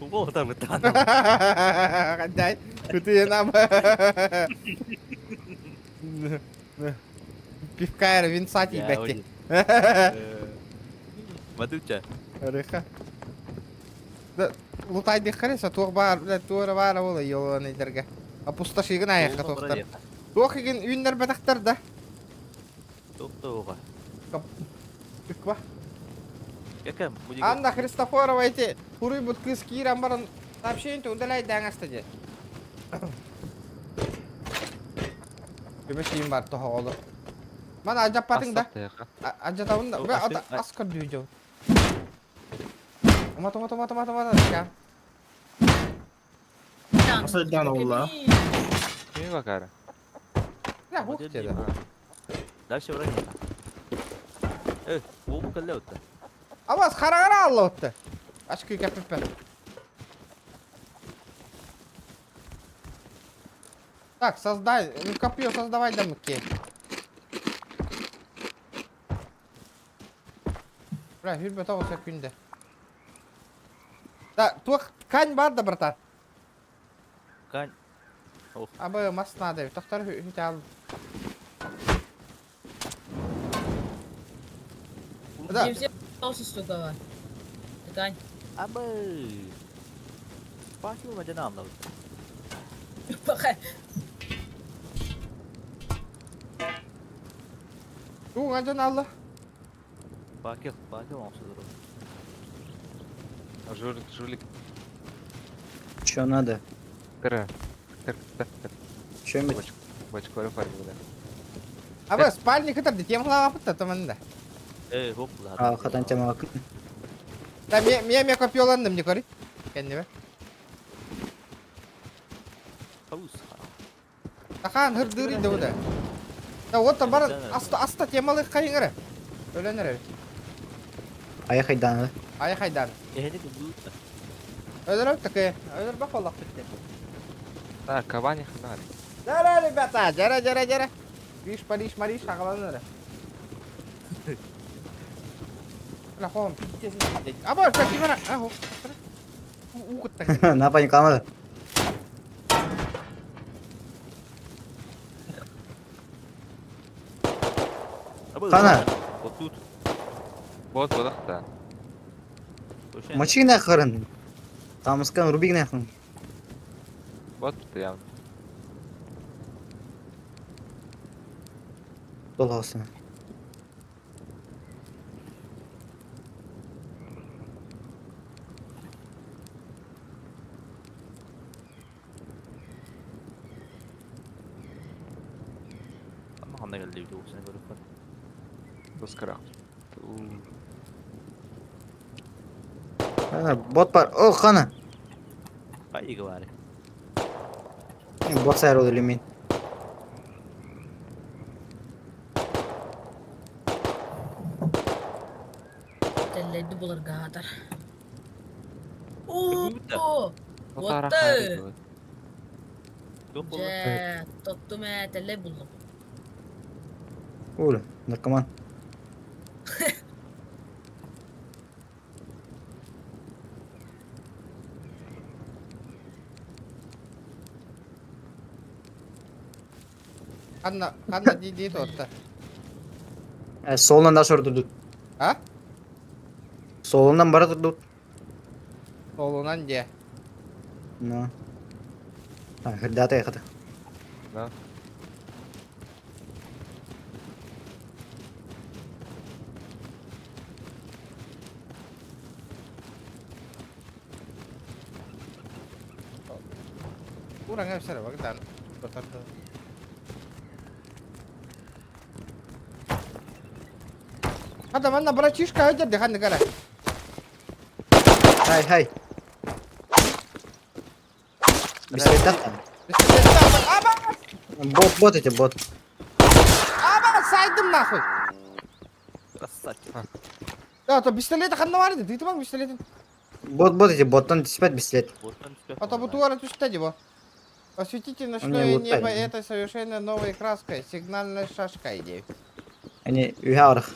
B: Bu da mı tanı?
A: Kanday, kutuya nama. Пивкайр, винсати, бекти.
B: Матуча.
A: Рыха. Да, лутай дихарisa, тух бар, тура бар ола yolunu iderge. Apustashigin ayakka tohtar. Tuh igin ünler bataktar da.
B: Tohtuğa.
A: Pükva.
B: Какая?
A: Анда Христофорова эти хуруй будут кыски рамбаран сообщение удаляй даңастаде. Көмешейім бар тоха олы. Мана ажап батың да. Ажатауын да. Бе ата аскар дүйжау. Умат. Кам.
F: Nasıl dan valla?
H: Кими бакара.
A: Ya хук тебе.
B: Дальше враги. Bu kalle otta.
A: Аваз харагара алла отты. Ашкы кәпіппен. Так, создай. Ну копье создавай да мыки. Бля, жүрбе тоғы секунде. Да, тух кань бар да, братан.
B: Кань.
A: Абы мас надо. Тохтар хүте ал. Да.
D: Все толще штука var. Ткань.
B: Абы. Спасибо, Мадина Амнов.
D: Пока.
A: Тух ганжан алла.
B: Пакел он сюда.
H: Жулик.
J: Че надо?
H: Тыры.
J: Че иметь?
H: Бачкоры фармила.
A: Абы спальник это детем глава пытта таманда.
B: Хоп,
J: А, хатан тема акын.
A: Да, мне копьёландым не кори. Кеннебе.
B: Хаус.
A: Тахан хырдырый да буда. Да вот там бар аста темалы кайыңыры. Ölenir.
J: Аяқ айдан.
A: Аяқ айдан.
B: Ehli kudu.
A: Öldür такая. Öldür bak Allah bitti.
H: Так, Кавани хнали.
A: Жара, ребята, жара. Виш, Париж, Мариш, шақаланыр. Ла хом, пиздец. Абар, как именно? Аху. Угут так.
J: Напа не қалмады. Қана?
B: Вот тут.
H: Вот да.
J: Мочи нахырын. Тамысқан рубик нахырын.
H: Вот прям.
J: Долғасын.
B: Handa geldi bir de seni görüp var.
H: Доскарак.
J: Bot var. Oh kana.
B: Kayığı var.
J: Bot sayar olur emin.
D: Telleddi bular gadar.
B: bitti.
D: Oo.
H: Fotoğraf
D: Botta.
H: harika.
B: Yok bu.
D: Je, tuttum telle buldum.
J: Oğlum. Narkoman.
A: Kanna değil orta.
J: Solundan daha sonra durduk.
A: Ha?
J: Solundan bara durduk.
A: Solunan diye.
J: No. Ha, hırdata yakada.
H: Да.
A: Kurang besar bak dan. Kotor. Hadi mana bratишка aja deh kan negara.
J: Hay. Bisiklet at. Bot эти bot.
A: Aba saydım nahуй.
B: Красавчик.
A: Ya to pistolet kan var idi. Itu bang pistoletin.
J: Bot эти bottan спать bisiklet.
B: Buradan çıkıyor.
A: А то бутуара тушта его. Осветите ночное
J: вот
A: небо,
J: так, да.
A: это совершенно новой краской, сигнальная шашка идея.
J: Hani ühe arık.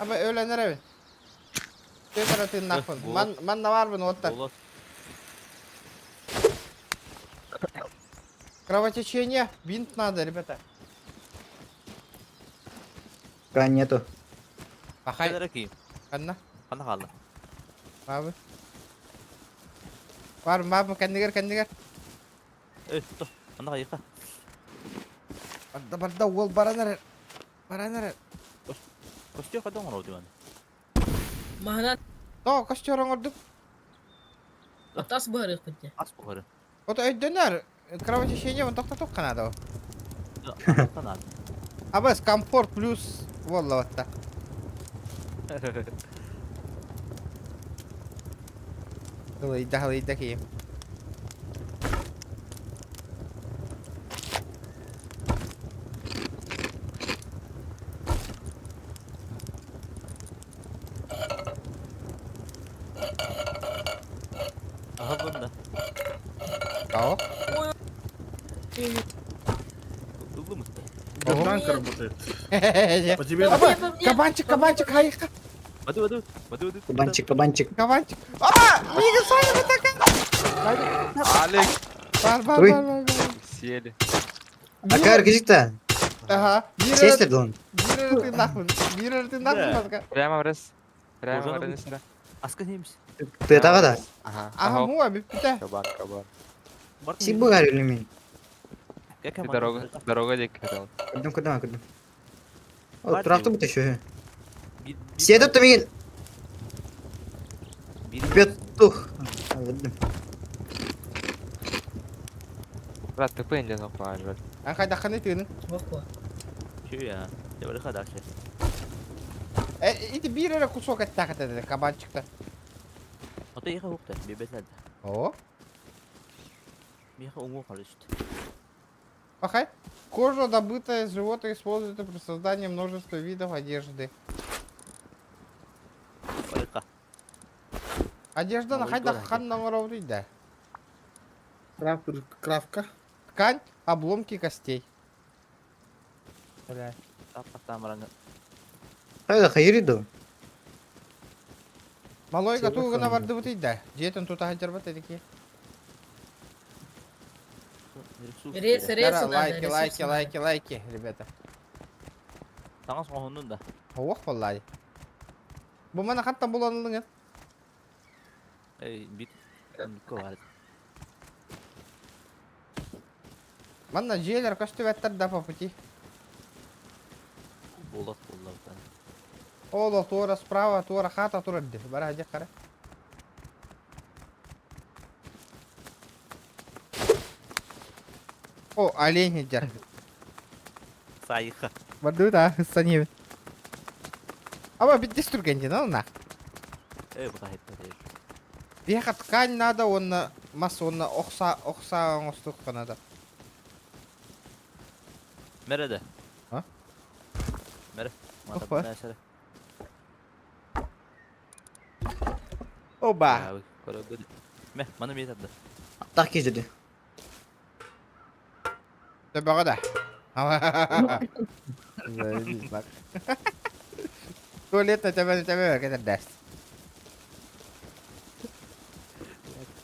A: Ama öğlenir evet. Tekrar atın nakın.
B: bu-
A: Man da var mı notlar?
B: Olur.
A: Кровотечение, бинт надо, ребята.
J: Kan nyetu.
A: Пахай,
B: Şeylere ki.
A: kanna.
B: Kana kaldı.
A: Abi. Var mı? Kendiger.
B: Dur. Kana kayıka.
A: Barda wall baranır.
B: Koşuyor kadın onu diyor.
D: Mahnan
A: To, kaç orang orduk?
D: atas barık bitti.
B: Az bu karı.
A: O da döner. Кровотечение он так только надо.
B: Kana.
A: А без комфорт плюс wallah вот так. Hılıyda ki.
B: Aha bunda.
A: Кого?
B: Hızlı mı?
F: Бетанка работает. По тебе
A: Кабанчик, хайка.
B: Hadi.
J: Кабанчик.
A: Кабанчик. Опа! Мига Саня такая.
H: Алекс.
A: Бар.
J: Ой.
H: Сели.
J: Akar gıcıkta.
A: Ага.
J: Sesler don.
A: Бирер ты нахуй, мозга.
H: Прямо в раз. Прямо
B: Ozan'a
H: в раз. Да.
B: Asker neymiş?
J: Pıyata kadar.
H: Ага.
A: Ага, му abi bir de.
H: Кабан.
J: Sik bu gari limin.
H: Ты дорога дик хотел.
J: Kırdım. O
B: Var
J: tarafta
B: diyor.
J: bu taşıyor. Siyah tuttu Miguel. Петух. Aldım.
H: Брат, ты пенди нахуй, брат.
A: An kayda kanı tığının.
D: Bakwa.
B: Şu ya. Ya böyle kadar şey.
A: İti bir yere kusok et takat dedi kabançıkta.
B: O da yıka hukta. Bir betel.
A: О.
B: Bir yıka umu kalır işte.
A: Пахай. Кожа, добытая из животных, используется при создании множества видов одежды.
B: Harika.
A: Одежда на
B: Новый
A: хайда
B: город.
A: хан уровне, да.
F: Кравка.
A: Ткань, обломки костей. Бля.
B: Kapaktan maranga.
J: Hayda hayırıydı.
A: Малой
J: Всё
A: готовы на
J: нормально.
A: варды вот и да. Жетен тут хаджар вот такие.
D: Рельсы
A: Лайки, ребята.
B: Sana soğundun da.
A: Ох, vallahi. Bu mana hatta bulanılın.
B: Bir var.
A: Манна желер костюветтер да по пути.
B: Bulat.
A: Ола, тура справа, тура хата, тура дэ. Бара хаджа кара. О, олень идет.
B: Сайха.
A: Барды да, санебин. Ама бит дестургенде, ну на.
B: Бухает надеюсь.
A: Бияха ткань надо, онна мас, онна окса оңостукка надо.
B: Мереде.
A: А?
B: Мере.
A: Опа.
B: Mesele.
A: Оба.
B: Ya kalau gue. Mana bisa tuh?
J: Так езди.
A: Тебе да. Заебись, нахуй. Туалет на тебя как-то даст.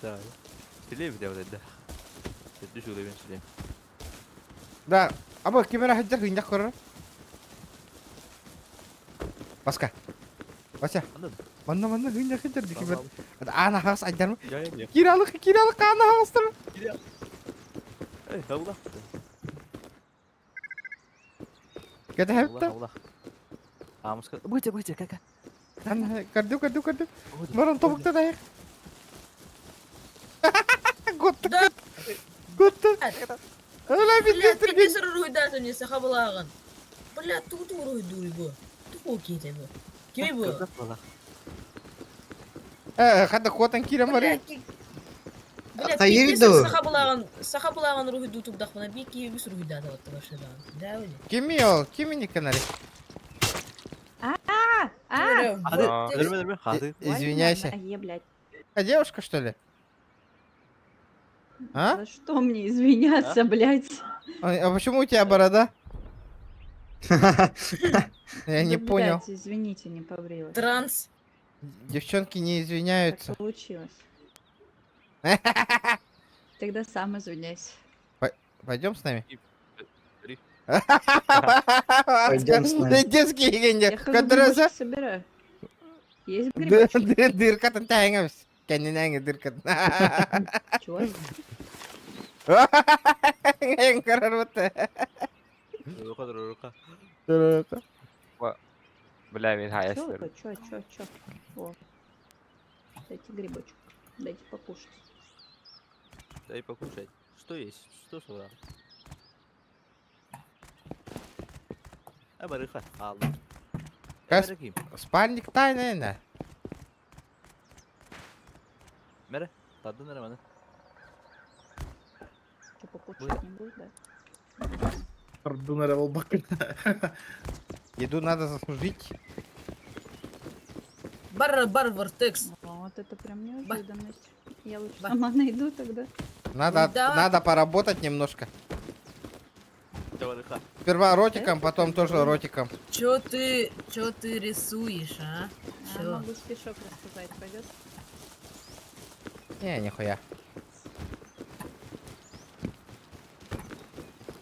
B: Да. Sileyim bir de orada. Düş oluyor ben sileyim.
A: Да. Аба камера хаджар хинжак көрөр. Баска. Бася. Манна хинжак ди камера. Ана хас аджармы?
B: Ya.
A: Киралық ана хастыр.
B: Allah.
A: Кете
B: Allah
A: хепта.
B: Allah. Kamus ke. Baca kakak.
A: Ана кырды. Баран тобукта даяк. Готты.
D: Да.
A: Готты. Ала бит
D: Блядь,
A: дестурген.
D: пиздец руйдаты мне саха булаган. Блядь, тут руйдуй бу. Тупо кете бу. Кими бу?
B: Allah.
A: Хада котан кирем бар.
D: Блядь,
J: Хайыр
D: пиздец
J: ду.
D: саха булаган руйду тупдахмана би ки бис руйдаты вот башыдан. Да öyle.
A: Кими ол, кими не канари.
B: Hadi. Dırma. Hadi.
A: Извиняйся.
G: блядь.
A: А девушка что ли? А?
G: За что мне извиняться, блядь?
A: А почему у тебя борода? Я не
G: Да,
A: понял.
G: блядь, извините, не побрилась.
D: Транс.
A: Девчонки не
G: Так
A: извиняются.
G: получилось. Тогда сам извиняйся.
A: Пойдем с нами?
J: Пойдем с нами.
A: Детский
G: Я
A: генде.
G: хожу
A: Кадраса.
G: грибочки собираю. Есть грибочки?
A: Дыркатын тәңіміз. Кәнінәңі дыркатын.
G: Чего?
A: Ең қарар бұтты.
B: Ruka.
H: Бля, мен хайс.
G: Чё? О. Дайте грибочек. Дайте покушать.
B: Дай покушать. Что есть? Что собрал? Барыха. Allah.
A: Кәс
B: Bakayım.
A: спальник тайна енді.
B: Mere. Tadı nere bana?
G: Что, покушать не будет, да?
F: Ардунара болбак.
A: Еду надо заслужить.
D: Бар вортекс.
G: Вот это прям неожиданность. Я лучше
D: Ба.
G: сама найду тогда.
D: Да.
A: Надо поработать немножко.
B: Барыха.
A: Сперва ротиком, потом тоже ротиком.
D: Чё ты рисуешь, а?
G: А,
D: Чё?
G: могу стишок рассказать, пойдет?
A: Не, нихуя.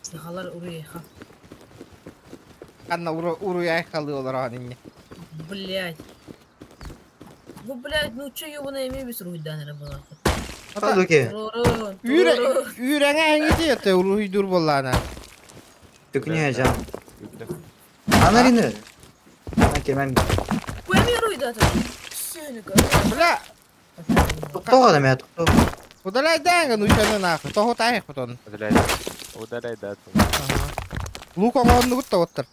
D: Сахалар урейха.
A: Анна уруяй халы олар анинне.
D: Блядь. Ну, блядь, ну чё ёбаная имя без руйданера была?
J: Садуки.
A: Үйрәңә әңі дейті уруйдур боллана.
J: Тükünü can. Анарины. Келмен.
D: Көме руйдаты? Сөнік.
A: Бля,
J: Тоқтау адам я, тоқтау.
A: удаляй дәңгі нучаны нахуй. Тоғы тайық бұтын.
H: Удаляй, да.
A: Лукон онды күтті оттыр.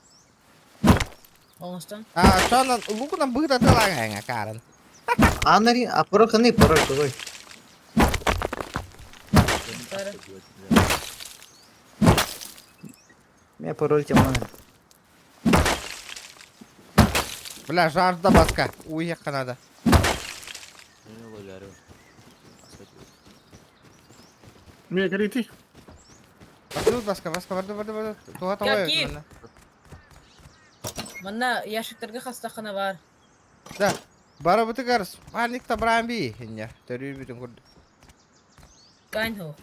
D: Оңыстан?
A: Шонын лукынан бұғда тылаң әңі карын.
J: Анарин, а пароль қандай пароль қой. Мен пароль теманы.
A: Бля, жарда басқа. Уйыққа надо.
B: Ne oluyor?
F: Мне горите.
A: Басқа. Барды. Туға тауай
D: Какие?
A: өтмені.
D: Манна яшиктерге хастахана бар.
A: Да. Бары бұты қарыс. Маликта біран бей. Инне. Төрі бүтін күрді.
D: Кайн хо.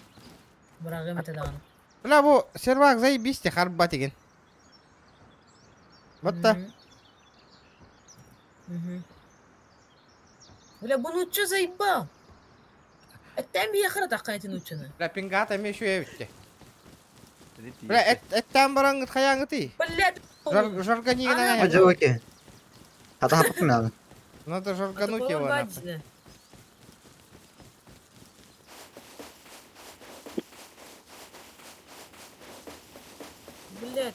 D: Брағы метедағаны.
A: Бля, бұл сервак заебисте харп батеген. Бұтта.
D: Бля, бұны ұтчы заебал. Әттен бия қыра таққайты ұтчыны.
A: Бля, пингата ме шуе бітті. Бля, әттен бараңғыт қаяңғыты.
D: Блядь.
A: Жарганигін аңа.
J: Аджавоки. Хата хапық надо.
A: Надо жаргануть его нахуй.
D: Блядь.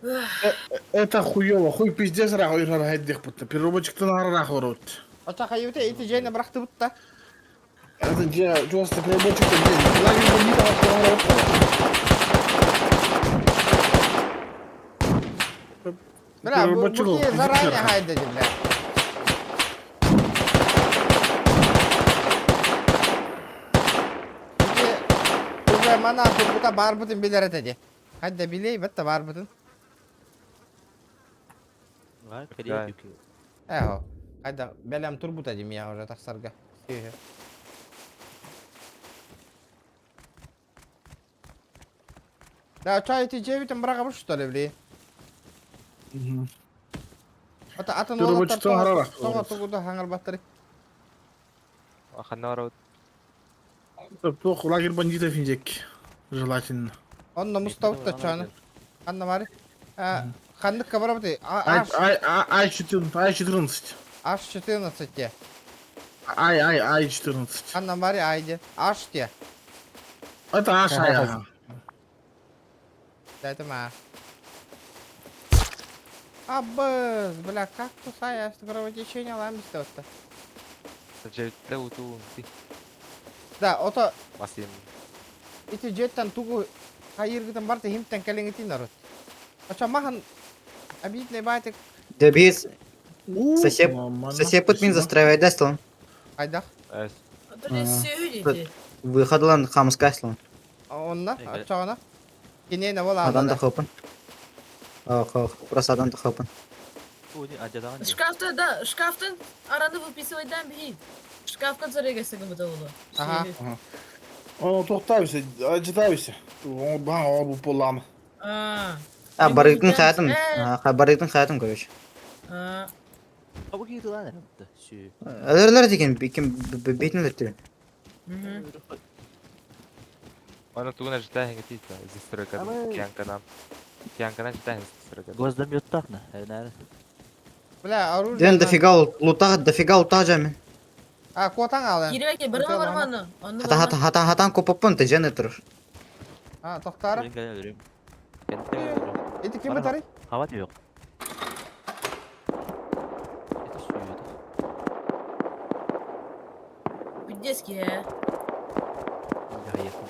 F: Это хуёво, хуй пиздец рах ойрар хайддих бутта. Переработчиктен ары рах орот.
A: Оча хайыты эти жейне бырақты бұтта.
F: Это просто переработчиктен лагерь бандитов орот.
A: Бля, bu ki zarar ne haydi bля. Уже мана турбута бар бутын билер этеди. Haydi biley bitti бар butun.
B: Var kariyer yükü.
A: Eho. Haydi belem turbuta diyeyim ya orada taksarga. Да, чай эти 9 брака что ли, бли? Атын
F: Переработчиктен ары рах
A: тоға
F: орот.
A: тугуда хаңар баттыры.
H: Аханна орот.
F: Тох лагерь бандитов инжек. Желательно.
A: Он на мустаук та чаны. Ханна мари. Хандык кабарабыты.
F: Ай-14.
A: H14 те.
F: Ай-14.
A: Ханна мари айди. H те.
F: Это Аша.
A: Да это ма. Абыз, бля, как тут я с кровотечением ламбистов-то?
H: Жертте уту.
A: Да, ото
H: Масин.
A: эти жеттен тугу хайыргытын барты химтен келеңетин народ. Ача махан обидный байтик
J: Да без... Сосед путмин застраивает, да, слон?
A: айдах.
H: Эс.
D: Отры сөйледі.
J: Выходлан хамскай, слон.
A: Онна, ачағына. Кенейна бол
J: Адам да
A: алады.
J: хопын. Просто адам да хопын.
B: Bu ne acıdan.
D: Шкафтан араны выписывайдан бейт. Шкафка зарегесі кімді олы.
A: Ага.
F: Onu toktaysa, acıdaysa. Bana o bu polamı.
J: Барыктың хаятын. Барыктың хаятын, короче.
B: Bu ki lan herhalde. Şu.
J: Алерлер деген, кем бейтін өлттірі.
H: Оны тугуна житахин гетита. Зистройка. Киянканам. Киянканам житахин зистройка.
B: Gözlem yuttak ne? Nerede?
A: Бля, оружие.
J: Ден дофига лута жамин.
A: Котан алын.
D: Киребеке, бірі барманы.
J: Хатан копопын, ты жаны тұрыр.
A: Тоқтары.
B: Ben gene ölürüm. Kendime ölürüm.
A: Эти кемі тарай?
B: Hava da yok. Eti suyu.
D: Піддески,
B: Ya yakın.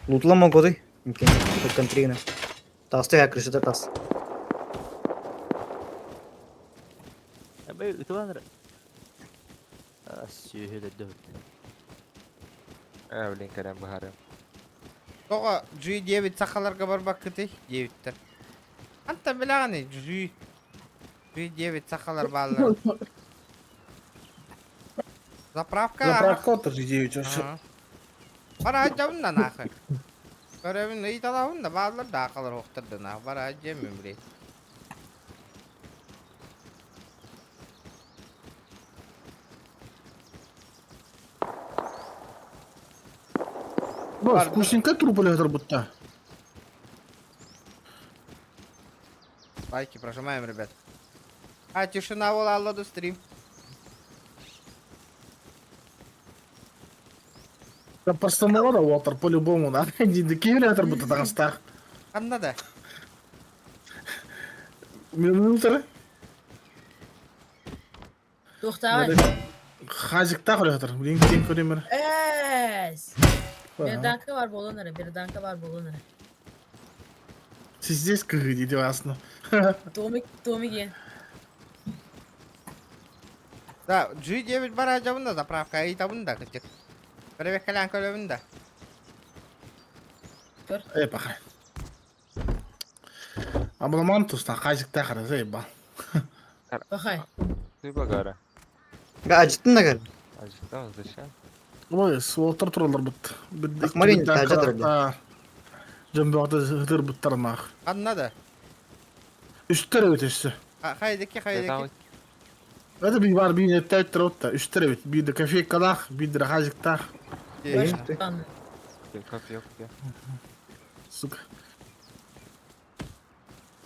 J: Лутлама годы. Контрина. Тасты я крышыда тас.
B: Ben ıtı var. Suyu öyle dövdü.
H: Эвлин карам бахары.
A: Тоға G9 сақаларға барбақ кіті 9-тер. Анта білағаны G9 сақалар балылар. Заправка.
F: Заправка отыр 9 вообще.
A: Бара жауынна нақы. Көревін үй талауында балылар да ақалар оқтырды нақ. Бара жемін білей.
F: Бос, вкусненько труп летер будто.
A: Лайки прожимаем, ребят. Тишина вола алладу стрим.
F: Да постановка Уотер по-любому надо. Дикий летер будто тағыстақ.
A: Қанда да?
F: Минутары.
D: тоқтағай.
F: Хазиктақ летер. Линктен көремір.
D: Әс. Bir danka var bolonlara, bir danka var bolonlara.
F: Siz здесь как идите асно.
D: Томик ген.
A: Да, G9 бара жауында заправка үй табында күтік. Біребек кәлән көлемінде.
F: Эпаха. Абламан тустан қайсық тақыры зайба.
D: Бахай.
H: Ты багара.
J: Acıttın da galiba.
H: Acıktın mı zачем?
F: Ой, солтыр тұралар бұт.
J: Акмарин тажа тұрды.
F: Жамбақты ғытыр бұттарына.
A: Anladı.
F: Үштері өтеші.
A: Haydaki
H: Я
A: haydaki.
H: там
F: Это би бар би неттәй тұротта. Үштері өт. Биді кофейкалақ, биді қайсықтақ.
J: İyi. Ты-
D: Ладно.
H: кофе.
F: Сука.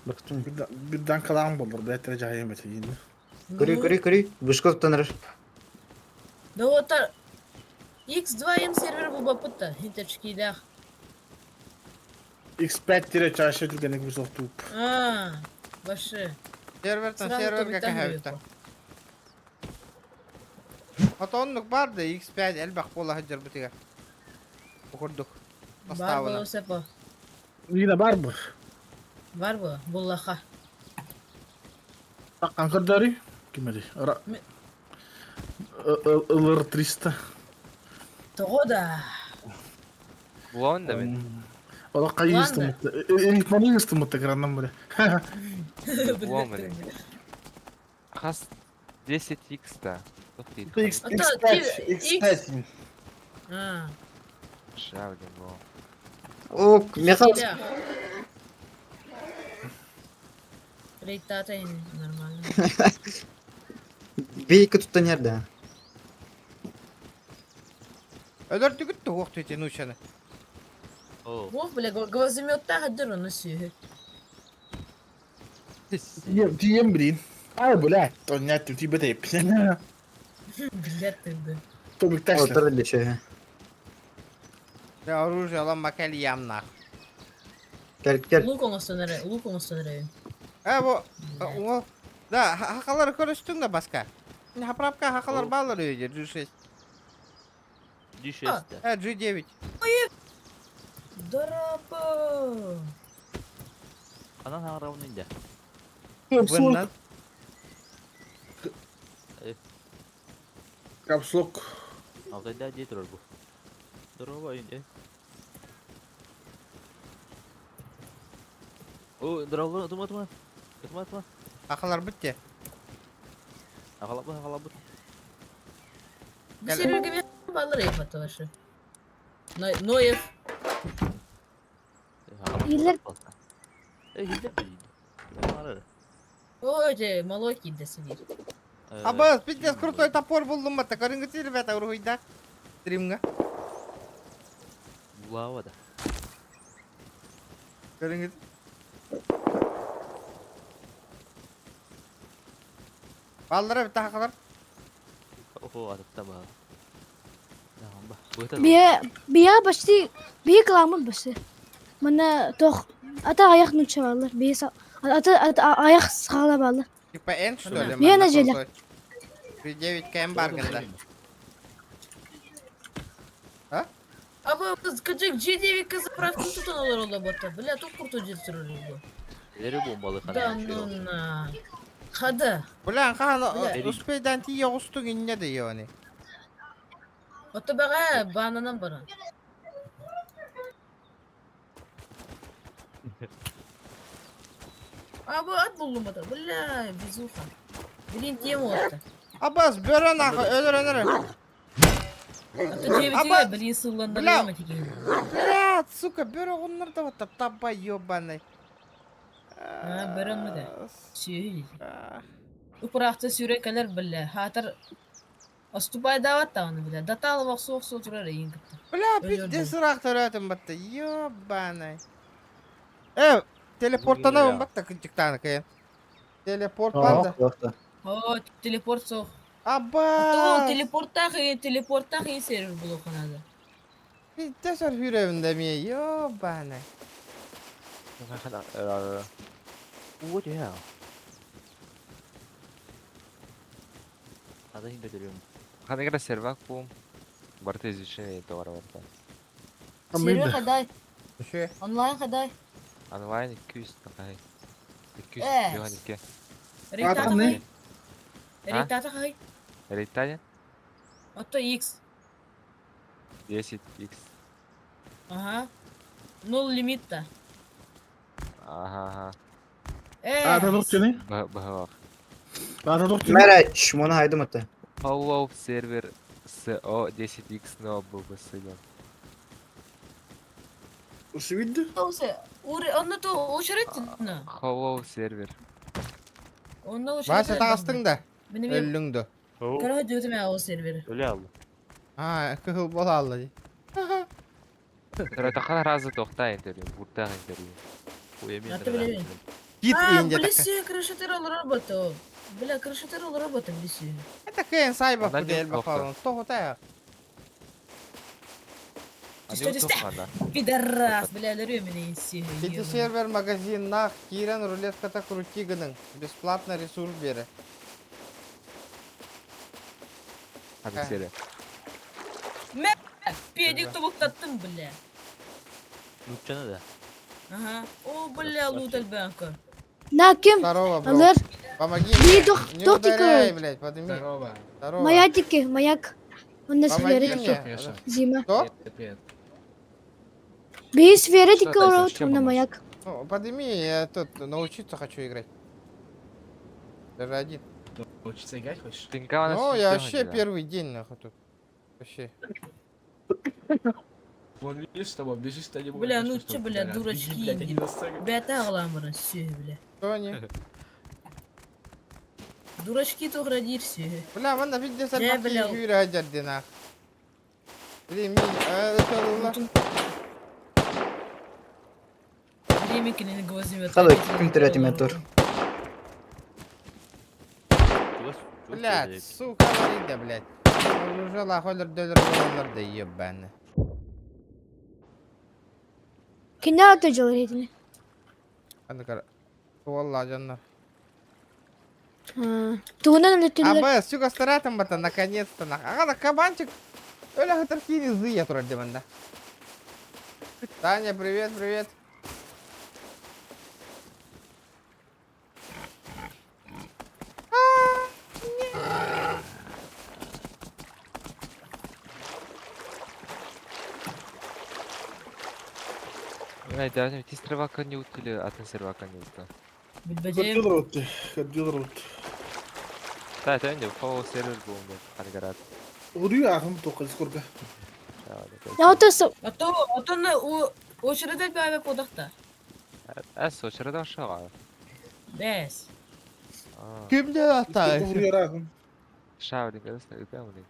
J: Baktım.
F: Биддан қалағым болыр. Бәттері жайы емет енді.
J: Кuri. Вышков tanır.
D: Да вот X2M сервер бұл бапытта. Хинтечкидах.
F: X5 тире чашы түргенек бір соқтуып.
D: Başı.
A: Serverden
D: Сразу
A: serverga
D: tabii
A: kahvetta. Atonluk vardı X5 elbaq bola hajjar bitiga. Okurduk.
D: Var bu
A: Bastavına.
D: sepa.
F: Yine бар бұл.
D: Var bu. Bullaha.
F: Таққан қырдары. Кемеді. Илыр 300.
D: Тоғода.
H: Булауын да мен.
F: Ола қайысты мұтты. Элитманы есті мұтты кіраннан бірі.
H: Булауын мен. Қас 10x та.
F: X5.
H: Шавлин бұл.
J: O mesaj.
D: Рейтата нормально.
J: Bir tuttu nerede?
A: Ödür tüküttü hoqtu eten uşanı.
B: О,
D: Вов, бля, глазомет-то гадыр оны сүйі.
F: Тием білейін. Ай, бля. Тонят түйті бәді епсен.
D: Блядь, ты бы.
F: Тобик тәшілер.
J: Otur для чего?
A: Ya orужие lan makali yamnak.
J: Gel.
D: Луком останови.
A: Bu o da hakaları körüstün de başka. Haprapka hakalar bağlar öyle G6.
B: G6.
A: Ha G9.
D: Дорапа.
B: Анан ағырауын инде.
A: Bundan.
F: Капслок.
B: Алтайда де тұрар бұл. Дұрова инде. О, дұрава, тұма.
A: Hakalar bitti.
B: Ағалап бұл.
D: Bir серверге мен балыр епаты ваши. Ноев.
B: Хилер. Хилер дейді.
D: Ой, те, малой кидді сидит.
A: Абаз, пиздец крутой топор buldum bata. Karıngıtı rебята ургуйда. Стримга.
B: Булава да.
A: Karıngıtı. Ballara bitti hakalar.
B: Охо, адапта ба.
K: Бия почти бия каламын басы. Мына тох ата аяк нуча балар. Бия ата аяк сагала балар.
A: Типа en что ли?
K: Я на желе.
A: G9 кем барганда.
D: Аба кыз кычык G9 кызы правда тутан олар ола бота. Бля, тоқ курту жетсірір бұл.
B: Лері бомбалы
D: Да
B: қана.
D: нуна. Хада.
A: Ulan kan
D: Bile.
A: uspeyden tiye ustun inne de yani.
D: Ота бага бананан бара. Аба ат buldum ата. Бля, безуха. Блин, тема отта.
A: Abbas bören akı öldürenir.
D: Ата G9'ye блин сылландырıyor mu текейін?
A: Блядь, сука, бöre onlar da var tappa ёбаный.
D: Бәрін мүді. Сүйі. Упырақты сүйрекелер білі. Хатыр Оступай дават та оны білі. Даталы вақ соқ тұрар ең кітті.
A: Бля, пиздец сырақ törötüm battı. Ёбаный. Teleportlanamam battı kıcıktan kıyın. Teleport var da.
J: Yok da.
D: О, телепорт соқ.
A: Abbas.
D: Телепортта қиын сервер бұл оқынады.
A: Pizde sor hürevinde mi? Ёбаный.
B: What the hell? Ада инде görüyorum.
H: Хан игра сервак бум. Барты изучение товара барта.
D: Сервер қадай?
A: Şu.
D: Онлайн қадай?
H: Онлайн 200 такай. 200
D: Э.
H: юанике.
D: Рейтата
F: Атом не?
D: қай? Рейтата қай?
H: Рейтаня
D: Ото X.
H: 10x.
D: Ага. 0 лимитта.
H: Ага.
F: Ata tok jeni.
H: Bak.
F: Ata tok jeni.
J: Meraç, bunu haydım hatta.
H: Hello server SO 10x no bu basıyorum.
F: Usibiddi.
D: Olsa, onu da o şerettin.
H: Hello server.
D: Onda o
A: Başa
D: şerettin.
A: tastın da.
D: Benim
A: Öllündü.
D: kara diyordum ya o serveri.
B: Öyle aldı.
A: Ha, kıhıl bol aldı.
H: Sonra kadar razı dokta indiriyorum. Burada indiriyorum.
B: Bu yemin
D: Hatta bile
A: Git
D: А,
A: ince takı.
D: блесю, крышатырал работу. Бля, крышатырал работу, блесю.
A: Это кыйын сайбак
H: Ondan
A: bu değil
H: yok yoksa.
A: bakalım. Tohu da.
D: Что ты ста? Пидорас, бля, ларю меня инси.
A: Сети сервер магазин нах кирен рулетката крутигының. Бесплатно ресурс бері.
H: Hadi seri.
D: Педик табуктаттым, бля.
B: Lütçanı da.
D: Ага. О, бля, лут альбанка.
K: На кем?
A: Здорово, бро.
K: Алыр.
A: Помоги
K: Бей,
A: мне.
K: дох-
A: Не
K: дохтик
A: ударяй,
K: ой.
A: блядь, подними. Здорово.
K: Маятики, маяк. Он на
A: Помоги
K: сфере.
A: мне.
K: Зима.
A: Что?
K: Бей сфере
H: Что
K: тика
H: ты,
K: урод,
H: зачем
K: он на
H: помочь?
K: маяк.
A: Ну, подними, я тут научиться хочу играть. Даже один.
H: Пинкавана
A: Ну, я вообще первый день, нахуй, тут. Вообще.
D: Бля, ну че, бля, дурачки. Бята аламрын, все, бля.
A: Что они?
D: Дурачки то градир все.
A: Бля, мында видео
D: Не, бля.
A: сәлбақи үйрі әжерді, нах. Блин, это Allah.
D: Времекini возьмет.
J: Tabii, kim teretimetor.
A: Блядь, сука, варит, блядь. Уже лахолер дөлер болалар да ебаны.
K: Кенде атыжылар едini.
A: Hadi kara. Vallahi canlar.
K: Тугунан өлөттүлөр.
A: Абы, сука, старатым бата, наконец-то, нах. Ага, кабанчик. Öyle хатыр кини зыя турар деманда. Таня, привет, привет.
H: Даже ти сервака не утили, а ты сервака не утил.
D: Бельбадеем.
F: Kadıyorlar.
H: Да, это не фол сервер был, hadi гарат.
F: Vuruyor akım tok Discord'a.
K: Я отысып.
D: А то на очередь бабе подахта.
H: Эс, очередь aşağı.
D: Бес.
A: Kimde hata?
F: Vuruyor akım.
H: Шавлинг, это у них.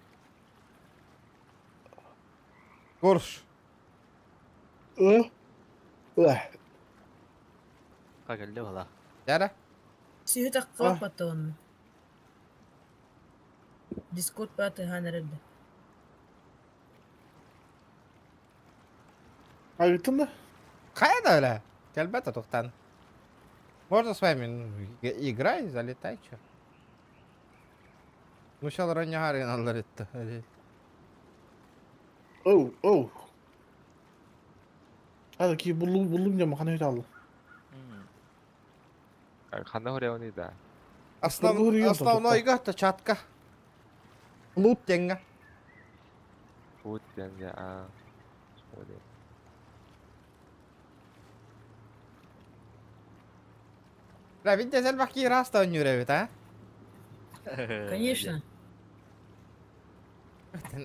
A: Konuş.
B: Kanka geldi valla.
A: Yara.
D: Сиги так потом. Дискорд паты ханерде.
F: Ayrıtın da.
A: Кайда öyle? Келбета тоқтан. Можно с вами играй, залетай, чё? Ну, сейчас ранняга ареналар етті.
F: Oh. Hadi ki buldum ya makinayı da aldım.
H: Хана хоряуни да.
A: Основной игра-то чатка. Лут деньга.
H: Вот я, смотри.
A: Бля, видите, сәлбақи раста өнюревит, а?
D: Конечно.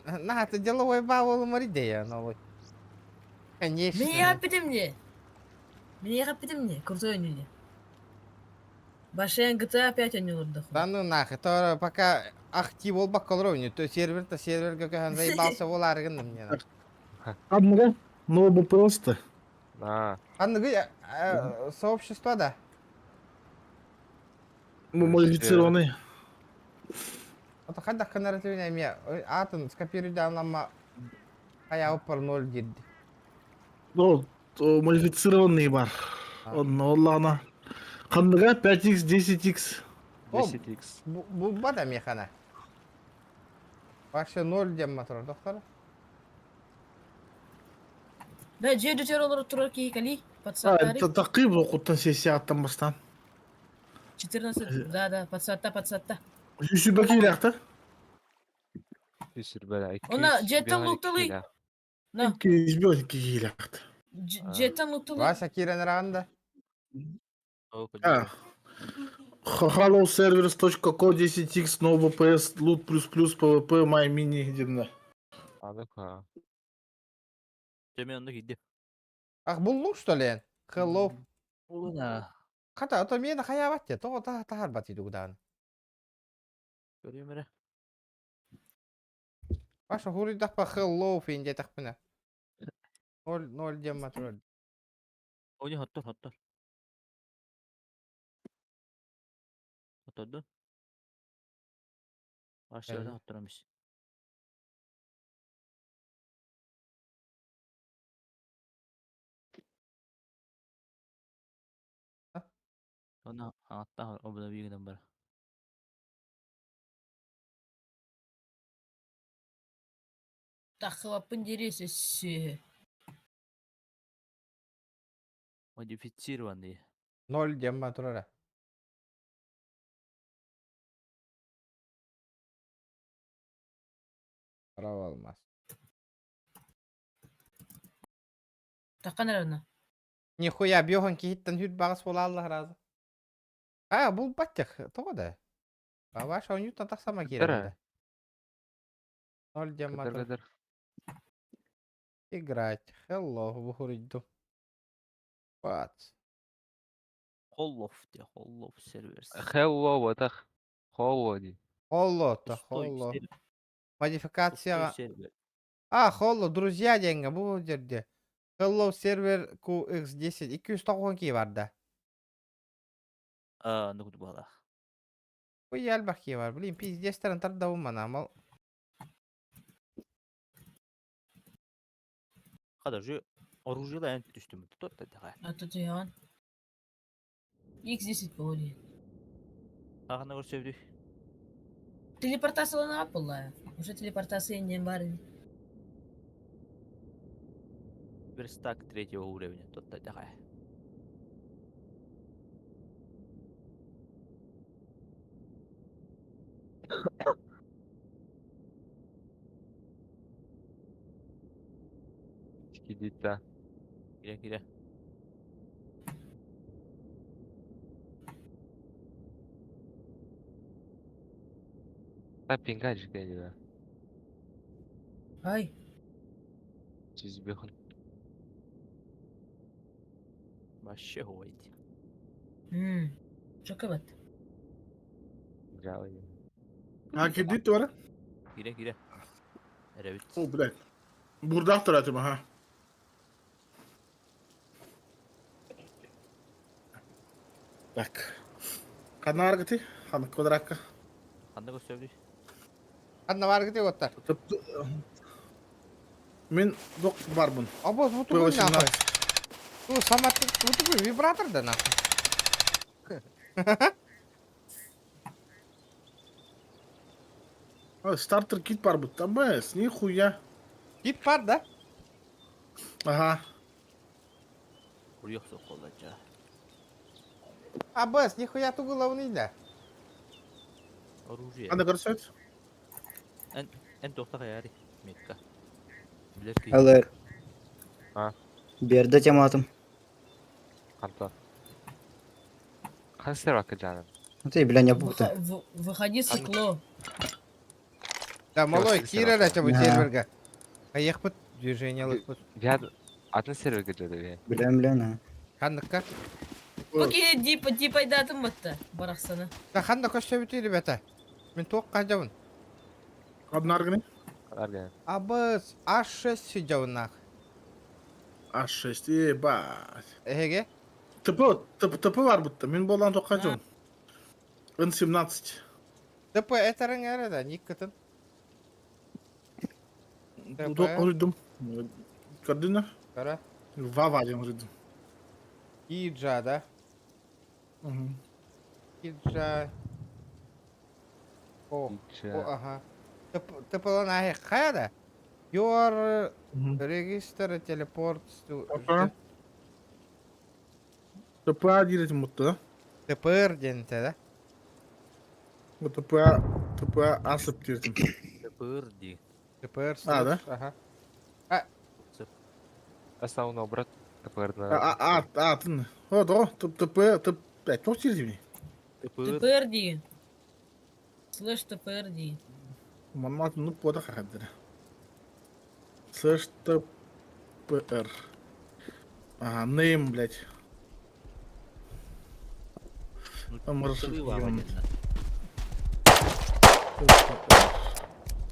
A: На, ты деловой бавол моридея новый. Конечно.
D: Меня мне. Крутой не. Башен GTA 5 не урдах.
A: Да ну нахуй, то пока актив ол баккалровни, то сервер-то сервер как заебался в оларган мне.
F: Anladım. Ну, bu просто.
H: А,
A: Сообщество, да?
F: Модифицированный.
A: Вот хадда канаративня мне, атын скопируй данлама, а я упор 0 дирди.
F: Ну, модифицированный бар. Он, Allah'ına. Kandıga 5x, 10x.
H: 10x.
A: Bu bada mekana. Вообще 0 дем мотор, доктор.
D: Да, жер жер olur turaki kali.
F: Ha,
D: Подсаттари.
F: takip okuttan sesi attım bastan.
D: 14. Да, подсатта.
F: Yüzübeki ilaktı.
H: Bir sürü böyle.
D: Ona jeton loot'alı. На,
F: 201 ilaktı.
D: жетен лутулы.
A: Вася Кирен ранда.
F: Ha. hellowservers.co 10x novps loot ++ pvp my mini дедімді.
H: Адыка.
B: Теме онда кейді.
A: Ах, булдуң что ли? Hello.
B: Олына.
A: Хата, ото мені хаябат те, тоғы тахар бат иду гудан.
B: Көрейм әрі.
A: Ваша хуридах па hello фин де тахпина. 0 дем матрол.
B: Ойне хоттор, хоттор. Хотторду. Аштарда
A: Әй.
B: хотторамыз. Оны аңатта обыда бейгіден бар.
D: Тахылаппын дересі сүйі.
B: Модифицирован дей.
A: 0 дем матрол. Права алмаз.
D: Таққан арана.
A: Нихуя бьохан кихиттен хүт бағыс бола Аллах разы. Бұл баттық, тоғы да. Ваша онюттан тақсама керемді. 0 дем матрол.
H: Кадыр.
A: Играть. Hello, бухуриду. Бац.
B: Холлов де, Холлов серверс.
H: Хелло, батах. Холло ди.
A: Холло-то, холло. Модификация. Холло, друзья деньги, бұл жерде. Hello сервер QX10. 290 кей бар да.
B: Нұғыды бала.
A: Ой, әлбақ кей бар. Блин, пиздестерін тарда болмана, амал.
B: Қада жö оружийлы әнт түстімі. Тұтта дәға.
D: Атыты яған. X10 болды.
B: Ағына көрсөбді.
D: Телепортациялана апылла. Уже телепортация инден бар.
B: Бір стак 3-го уровня. Тұтта дәға.
H: Скидита.
B: Кире.
H: Та пингачик деді да.
D: Ай.
H: Чизбехун.
B: Вообще ховайды.
D: Çok evet.
H: Жалы.
F: Кедит var.
B: Кире. Әрәбіт.
F: О, блядь. Burada aktar ha. Так. Қадна аргыты? Қаны квадракка.
B: Қанда көрсөбді.
A: Қадна бар кете оттар.
F: Мен доқ барбын.
A: Абоз, бұты бұл нахуй. Бұл саматты, бұты бұл вибратор да нахуй.
F: Стартер кит бар бұт. Табайс, нихуя.
A: Кит бар да?
F: Ага.
B: Ұрық соқ қолда жа.
A: Абоз, нихуя тугыла ұнайды.
B: Оружие.
F: Қанда көрсөт?
B: Ән тоқтаға яры. Мекка.
J: Алыр.
H: Берді тематым. Қанта. Қансер вақы жаным.
J: Ты, бля, не пухты.
D: Выходи цикло.
A: Да, малой, кира да тебе серверга. Аяқ бұт, движениялық бұт.
H: Бияд, атын серверге жады бе.
J: Бля, на.
A: Қандыққа?
D: Окей, дип айдатым бітті. Барақсаны.
A: Да, қанда көшті бітейді бәті. Мен тоқ қажауын.
F: Қадна аргыны?
H: Арген.
A: Абыз, А6 сүйдеуін нақ.
F: А6, ебать.
A: Эге?
F: Тыпы бар бұтты. Мен болан тоққа жауын. N17.
A: Тыпы әтерің әрі да, ник күтін.
F: Доқ ұрыдым. Көрдіні?
A: Кара.
F: Ваваден ұрыдым.
A: Киджа, да? Киджа. О, ага. Тыпылын ағы қаяда? Your register teleport to...
F: Тыпы адиретім бұтты.
A: Тыпыр денті, да?
F: Тыпы асып деретім.
B: Тыпырди.
A: Тыпыр,
F: да?
A: Ага.
H: Основной брат.
F: Атын. О, да, тыпы, тоқ деретім.
B: Тыпыр.
D: ТПР дейін. Слэш ТПР дейін.
F: Манмат ну пода хаддер. Слэш ТПР. Ага, name, блядь.
B: Тыры var
F: Ем.
B: бәденна.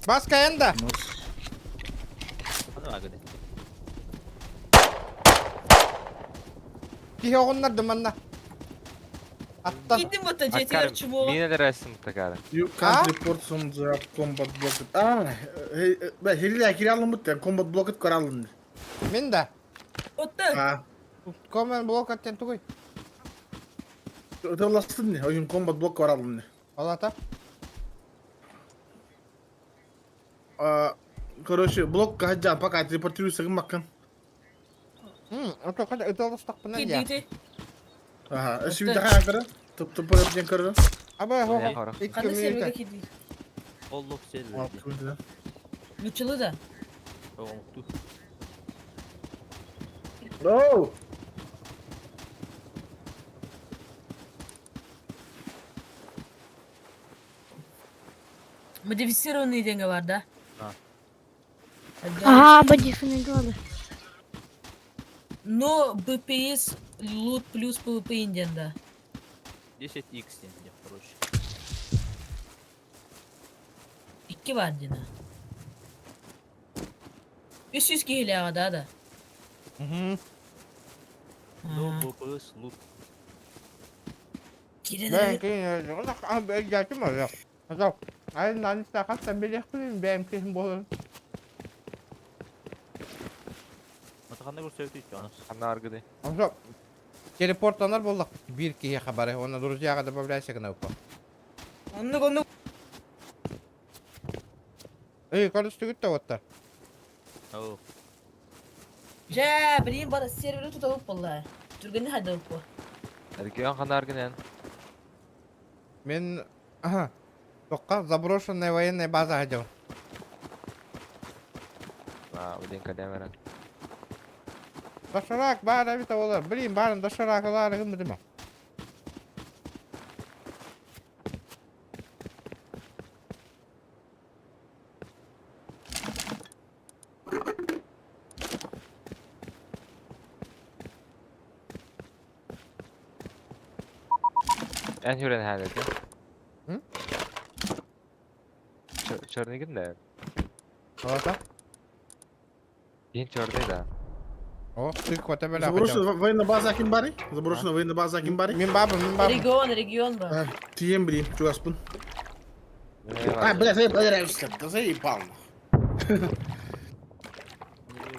A: Баска енді.
B: Hadi var gıdı.
A: Пихе оғынлар дыманна. Аттан.
D: Gidin bata
H: Аккар,
D: жетер чубуға.
H: минелер рәсім тагары.
F: You can't report some job combat blocked. Ben heliyle kiri alın mı? Combat blocked kar alın.
A: Мен да.
D: Отта.
A: Комен блок аттен тугой.
F: Ötevlastın ne? Oyun combat block kar alın ne?
A: Алата.
F: Короче, блок каджан пока репортируется к маккан.
A: Ото kada ыталыстақ пынан я.
D: Кидите.
F: Ага, если вы такая кара, то порядок кара.
A: Аба
H: Ne
A: хоға.
H: хорох.
A: 2
D: Қаны сервеге
A: минута.
D: кидите.
B: Olluk sel verdi.
D: Лучылы да.
B: Oğluktu.
F: No.
D: Модифицированный деньги var da.
B: Ha.
K: Ага, бодифины годы.
D: Но BPS loot плюс PvP инден да.
B: 10x yani короче.
D: 2 var dina. 500 kilo ada da.
B: No BPS loot.
D: Kirene
A: Ben кейін ona abi geldim ya. Azal. Ay nani sakatsa bilek bilin benim kesin bolun.
B: Atakan'da bir sevdi hiç anasız.
H: Хана аргыды.
A: Azal. Телепортланар болдық. Bir кие хабары. Оны друзьяға добавляйся гына упа.
D: onu
A: Konuştu gitti otta.
B: Oo.
D: Ja, bileyim bana serveri tutalım vallahi. Türgeni hadi oku.
H: Регион хана аргынен.
A: Мен aha. Тоққа заброшенная военная база ходил.
H: Уден кадемерен.
A: Дошырақ бар әбіті олар. Білейін барын дошырақ олар кім білді ма?
H: En hüren halede.
A: Hı?
H: Çörnegin de.
A: Олата?
H: Ен çördeydi.
A: О, ты кота бәлі
F: Заброшена военная база Акимбари? Заброшена военная база Акимбари?
A: Мен бабым.
D: Регион ба.
F: Тием, блин, чугаспын. Блядь, я заебал.
B: Ne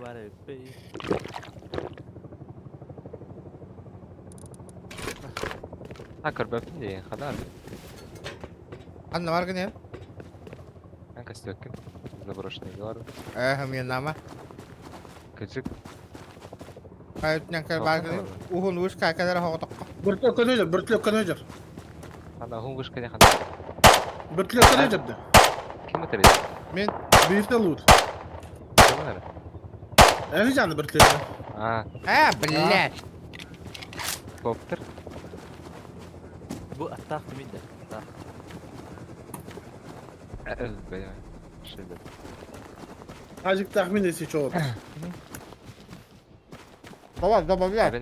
B: var be?
H: Hakır böptün diye kadar.
A: Anna var gene.
H: Ben kastökün. Заброшенный var.
A: Мен нама.
H: Küçük.
A: Hayatından kal var gene. Uhun uçka kadar hoğutuk.
F: Бұртлек көнөжер, бұртлек көнөжер.
H: Хана хун вышка не хана.
F: Бұртлек көнөжер де.
H: Kim ötürüyor?
A: Мен
F: Büyükte loot.
H: Kim ötürüyor?
F: Әні жанды бұртлек.
A: блядь.
H: Kopter.
B: Bu atak kimin de? Atak.
H: Benim. Şeyde.
F: Azıcık tahmin etse çoğu.
A: Baba добавляй.
H: Ben.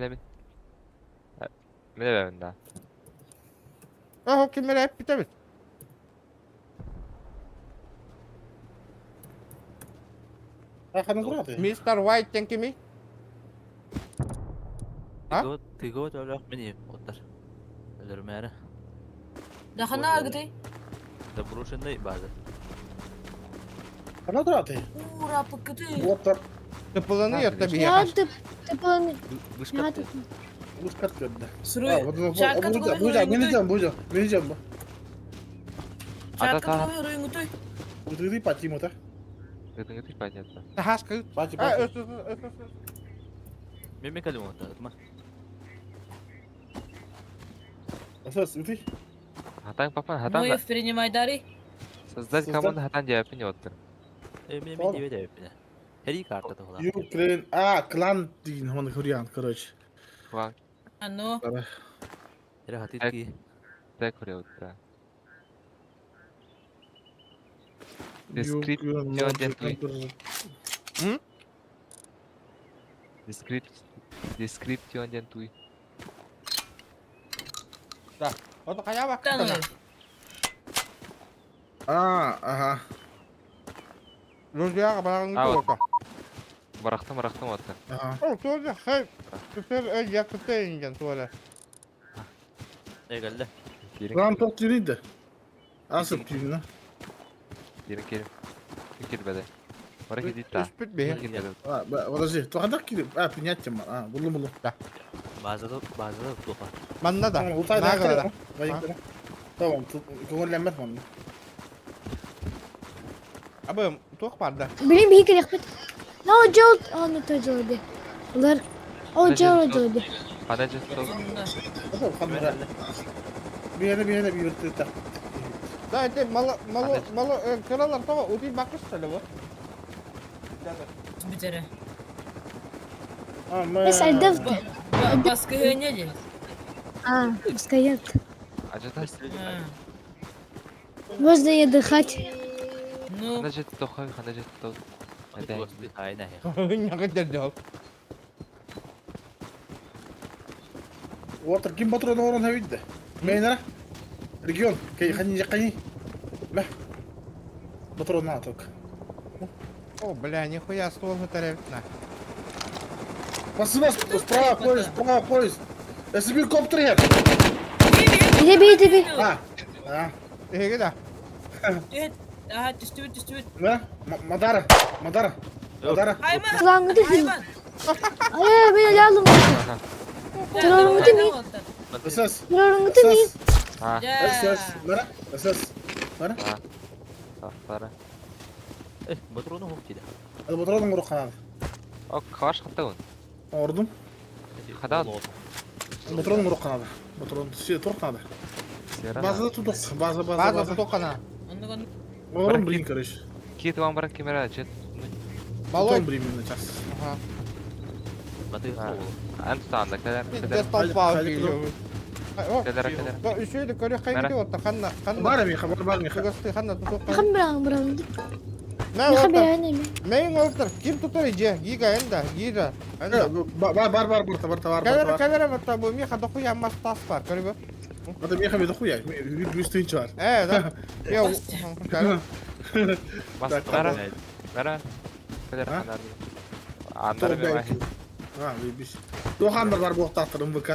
H: Ne de ben daha.
A: O kimleri hep bitemez.
F: Ayaklarını kuradı.
A: Mr. White thank you me. Ha?
B: Tigo öyle mini otur. Ölürüm yani.
D: Daha ne agdı?
B: Заброшенный bazı.
F: Kana kuradı.
D: Ура, покаты.
F: Блоктар.
A: Tıpılanıyor tabii
K: Я
A: yakaş.
K: ты планы.
B: Вышка.
F: Buz kat gördü.
D: Срой.
F: Bu
D: Чакка
F: Vereceğim.
H: Ata ta.
D: ройнгутой.
F: Bu dedi patlayayım o da.
H: Gıdın gıdın paylaştı.
A: Tahas kız.
F: Patlı
A: Ha
F: patlı.
A: ös.
B: Mimi kalim otur. Tamam.
F: Asas üfi.
H: Hatan papan hatan.
D: Моев принимай дари.
H: Создать команду hatan cevabı ne otur.
B: Mimi
F: Tamam.
B: diye de yapıyor. Her kartta da olan.
F: Ukraine. Klan deyin onu kuruyan. Короче.
H: Bak.
D: Ано.
B: Her hatit ki.
H: Tek oraya otta. Description dentui. Description dentui.
A: Oto kaya bak.
D: Tanı ver.
F: Aha.
A: Rüzgar kapalan
H: Ah,
A: gitu kok.
H: Bıraktım otta.
F: Aha.
A: Oh, tuğla hay. Küfür yakıtı ingen tuğla.
B: Egalle.
F: Lan top düğünüydü. Asıl düğünü.
H: Gelin. Fikir bede. Oraya gidip ta.
A: Üspüt bir.
H: Fikir bede.
F: Подожди, туда кидip. Принятие. Buldum.
B: Bazıda tutuqa.
A: Manna da.
F: Tamam, Ultay
A: Ne kadar?
F: da. Tamam, көңілленмеді мұны.
A: Abi tuğ vardı.
K: Benim bir kere yapıp. Ne olacak? Onu tecrübe. Bunlar olacak oldu.
H: Hadi sol.
D: Bunda.
F: Bir yere bir yürüttü.
A: Da işte malı kralar tava uti bakış söyle bu.
D: Bitere.
F: Ama...
K: Bes elde.
D: Baskı ne diyor?
K: Стоят.
H: Acıda.
K: Можно и отдыхать.
D: Ну,
H: Hadi toqa, hadi toq. Hadi.
B: Aynen ya.
A: Ne kadar diyor.
F: Water kim patron orang hawid dah. Mana? Region. Kayak khani. Lah. Patron natok.
A: О, бля, нихуя ствол тарелкна.
F: Бас, справа поезд. Если бы коптер нет.
K: Тебе.
A: İyi gider.
D: evet. Aha düştü.
F: Да? Madara.
D: Hayvan.
K: Kulağını değil.
D: Hayvan.
K: Ay beni lazım. Duralım değil mi?
F: Esas.
K: Duralım değil mi?
H: Ha.
F: Mana? Esas. Mana?
H: Para.
B: Patronu hop kida.
F: Ada patron nguruk kanal.
H: O kaç hatta on.
F: Ordum.
H: Kadar.
F: Patron nguruk kanal. Patron şey tur kanal. Bazı tutuk. Bazı.
A: tutuq kana.
D: Onu
F: Орын блин, короче.
H: Кит вам брак камера чет.
A: Malay.
F: Потом временно час.
A: Aha.
B: Batı
H: Ha. Antu anda kadar.
A: Biz talpa
F: Hadi,
A: geliyor. Oh.
H: Kadar.
A: Da üçüydü körü kaydı orta kanna.
F: Бар ми хабар бар ми хабар.
A: Kıgıstı kanna tutuq.
K: Брам.
A: Ne
K: Ne
A: orta?
K: haber?
A: Neyin orta? Kim tutar iyice? Giga enda. Giga.
F: Бар бар.
A: Kamera var bu mi hada kuya mas tas var. Körü bu.
F: Это меха me дохуя. Bir üstün çağır.
A: Da. Yo.
H: Bas
F: Так,
H: para.
F: tamam.
H: Para. Kadar
F: Ha?
H: kadar. Anlar bir vahid.
F: Ha, bir. Doğanlar var bu tahtırım vk.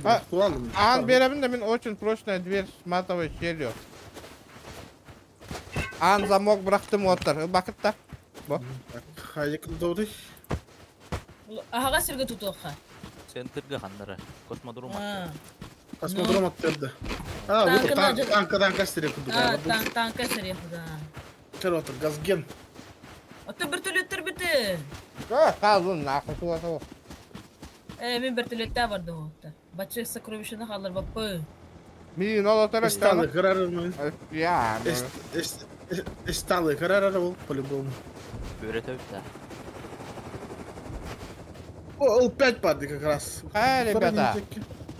A: Ha.
F: Kullandım.
A: An беремін де мен очень прочная дверь сматываю щелью. An замок bıraktım отыр. Бақытта.
F: Hayek doğdu.
D: Aha sirge tutuqa.
B: Sentirge xandara. Kosmodrom.
D: Ha.
F: Космодром attırdı. Ha, bu tankadan kaçtırıyor kudu.
D: Ha, tanka sirge xuda.
F: Çer otur gazgen.
D: Atı bir tülüttür biti.
A: Kalın nakışı var o.
D: Min bir tülütte vardı o. Bacı sakrovişini kalır babı.
A: Min ola taraf
F: Сталы kararını.
A: Ya.
F: Сталы kararını ol по-любому.
B: Öğret öpte.
F: О, 5 пади как раз.
A: Ребята.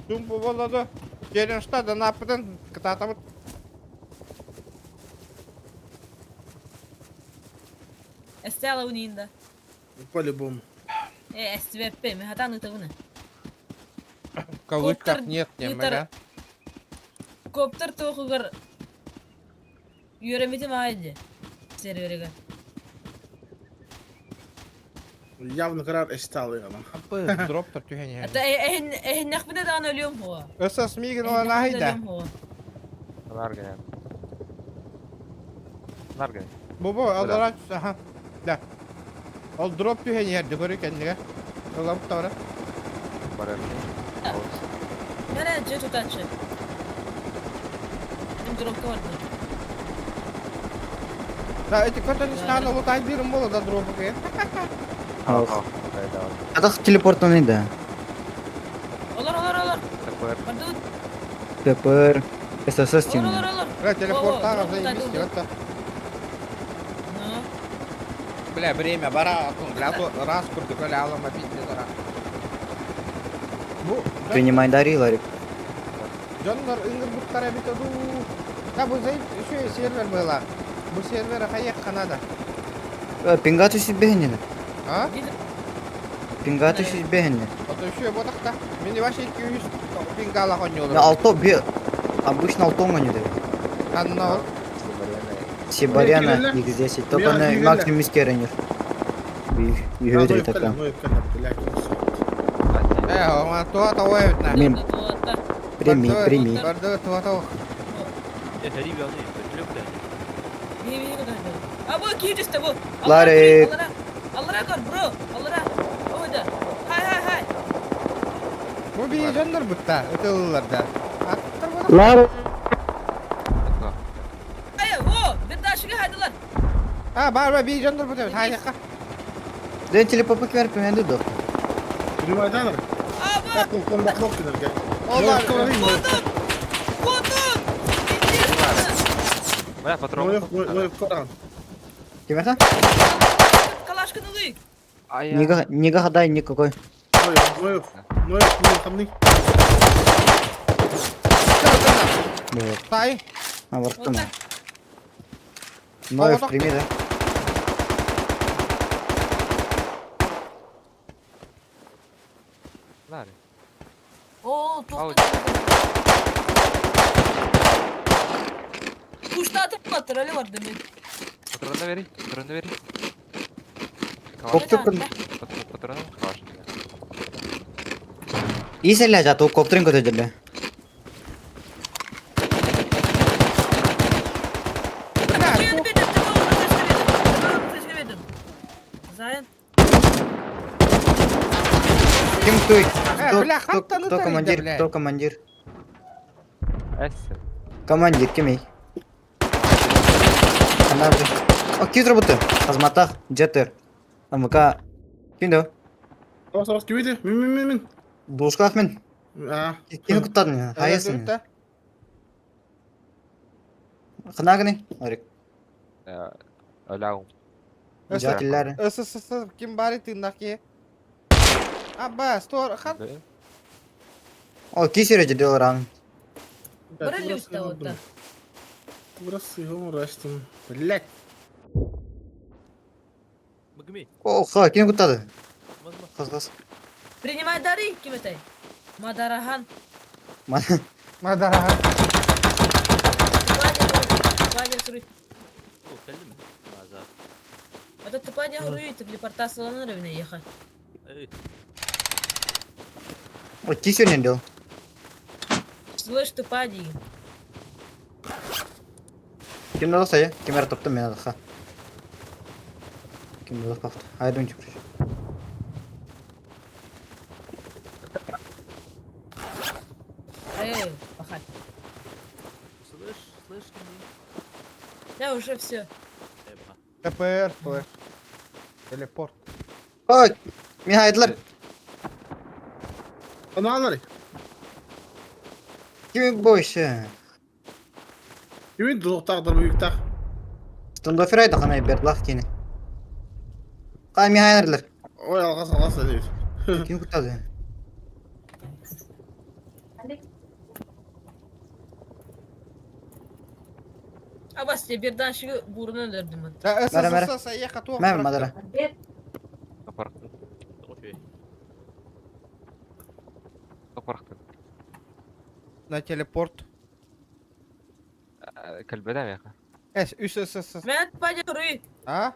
A: Думаю, Володу. Gelin что да нападен. Кто-то вот.
D: Estela unida.
F: По-любому.
D: SVP mi hata nıta bunu.
A: В кавычках
D: Коптер-
A: нет, не мага.
D: Kopter toğugar. Yöremedim haydi. Serverige.
F: Явно karar estалы ama.
A: Дроп тортюхени.
D: Hatta nakbine de ölüyorum bu.
A: Ösas migin ola nahida.
H: Nar gel. Nar gel.
A: Bu aldıraç. Aha. Da. Ol drop tüheni yerde görü kendine. Ola bu tavra.
H: Para.
D: Nereye tutaçı? Benim dropta vardı.
A: Da эти которые стали вот один было до дропа ke.
J: Ах. Ата телепортон иде.
D: Olur.
H: Такое.
D: Vardı.
J: Пепер. ССС тим.
D: Olur.
A: Бля, телепортага
D: О, дроп
A: заебись.
D: тайду.
A: Это.
D: Ну.
A: Бля, время, бара, бля, то раз курды коляла мобить не дара. Bu.
J: Принимай Дарьи, Ларик.
A: Canlar ıngır butlara bir tadı. Ya bu zayıf şu server böyle. Bu server kayak Kanada.
J: Pingatu siz beğendin.
A: Ha?
J: Pingatu siz beğendin.
A: Atau şu botak da. Beni başı 200 pingala konyolar.
J: Ya alto bir обычно alto oynuyor.
A: Kanal.
J: Сибаряна
F: Кирилла?
J: их здесь. Только
F: Мира,
J: на
F: Кирилла.
J: максимум мискеренер. Юрий такая.
A: Ama tuha tahu evitna.
J: Мим, прими, прими.
A: Barda tuha tahu.
B: يا غريب يا ضيف بتلوك ده
D: Beni kadar. Abo ki işte bu.
J: Lari.
D: Allah rakar bro. Allah rak. O da. Hay.
A: Bu bir canlar butta. Ötüyorlar da. Attır botak.
D: Ay o. Bir daha şuna hadi lan.
A: Ha var bir canlar butta. Hayır ka.
J: Да телепопы кверху я иду.
F: Rimajdanar.
D: Abo.
F: Tak kon bak bak gider gel.
A: Olmaz.
D: Kodum.
H: Моя патрон.
F: Noyef koran.
J: Kim это?
D: Kalaşkın oluyor.
H: А я...
J: Не гадай никакой.
F: Noyef kamni.
J: Вот.
A: Tay.
J: А вот
D: Вот
J: там.
D: так.
J: Ноев, прими, да?
H: Лари.
D: Oo
H: Al.
D: Kuşta atıp attır öyle var demek.
H: Патроны бери. Патроны бери.
J: Коптер
H: Патроны калаш.
J: И से ले जा तो कॉप्टरिंग को दे दे.
D: Çiğini bedim. Sesini bedim. Zayn.
J: Ким кто?
A: бля, хатта ну
J: Кто
A: так
J: командир?
A: иди, бля.
J: Кто командир?
H: Эссен.
J: Командир кем ей? Она же. О, кит работы. Азматах, Джеттер. АМК. Кимдо?
F: Савас кибиди. Min.
J: Булшках мен.
F: А.
J: Ким куттан? Хайясын. Хнагни. Арик.
H: Оляу.
J: Jakiller.
A: Isi kim bari tindak ye. Abba store kan.
J: О, кисер же делал ран.
D: Брали уста вот так.
F: Burası yolun uğraştım. Блять.
B: مقمي
J: О, ха, ким куттады?
B: مضمض
J: Хас хас.
D: Принимай дары, киметай. Мадарахан.
A: Madara.
D: Ваня сруй.
B: هو كلمه ما زال
D: Это ты падя руит, телепортация на равне ехать.
B: اي
J: О, кисер не делал.
D: Слышь, ты пади.
J: Ким надо saya? Ким я топтым мен ха. Ким надо пахт. Айдун чур.
D: Эй, пахать.
B: слышь
D: Я уже все.
A: TPR store. Teleport.
J: Ой, мен айдылар.
F: Onu anlar.
J: Ким бойша?
F: Kimin dudaktadır büyük tak.
J: Стандофер айда хана бердлах кини. Кай мен айдылар.
F: Oy algas değil.
J: Ким куттады?
D: Абас тебе бердан шиги бурunu öldürdüm ben.
A: Ya
J: Mera.
A: isi sayı katu.
J: Мен мадара.
H: Апарты.
B: روح
H: Апарты.
A: Na teleport.
H: كالبدام يا أخي.
A: Es üs.
D: Ben падя руй.
A: Ha?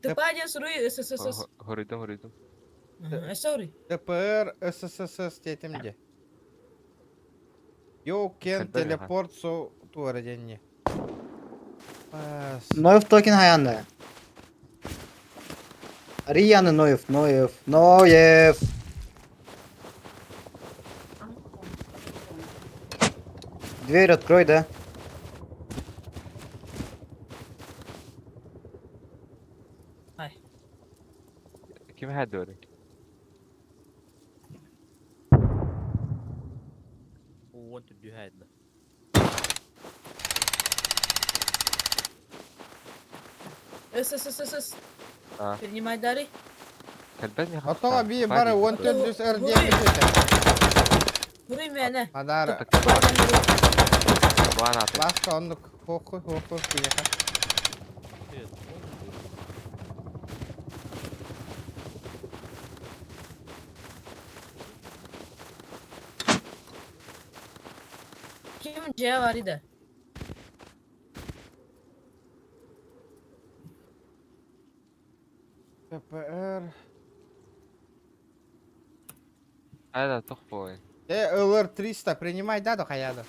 D: Ты падя руй, ССС.
H: هريدم.
D: Sorry.
A: TPR isi dedim. Yo ken
H: Kalbere,
A: teleport so tuara jenye. Bas.
J: Ноев токен хаянда. Рияны Ноев. Дверь открой, да?
H: كيف هادوري؟
B: وانت الجهاد ده
D: ССС.
H: А.
D: Принимай дары.
H: Kalbet mi?
A: Otoğa bir barı 1400 ördeyemi
D: Burayı mene.
A: Madara.
H: Bana atın.
A: Başka onluk. Hoku bir yaka.
D: Kim C var idi.
A: ППР.
H: Hayda тупой.
A: ЛР 300 принимай, да, до хаяда.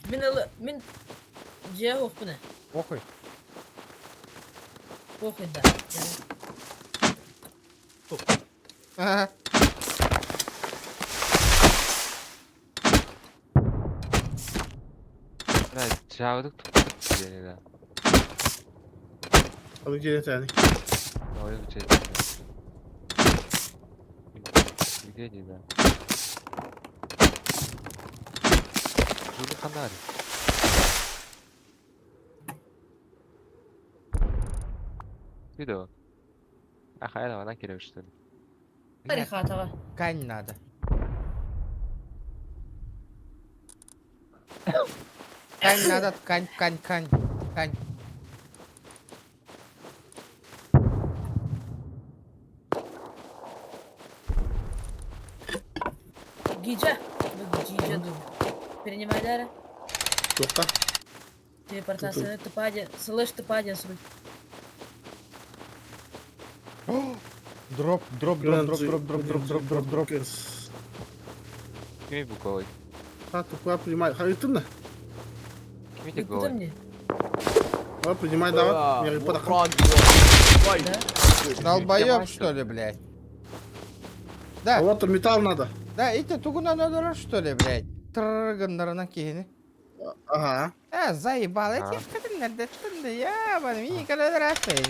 D: Min C yok bu ne?
A: Похуй.
D: Похуй да.
A: Ага.
H: Блядь, çağırdık tuttuk beni de.
F: Hadi gel yani.
H: Oyun bir şey. Где не да? Жули фонарик. Видео. Ах, это она Кирилл, что ли?
D: Hadi hatağa.
A: Ткань надо. Ткань надо, ткань. Ткань.
D: Гиджа. Гиджа dur. Принимай дара.
F: Yok da.
D: Телепортация тупаде. Слышь тупаде сруть.
A: Дроп.
H: Kimi bu koy?
F: Ha тупая принимай. Hayırdır ne?
H: Kimi de
D: Ты куда
H: koy?
D: мне?
F: Ha принимай давай. Я подахну.
D: Да?
A: Долбоёб, что ли, блядь? Да,
F: Вот металл надо.
A: да, эти тугуна надо, что ли, блядь? Трыгандарына киһини.
F: Ага.
A: Заебал,
H: А.
A: эти кадрлерде түнді, ябаным, iyi kadar rastlayın.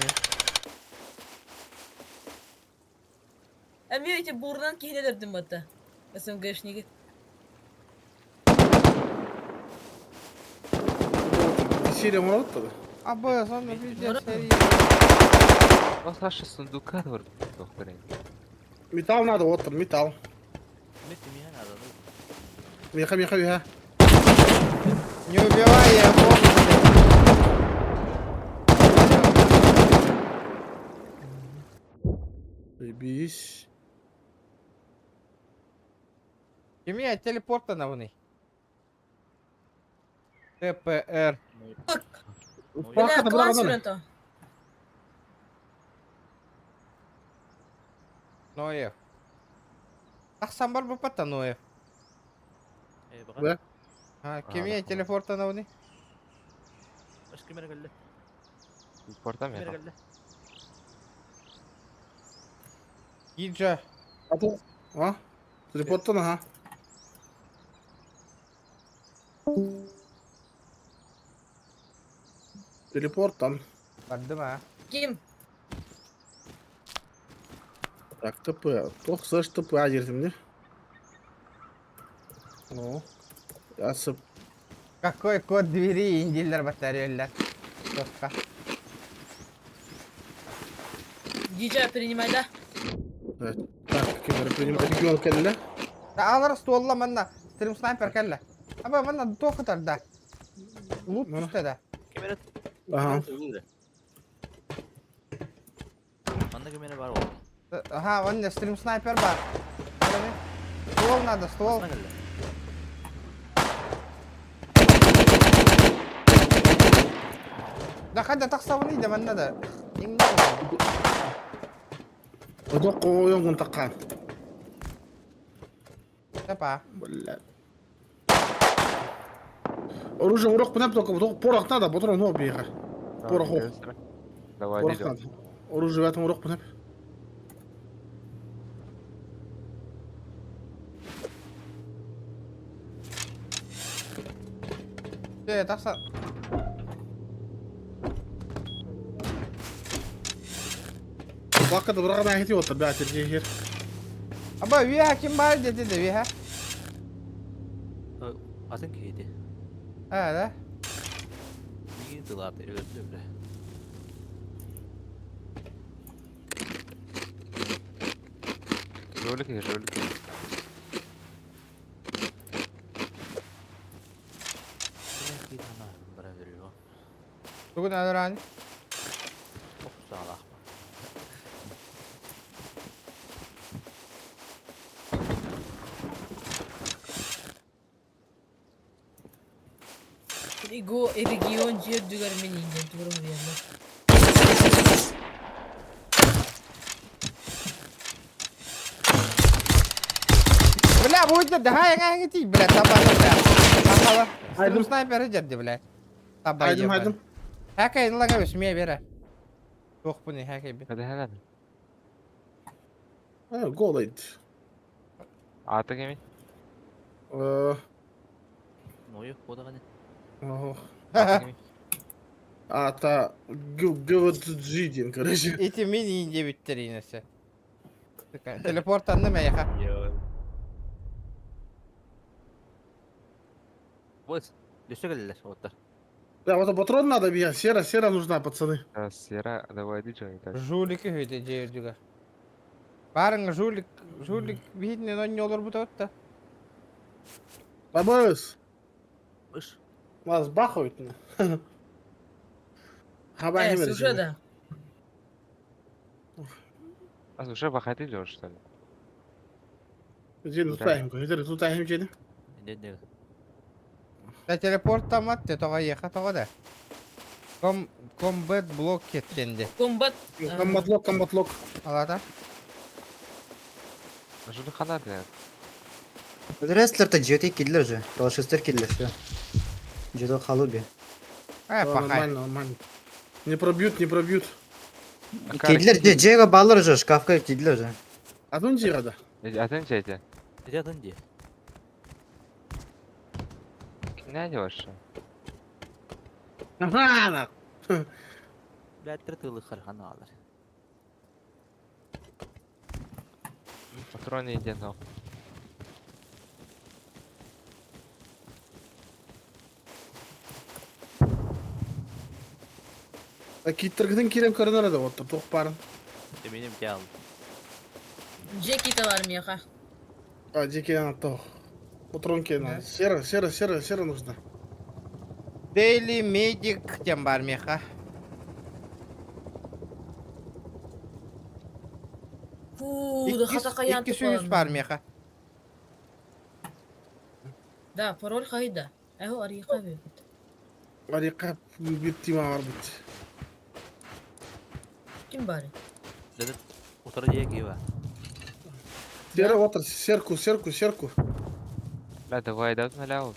D: Әме эти бурдан кейлердім бата. СМГшнеге.
F: Серия мурат tabi.
A: Абы, сонда пиздец,
D: Норм.
A: сери.
H: O saçlı sunduka var doktorun.
F: Металл надо, вот металл.
B: Мити меня надо, ну.
F: Меха.
A: Не убивай, я помню.
F: Заебись.
A: Кемия телепорта на вны. ТПР.
D: Бля, клан сүрен
A: Ноев. Тахсан бар бұл патта Ноев.
B: Бага.
F: Бля.
A: Кемия телепорта на вны.
B: Баш кемер geldi.
H: Porta mı
B: Kemere
H: ya?
B: geldi.
A: Гиджа.
F: А? Телепорттан ага. Телепорттан.
A: Барды ма?
D: Ким?
F: Так, ТП. Тох слэш ТП адертим, не? Ну. Ясып.
A: Какой код двери индилер батарейлер. Тоска.
D: Гиджа принимай да.
F: Evet. Так, кемер принимай. Регион келле.
A: Алар стволла манна. Стрим снайпер келле. Аба манна тохатар да. Лут
F: Mana?
A: üstte de.
B: Kemere.
F: Aha.
B: Bende kemere var oğlum.
A: Aha, onne stream sniper var. Öyle mi? Ствол надо, ствол.
B: Aslına geldi.
A: Да хада тақсавын иде манна да.
F: Одок коюн гунтаккан.
A: Тапа.
F: Блядь. Оружие урок пнеп только порох надо, потом ну бега. Порох.
H: Давай,
F: Порох
H: идем.
F: надо. Оружие в этом урок пнеп.
A: Тақса.
F: Бакка да браға нахети отыр, бәтір жегер.
A: Аба виha kim var dedi de viha.
B: Atın kiydi.
A: Ha da.
B: Bir dolar da öldü bile.
H: Жулики, жулики.
B: Бара veriyor.
A: Bugün öğren.
B: Çok sağlam.
D: Иго регион жер дүгөр мен инген турум берди.
A: Бля, будет да, я не ти, бля, табай, бля. Ахала.
F: Haydım.
A: Снайпер жадди, бля. Табай.
F: Haydım.
A: Хакай, лага бисмия бера. Yok bu ne hakay bir.
H: Hadi hemen.
F: Ha, golaydı.
H: Artık emin.
B: Ну yok o da hani.
H: Artık emin.
F: Ата G-G короче.
A: İti mini ince bittir yinesi. Teleportan değil mi ya?
B: Вот. Düştü geldiler otlar.
F: Да, вот патрон надо бегать. Сера нужна, пацаны.
H: Sera давай дичай так.
A: Жулики höyde ceyirdiga. Barın жулик bihidine non olur bu da.
F: Бабус,
B: Iş.
F: вас бахают. Хабай не
D: Уже да.
H: А уже выходи идёшь что ли?
F: Где тут тайм? Где тут тайм где?
B: Ne ne.
A: Da teleportan matte toga yeka toga da. Combat block kettendi.
D: Комбат.
F: Комбатлок.
A: Алада.
H: Жулик хана да.
J: Рестлер-то жети киллер же. Шестер киллер, все. Жето халуби.
A: Пахай.
F: Нормально. Не пробьют.
J: Киллер же, Джейга баллар же, шкафка киллер же.
F: А тут где да?
H: Atın çeydi.
B: Gidiyorsun diye.
H: Ne diyorsun?
F: Ага,
B: Blättret ılı kırhan alır.
H: Патроны идет но.
F: Киттергден кирем көрінер еді отты, тоқ барын.
B: Eminim ki aldı.
D: Джеки товар меха.
F: А, жекеден аттау. Патрон кені. Сера нужна.
A: Daily Medic тем бар меха.
D: Фу, да хата каян
A: İki suyuz var mеха.
D: Да, пароль хайда. Эхо арика бе.
F: Арика биттима бар бит.
D: Ким бари?
B: Dedim oturacak gibi var.
F: Сера отыр, серку.
H: لا давай да на ляу.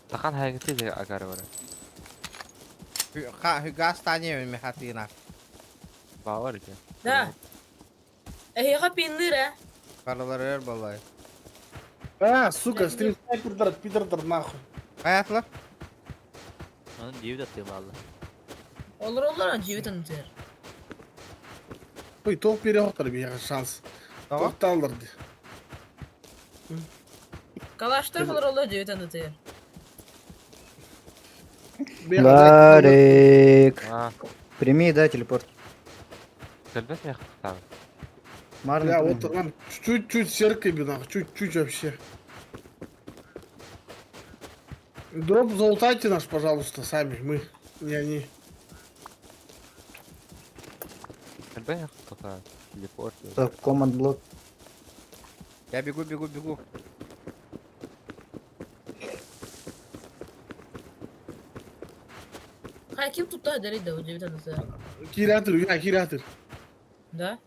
H: Тахан хайгти де агар var.
A: Hügastaniye mеха тина.
H: Бауыр же.
D: Да. Эхо пинлире.
A: Paralar yer balay.
F: А, сука, стрим снайпердер, пидордер нахуй.
A: Hayatlar.
B: Onun diye de atıyor valla.
D: Olur живет антер.
F: Ой, тоқ бере отыр бияға шанс.
A: Tamam.
F: Тоқты алдырды.
D: Калаштар olur живет антер.
J: Ларик.
H: А,
J: Прими, да, телепорт.
H: сельбес мех там.
J: Марлин.
F: Бля,
J: прими.
F: вот нам чуть-чуть серкой бы нахуй, чуть-чуть вообще. Дроп залутайте наш, пожалуйста, сами, мы, не они.
H: Сельбес мех там. Телепорт.
J: Так, команд блок.
A: Я бегу.
D: Хай ким тутта дери да живет антер.
F: Киратыр.
D: Да?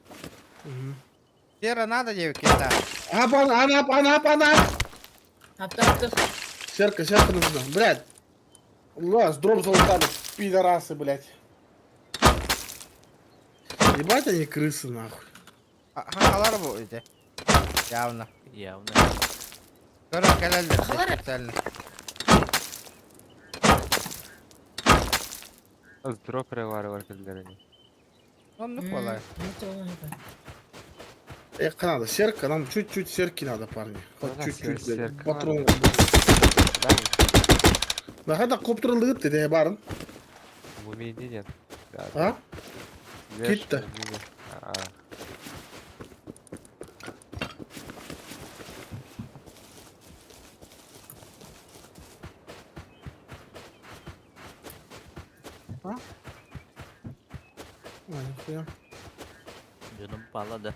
A: Сера надо девки да.
F: Анап.
D: Хапта.
F: Серка нужна, блядь. Лаз, дроп залутали, пидорасы, блядь. Ебать они крысы, нахуй.
A: Hakalar bu işte. Yavna.
B: Явно.
A: Sonra gelenler.
D: Hakalar-
A: Desteklerler.
H: Az dropper var kızlarını.
A: Onluk kolay.
F: Надо, серка, нам чуть-чуть серки надо, парни. Хоть
E: Ну да,
F: чуть-чуть, блядь.
E: серка
F: Патрон.
H: Да,
F: Да, это коптерлыгыт, ты барын.
H: в умиде нет. Да,
F: А?
H: веш,
F: Кит-то?
H: умиде. А,
B: Canım parladı.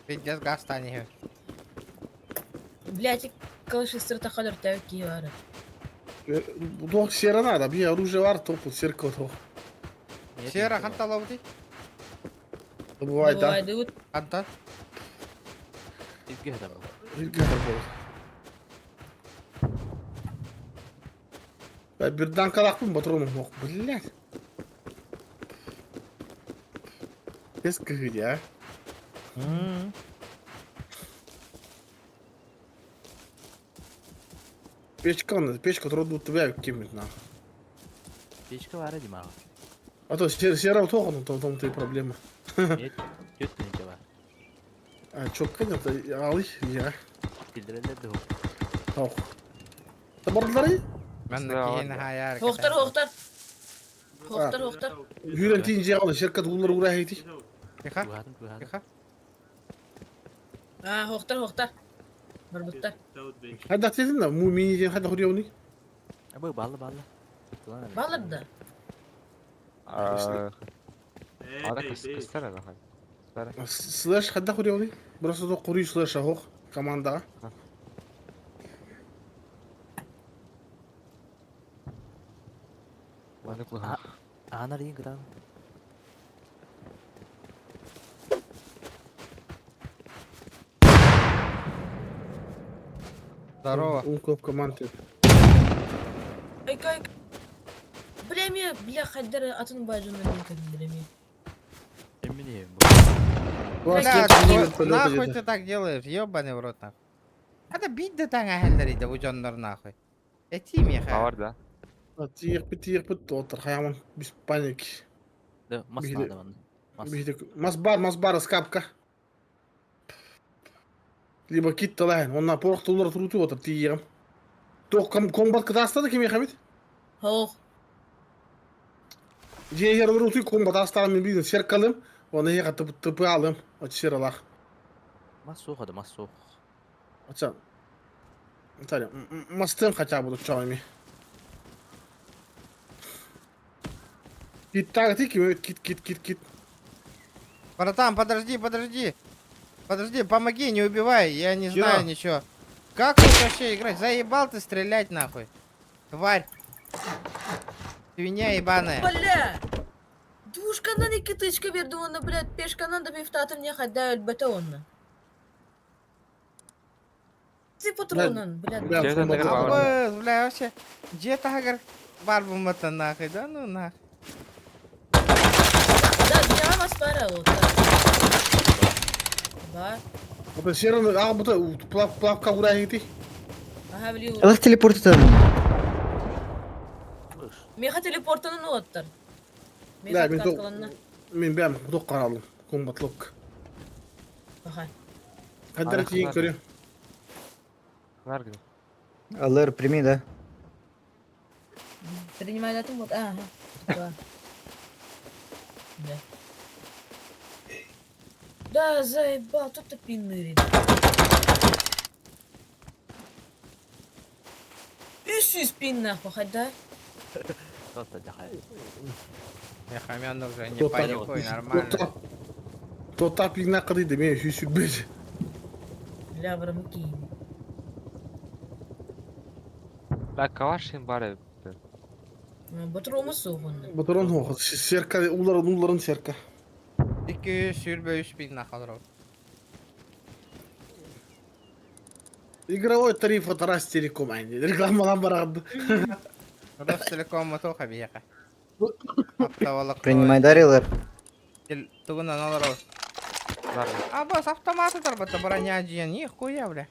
A: Пиздец гастаниги.
D: Блядь, калыш сырта кадыр тәвек киі бары.
F: Bu da sera nada. Bir оружие var topu sirka o.
A: Сера ханталау ди?
F: Бывает, да.
D: Бывайды өт.
A: Хантал?
B: İlk adam.
F: Ben birden kalktım patronum yok. Блядь. Kes kıyı ya. Печка трудно тебя кинуть нахуй.
B: Печка var hadi mağa.
F: А то сера утохан, то в том-то и проблема.
B: Нет, kötü var.
F: А чё, конечно, алый, я.
B: Bildirenler de yok.
F: Ох. Табарлары?
A: Мен кейін хайар.
D: Хоқтар, хоқтар. Хоқтар, хоқтар.
F: Юрен тинже алды, şirket улар ура хейти.
A: Киха?
B: Kuhadım kuhadım.
A: Киха?
D: Хоқтар, хоқтар. Барбыттар.
F: Hadi dedim de mu mini hadi huriyoni.
B: Bu ballı ballı.
D: Балыр да.
H: Ада кыстар ага.
F: Слэш hadi huriyoni. Burası da kuruyu slash ahok komanda.
H: Маны куха.
B: Anar yiyin kıran.
A: Здорово.
F: Умка в команде.
D: Айка, айка. Білеме, бля, қайдар атын байжуна не кәдім білеме.
B: Eminim.
A: Бля,
F: Блядь,
A: нахуй ты так делаешь? Ёбаный в рот нахуй. Надо бить да таң әхелдер иде, уҗаннар нахуй. Этим я
H: Бар да.
F: Тиек бит отыр хаяман без паники.
B: Da mas
F: Bir de-
B: nada bana. Mas.
F: Mas бар скапка. Либо кит талайн, он на порох тулар труту отыр тиегем. Ток комбат кадастады кеме хамит?
D: Хоқ.
F: Жер руту комбат астарым мен бизнес серкалым, оны ега тыпы алым, от сералах.
B: Mas soğuk hadi mas soğuk.
F: Ача. Италия, мастын хотя бы тут чайми. Кит так тики, кит.
A: Братан, подожди. Подожди, помоги, не убивай, я не знаю ничего. Как тут вообще играть? Заебал ты стрелять нахуй. Тварь. Свинья ебаная.
D: Бля! Душкандан 2 тычка берді оны, блядь, пешканан да бифтатыр не қайда өлбәті оны. Ты патронын, блядь.
A: Абыз, бля, вообще. Где тагар бар бумата нахуй, да ну нахуй.
D: Да, я вас пара вот. Бар.
F: Вот серый, а вот плавка урахити.
D: Ага, білеу.
J: Алах телепорт етеді.
D: Меха телепортанын оттыр.
F: Да,
D: Меха
F: мен
D: каткаланына.
F: Мен бәм құдық қаралым, комбатлық.
D: Ага.
F: Қадыр тиген көрем.
H: Бар где.
J: Аллар, прими, да.
D: Принимай датым вот. Ага. Да. Да. Да, заебал, тут ты пинырит. Üst спин нахуй, хоть да?
B: Просто дяхай.
A: Мехамян уже не
F: Кто-то-
A: паникуй, нормально.
F: Тот так пигна қыдыйды, мен шүйсік бәді.
D: Бля, брамки.
H: Ла кавашин бар.
D: Батырумыз соғынды.
F: Бұтырын оғы, серка, уларын серка.
A: 200 сürbe 3000 нахуй.
F: Игровой тариф от Ростелеком, айне. Рекламалан барады.
A: Ростелеком тоха бияка.
J: Принимай дарилар.
A: Тугунан алар.
H: Бар.
A: А бас автоматы тарбата броня диен, нихуя, бля.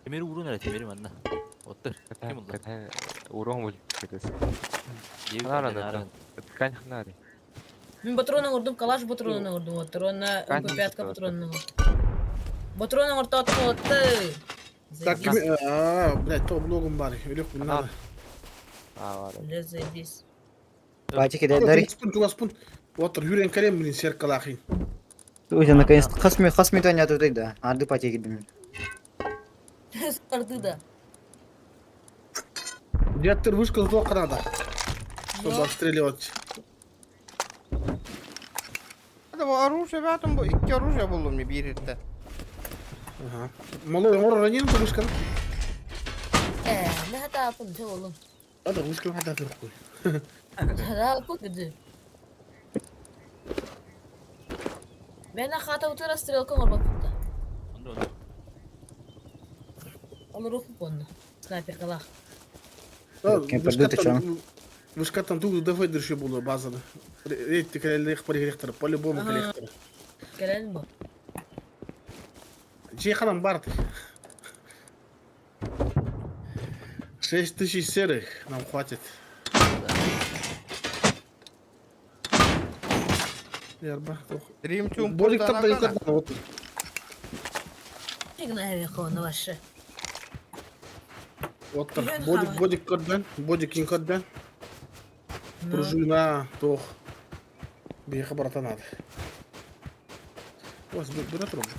B: Temeri vurun hele temeri bana. Otur. Kim oldu?
H: Ката урон будет.
B: Yevi
H: Наран
B: narın.
H: это. Ткань хнари.
D: Мен патронын ұрдым, калаш патронын ұрдым. Патронына
H: Конечно,
D: МП5
H: что
D: патронын ұрдым. Патронын ұрды отты.
F: Так, блядь, то блогом бар, өлек бұл надо.
H: Бар.
D: Бля, заебись.
J: Патики, дай дари.
F: Тугаспун. Отыр, юрен калем, блин, серкалахин.
J: Ой, наконец-то хасми тanya tutaydı da. Ardı pati gidin.
D: Сарды да.
F: Деттер вышкал тоқ надо. Чтобы отстреливать.
A: Hadi bu оружие ben bu iki оружие buldum ya bir herifte.
F: Ага. Малой, он ранен, ты вышка.
D: Ne hata yapın te oğlum.
F: Hadi вышка, hadi вверху.
D: Hata yapın dedi. Ben hata utura стрелка var bak burada.
B: Onda.
D: Alır okuyup onu. Снайпер kalak.
J: Кемперді ты чё?
F: Вышка там тут дефендер еще было базада. Эти коллег парихтер, по-любому
D: Ага.
F: коллектор.
D: Gelen bu.
F: Чей ханам барт? 6000 серых нам хватит. Ярба.
A: Dream Team
F: Болик
A: burada
F: там да
A: nakana.
F: никогда. Вот.
D: Игнай векonu vaşı.
F: Вот так.
D: Блин,
F: Бодик,
D: хавай.
F: бодик коддан. Бодик не коддан. Пружина, тох. Беха брата надо. Вот, берет робот.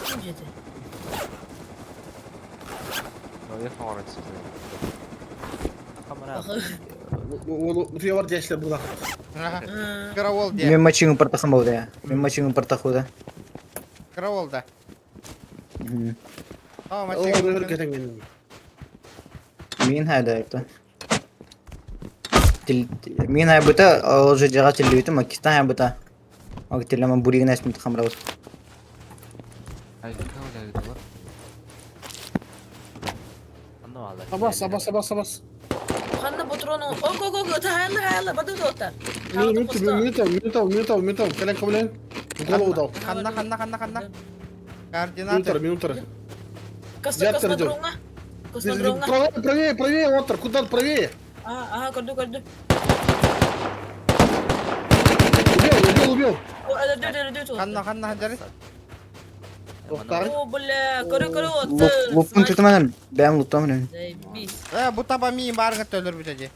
D: Kimce de.
H: Ну, я фаворит size.
B: Kamera.
F: Вот я вар дяшля была.
A: Aha.
D: Hı.
A: Karavol diye.
J: Мен мачингын портахым болды я. Мен мачингын портахуда.
A: Karavol da. Tamam
F: О,
A: açık.
F: böyle gelen.
J: Мен хайда это. Мен хай бута уже жага телевитим, макистан хай бута. Ак телема буригин асмын хамрау.
H: Ay, kavga ediyorlar.
B: Onda valla.
F: Абас, абас, абас, абас.
D: Kanna patronu. Ok. Hayalla hayalla. Bada da otar.
F: Минуту. Колен, колен. В голову дал.
A: Kanna. Координаты.
F: Минуту.
D: Kasta dronga. Kasta dronga.
F: Правее, Отр, куда правее?
D: Aha gördü.
F: Убил.
D: O öldü.
A: Kanna hadi.
F: Тоқтар.
D: O bile körü otu.
J: Луптун tutamadım. Ben luttamın.
D: Biz.
A: Bu taba miyim barıngı ölür bitece.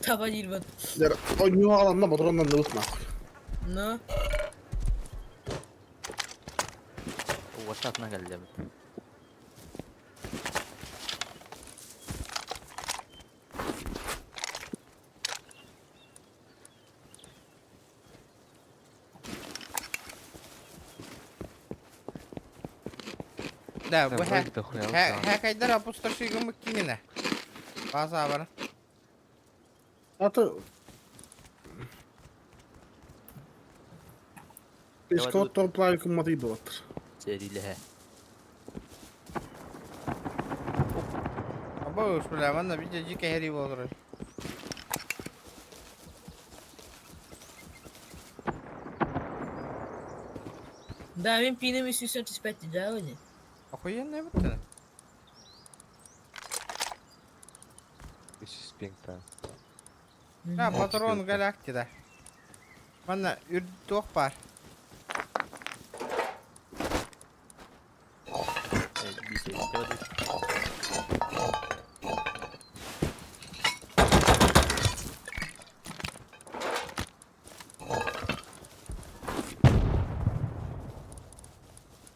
D: Taba girmedi.
F: Oynuyor alanda motorundan da unutma.
D: Ne?
B: O WhatsApp'ına geldi.
A: Да, bu
H: Давай дохуя.
A: Хакайдар опустоши мыккине. База бар.
F: Аты... Пешкот топлай куматы идуаттыр.
B: Seriyle he.
A: Bu uş bile bana bir cecik heri olur.
D: Да, мен пинем и 65 да, вроде.
A: Охуенный вот это.
H: Спинг-то.
A: Ha patron galaktide. Bana ürdük var.
B: Bir şey. Hadi.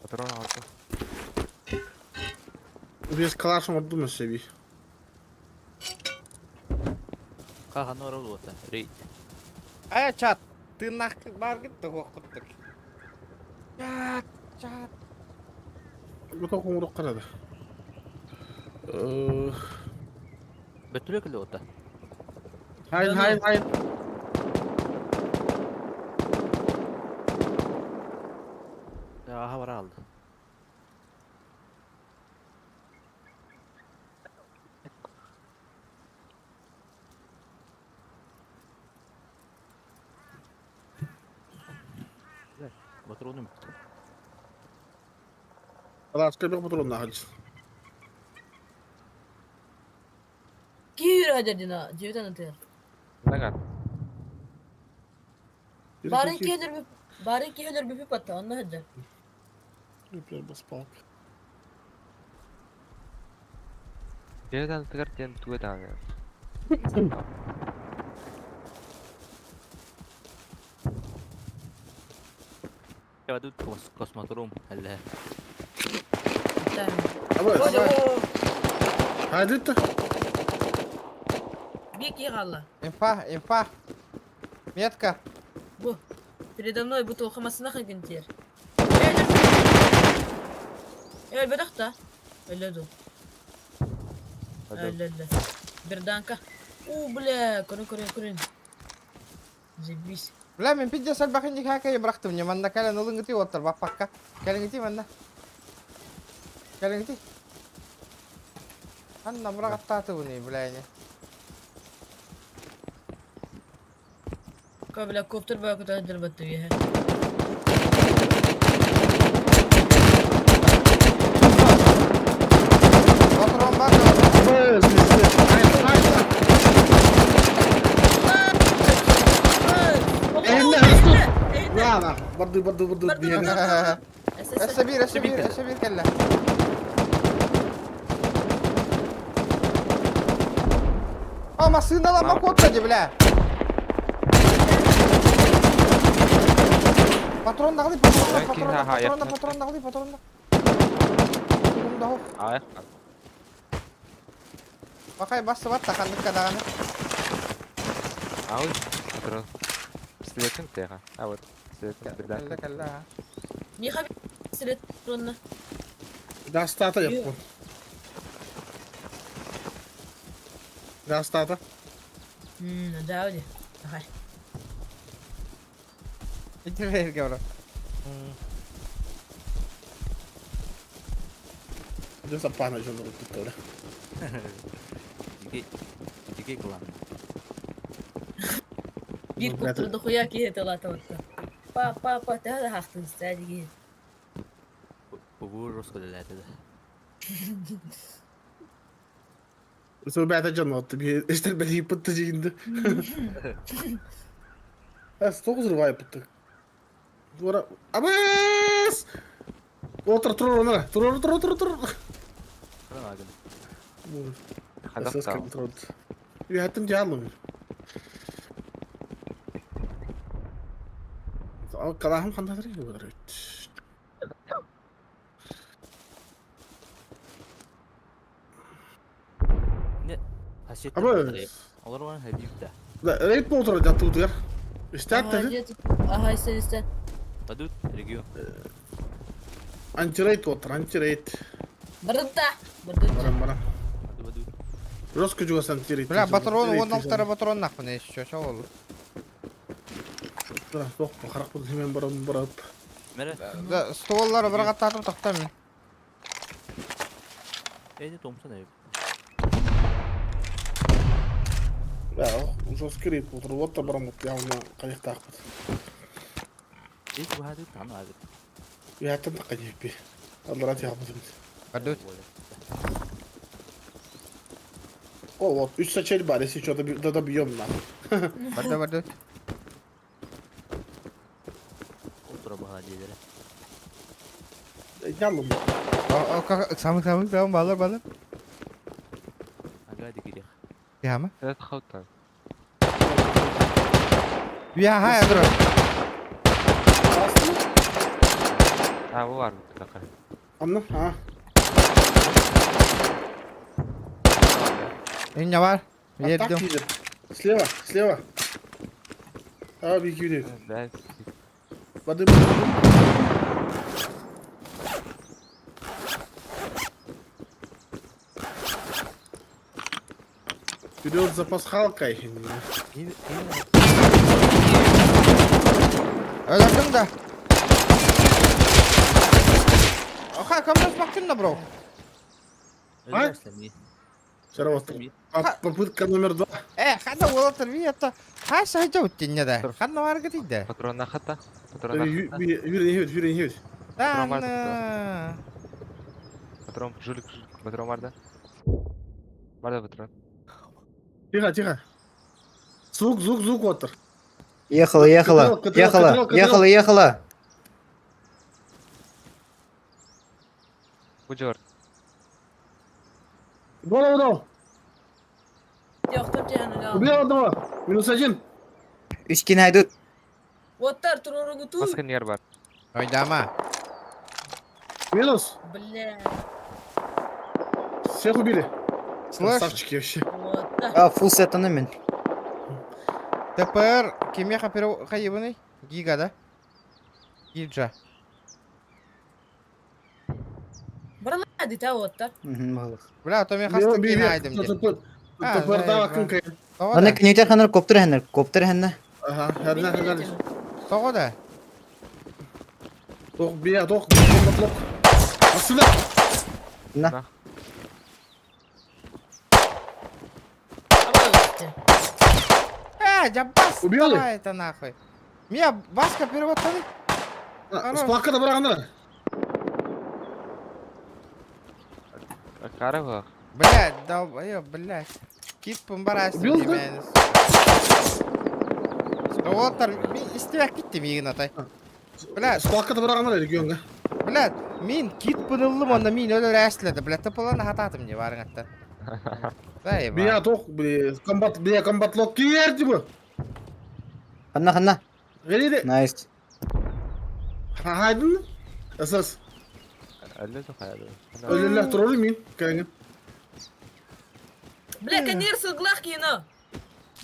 H: Патрон aldı.
F: Без калашом отдумай себе.
B: Kahan orada oldu. Raid.
A: Aya çat. Tırnak var gitti korkuttuk. Çat.
F: Bu da kumru karadı.
B: Betülü kıldı orada.
F: Hayır.
B: Ya hava aldı. Güzel. Patronum.
F: خلاص كده بطلنا حاجة.
D: Gir hadi dina. Cevden atıyor.
H: Ne kadar?
D: Bari ki helir bir patta onda hadi.
F: بس باك.
H: Geriden tıkar diyen tuğe tane.
B: Ya du kosmodrom. Helle.
F: Абай,
D: Ой,
F: Hadi de.
D: бик егалла.
A: Инфа. Метка.
D: Бу. Передо мной бутылка масынах егентер. Бедақта. Өлөдү. Өлө. Берданка. Бля, көрін. Зебис.
A: Бля, мен пидде салбахын жихака ебрахтым. Не манда кален улыңгыти оттыр баппакка. Калеңгити манда. Калеңгити. Анна брагаттаты буни, бляйне.
D: Бля, коптер бая куда дырбатты веhe.
A: Патрон бар.
F: Абай, Ладно, барды.
A: Эсебир келла. Масында лама котта бля. Патрон дагы, патрон.
H: Аяқ.
A: Бакай басып атта кандыкка даганы.
H: Ау. Патрон. Пистолетің тегі. Вот. Пистолетің бірден.
A: Келла.
D: Не хаби силет ронна.
F: Гастата yapın. Гастата.
D: Дауди. Ахай.
A: İçeri gavra.
F: Dia sapana jono tutora.
B: Jiki kelam.
D: Bir kopturdu huya ki hetolata batta. Pa, daha haktın istedi.
B: Bu Rusko delete de.
F: So بعد jono bir işte beni yıpıttı şimdi. Çok zor yıpıttı. Dora abas. Tur ona. Tur.
B: Kırın ağacını.
F: Esas kontrol. Bir hattım canlı. Kalahım kandadır ya bu kadar.
B: Ne? Haşet.
F: Ama
B: Olur mu? Habib de.
F: Raid mi oturacak tutar? İster dedi.
D: Aha sen.
B: Badut. Regio.
F: Anti-raid otur. Anti-raid.
D: Barıtta.
F: Барам.
B: Badut.
F: Роско juga anti-raid.
A: Бля, патрон, он алтары патрон нахуй не еще, что olur?
F: Dur, yok, bakarak bu hemen barıp.
B: Mere.
A: Stolları bırak atladım taktam ben.
B: Eydi Thompson ev.
F: Ya, Rosko raid otur. Otur barım ya ona kayık takpat.
B: Eydi bu hadi tamam abi.
F: Bir hattım da kayık bir. Allah razı olsun.
A: Badut.
F: O, 3 seçeli bari. Hiç o da biliyorum lan.
A: Badut.
B: Otura bu hadiyeleri.
F: Yandım.
A: Samık bağlar.
B: Aga hadi gidelim.
A: Ya mı?
H: Evet, xavtan.
A: Ya ha dur.
H: Ha, bu var mı? Bakın.
F: Anla, ha.
A: Ne var?
F: Атак
A: Yedim.
F: видит. Слева. А, беги.
H: Ben
F: Воды. Вперед запас халкой.
A: Öldürdüm de. Oha kamera baktın da bro.
B: Ödersen iyi.
F: Шаровост. Попытка номер 2.
A: Хада уолтер ви это. Ха сайда уттин да. Ханна var gidiydi.
H: patron nakata. Patron nakata.
F: Yürü.
A: Lan.
H: Patron жулик. Patron var da. Var da patron.
F: Тихо. Звук, отыр.
J: Ехала.
H: Bu jor.
F: Дол.
D: Yoxdur canım.
F: Убил одного. -1.
J: Üçkin haydut.
D: Otar turunu tu.
H: Baskın yer var.
A: Oynama.
F: Минус.
D: Bля.
F: Сверху били.
A: Слышь?
F: Красавчики вообще.
D: Вот так.
J: А, фул сеттаны мен.
A: ТПР кеме хаперу хайыбыны? Гига, да? Гиджа.
D: Баралады та вот так.
J: Мхм.
A: Бля, то мен хастын кейін айдым дед.
F: ТПР-да акын кайын.
A: Тоғы
J: Аны
A: да.
J: кнетер ханар коптер ханар. Коптер ханар.
F: Ага, herden herden.
A: Тоғы да.
F: Тох бия, тох. Комбатлок. Асыда.
J: На.
D: Абалысты.
A: Жаббас.
F: Убил ли?
A: Давай это нахуй. Мия баска переводтаны.
F: Спалка да бұрағандар.
H: Кары бақ.
A: Блядь, долбоёб, блядь. Кит пымбарасың
F: Убил, да?
A: демеңіз. Оттар, мен істебек кеттім егін атай. Блядь,
F: Спалка да бұрағандар регионға.
A: блядь, мен кит пынылым, онда мен өлір әсіледі. Блядь, тыпыланы хататым не барың аттар. Заеба.
F: Бия, тох, бия, комбатлок керді бұл.
J: Ханна.
F: Ғелейді.
J: Найс.
F: Хайдың? Əsas.
H: Әлі де қаяды.
F: Ölürler trolü müyüm? Kanka.
D: Бля, конечно, глах кино.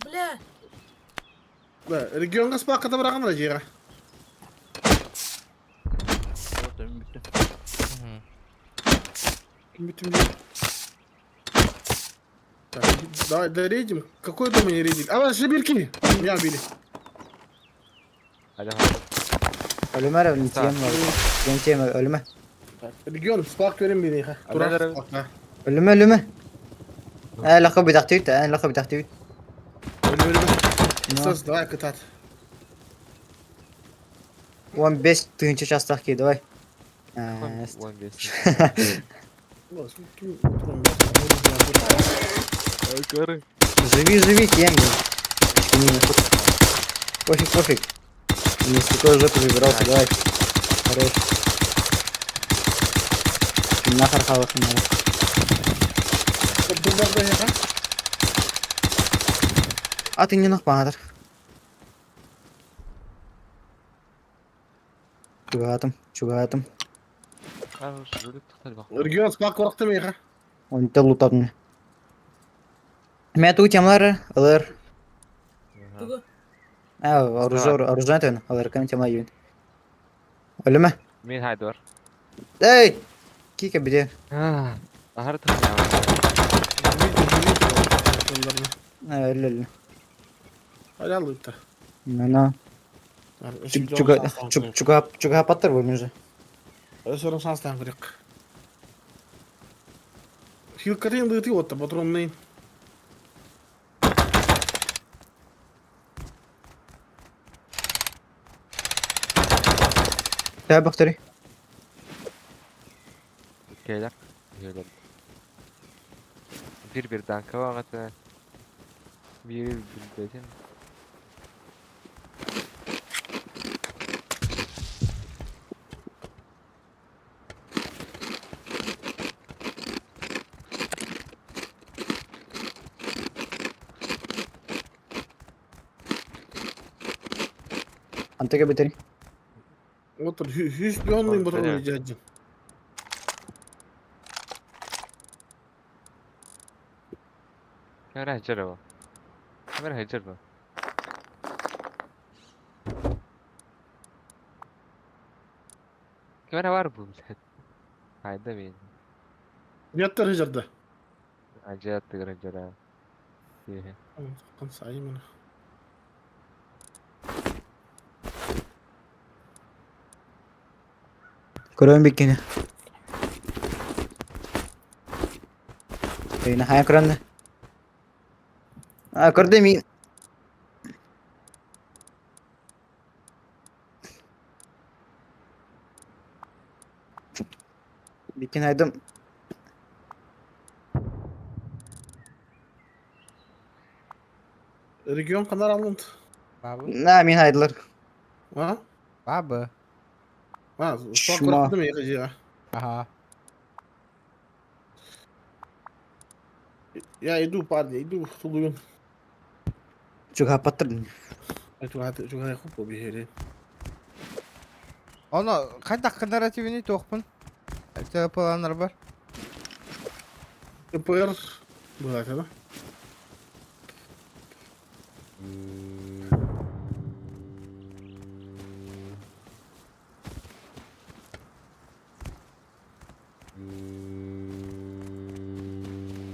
D: Бля.
F: Regionga spakata bırakın jega.
B: Bitti.
F: Bütün да рейдим. Какой дома не рейдим? А шибирки. Я били.
H: Әлі қаяды.
J: Ölüme ara nitiyem var. Gençeyim ölüme.
F: Region spak verin biri.
H: Ölüme.
J: Ölüme. Lakı bir dakika yut. Lakı bir dakika yut.
F: Ölü. Əsas давай катать.
J: 15 тысяч частах ки, давай.
H: 15. Кары.
J: Живи, тем. Пофиг. Не с такой жопы выбирался, давай. Хорош. Нахар халах надо. А ты не нахпадыр. Чугатым.
H: Жүріп тұқтар бақ.
F: Region spak korktu mu ya?
J: Он те лутадым. Мен тут темлары, алар.
D: Тугу.
J: Оружие тен, алар кем темла юн. Ölüme.
H: Мен хайды бар.
J: Эй! Кика биде.
H: Ахар тұқтар.
J: Ölü.
F: Hadi al lütfen.
J: Нана. Чуга паттыр бұл меже.
F: Sorun şanslan kırık. Hilkatın lıtı otta patronlayın.
J: Тәбі бақтыры.
H: Кейлер. Bir danka vaqtı. Bir dedim.
J: Антыға бітірі.
F: Otur. Hiç bir onlayın patronlayın.
H: Kamera hajar bu. Kamera hajar bu. Kamera var bu. Hayda beyin.
F: Yattır hıcarda.
H: Acayip tıgır hajar ha.
F: Kan sayayım onu.
J: Көрөм бекені. Eyni haya kırandı. Көрді мен. Бекен айдым.
F: Region kadar alındı.
A: Бабы.
J: Мен айдылар.
F: Ha?
A: Бабы.
F: Ha, spak
J: Şuma.
F: korktu mu ya?
A: Ага.
F: Ya idu pardi, idu tuluyun.
J: Чуга паттыр.
F: Çok hayal kupu bir yeri.
A: Оны қайдақ нарративіне тоқпын. Пландар бар.
F: КПР бывает, да?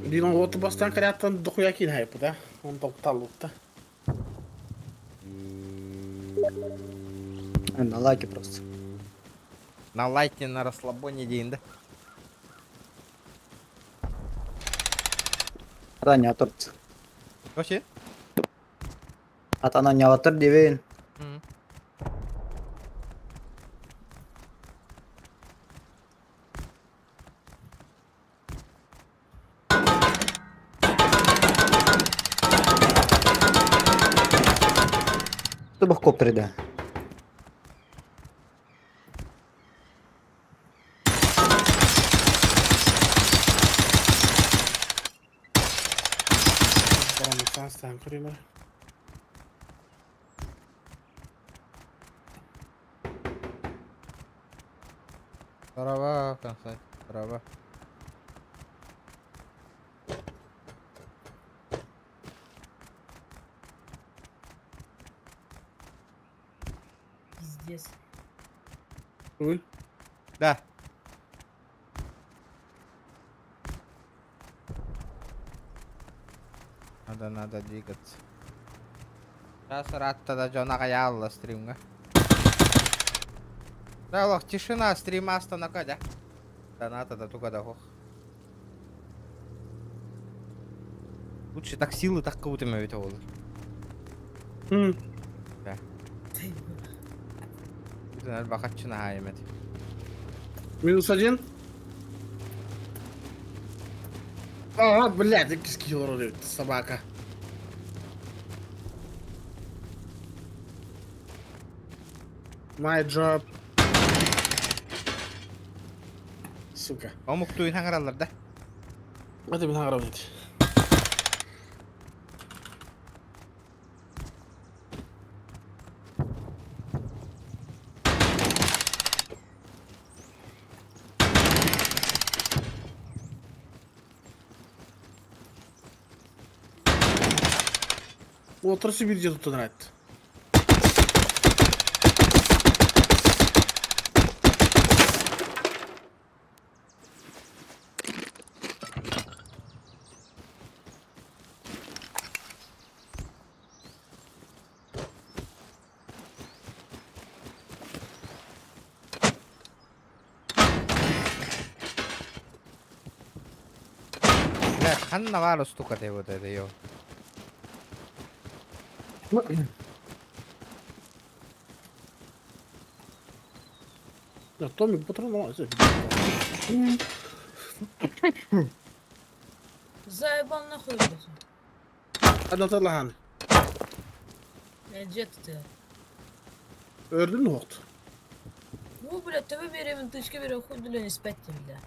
F: Дин вот бастан каряттан дохуя кин хайпы, да? Он тоқталып-та.
J: На лайке просто.
A: На лайке, на расслабоне дейін да.
J: Ата не отыр.
A: Вообще?
J: Атана не отыр дебейін. Ты бах коптерді.
F: Барамыстан стан көреймір.
A: Здорово, Константин. Здорово.
D: Пиздец.
F: Руль.
A: Да. Надо двигаться. Сейчас рад-то Джона Гаялла стримга. Да, лох, тишина, стрима остановка, да? Да надо, да тука да хох. Лучше так силы, так кого-то мы ведь olur. Да. Güzel bakatçına hayemet.
F: -1. А, блядь, я киски уродует, собака. My job. Сука.
A: O muktuyun hangarallarda.
F: Hadi ben harap et. Отырысы бирде туттан айтты.
A: Bля, hanna var stuka te вот это yo.
F: Да, Томик патронал.
D: Заебал нахуй, блядь.
F: Hadi Allah'ın.
D: Jet ты.
F: Öldün mü Hoht?
D: Ну, блядь, тебе беремен тычка берем, хоть для не спать бля.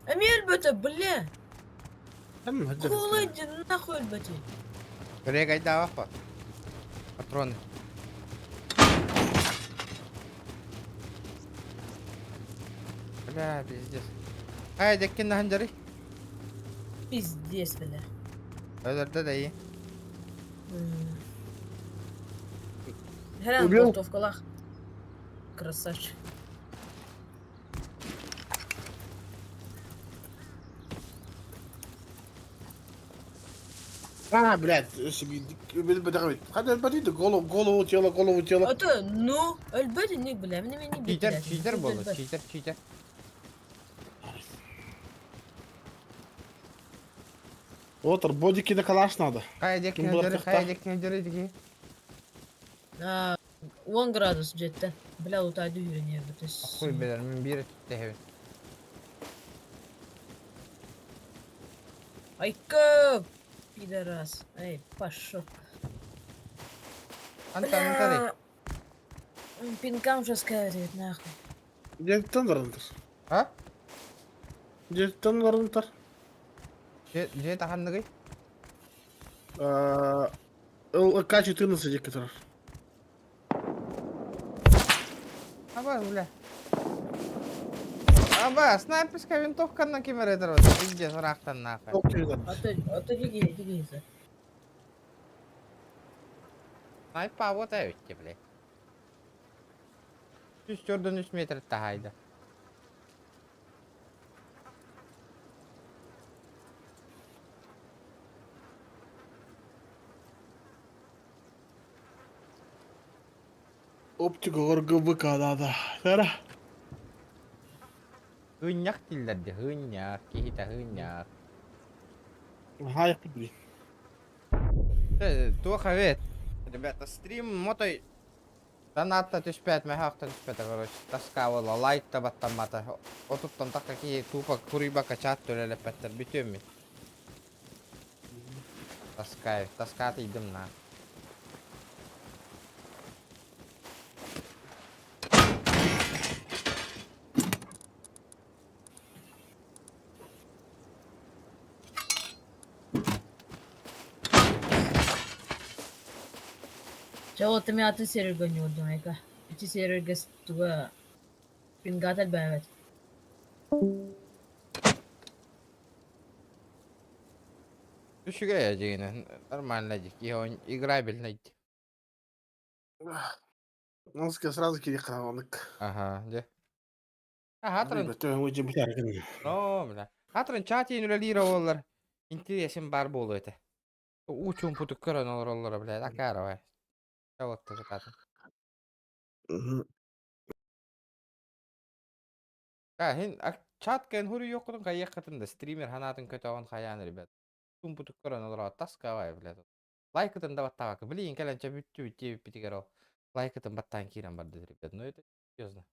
D: Амель бөте, бля.
F: Tamam hadi.
D: Кулы иди нахуй, бөте.
A: Регай да вапа. Патроны. Бля, пиздец. Ай, деккен ханжары.
D: Пиздец, бля.
A: Öldürdü de iyi.
D: Herhalde
F: Убил?
D: болтовкалах. Красавчик.
F: А, блядь, бeni bedava. Hadi hadi голову тело.
D: А то, ну, өлбөдү не бля, мне не бить.
A: Читер, читер болу, читер.
F: Отыр, бодики да калаш надо.
A: Кай деккен
F: Кім болар
A: ханжары деги.
D: 10 градус жетті. Бля, утайды үйрене бітіс.
A: Хуй белер, мен бир tehevin.
D: Айка, пидорас. Эй, пошел.
A: Антон.
D: Пинкам сейчас говорит, нахуй.
F: Деттен varındır.
A: Ha?
F: Деттен varındır.
A: Je tahandıgı.
F: ЛК-14 декатор.
A: Ha Аба, бля. Аба, снайперская винтовка на кемере вот. Пиздец, рахтан нахуй.
D: Ото дегейсе.
A: Снайпа вот өтті, бля. 3 метр тахайды.
F: Оптика ГВК да. Тара.
A: Hынyak dillerdi, hынyak. Kihita hынyak.
F: Hayır блин.
A: Туха вет. Ребята, стрим мотой. Донатта 5 мегахта 5, короче. Таскавала, лайтта баттамата. Отуттан такки тупа куриба качат төлелеп беттер бүтөмми. Таскат идим на.
D: Чего ты меня ты серега не удумай-ка. Эти серега с туга пингаталь бэвэт.
A: Düşüge ya yine. Нормально дик. И он играбельный.
F: Насколько сразу кириханок.
A: Ага, де. Хатрын.
F: Это мы же битарген.
A: No, бля. Хатрын чатин үле лира олар. Интересен бар болу это. Учун путук көрөн олар олар, бля. Акара вай. Вот ты катын. Хин чат кен хури йоккудун кайяккатын да стример ханатын көтөгөн каян, ребят. Учун путук көрөн олар таскавай, бля. Лайкытын да баттабак. Блин, келенче бүттү бүтү питигеро. Лайкытын баттан кирен барды, ребят. Ну это серьезно.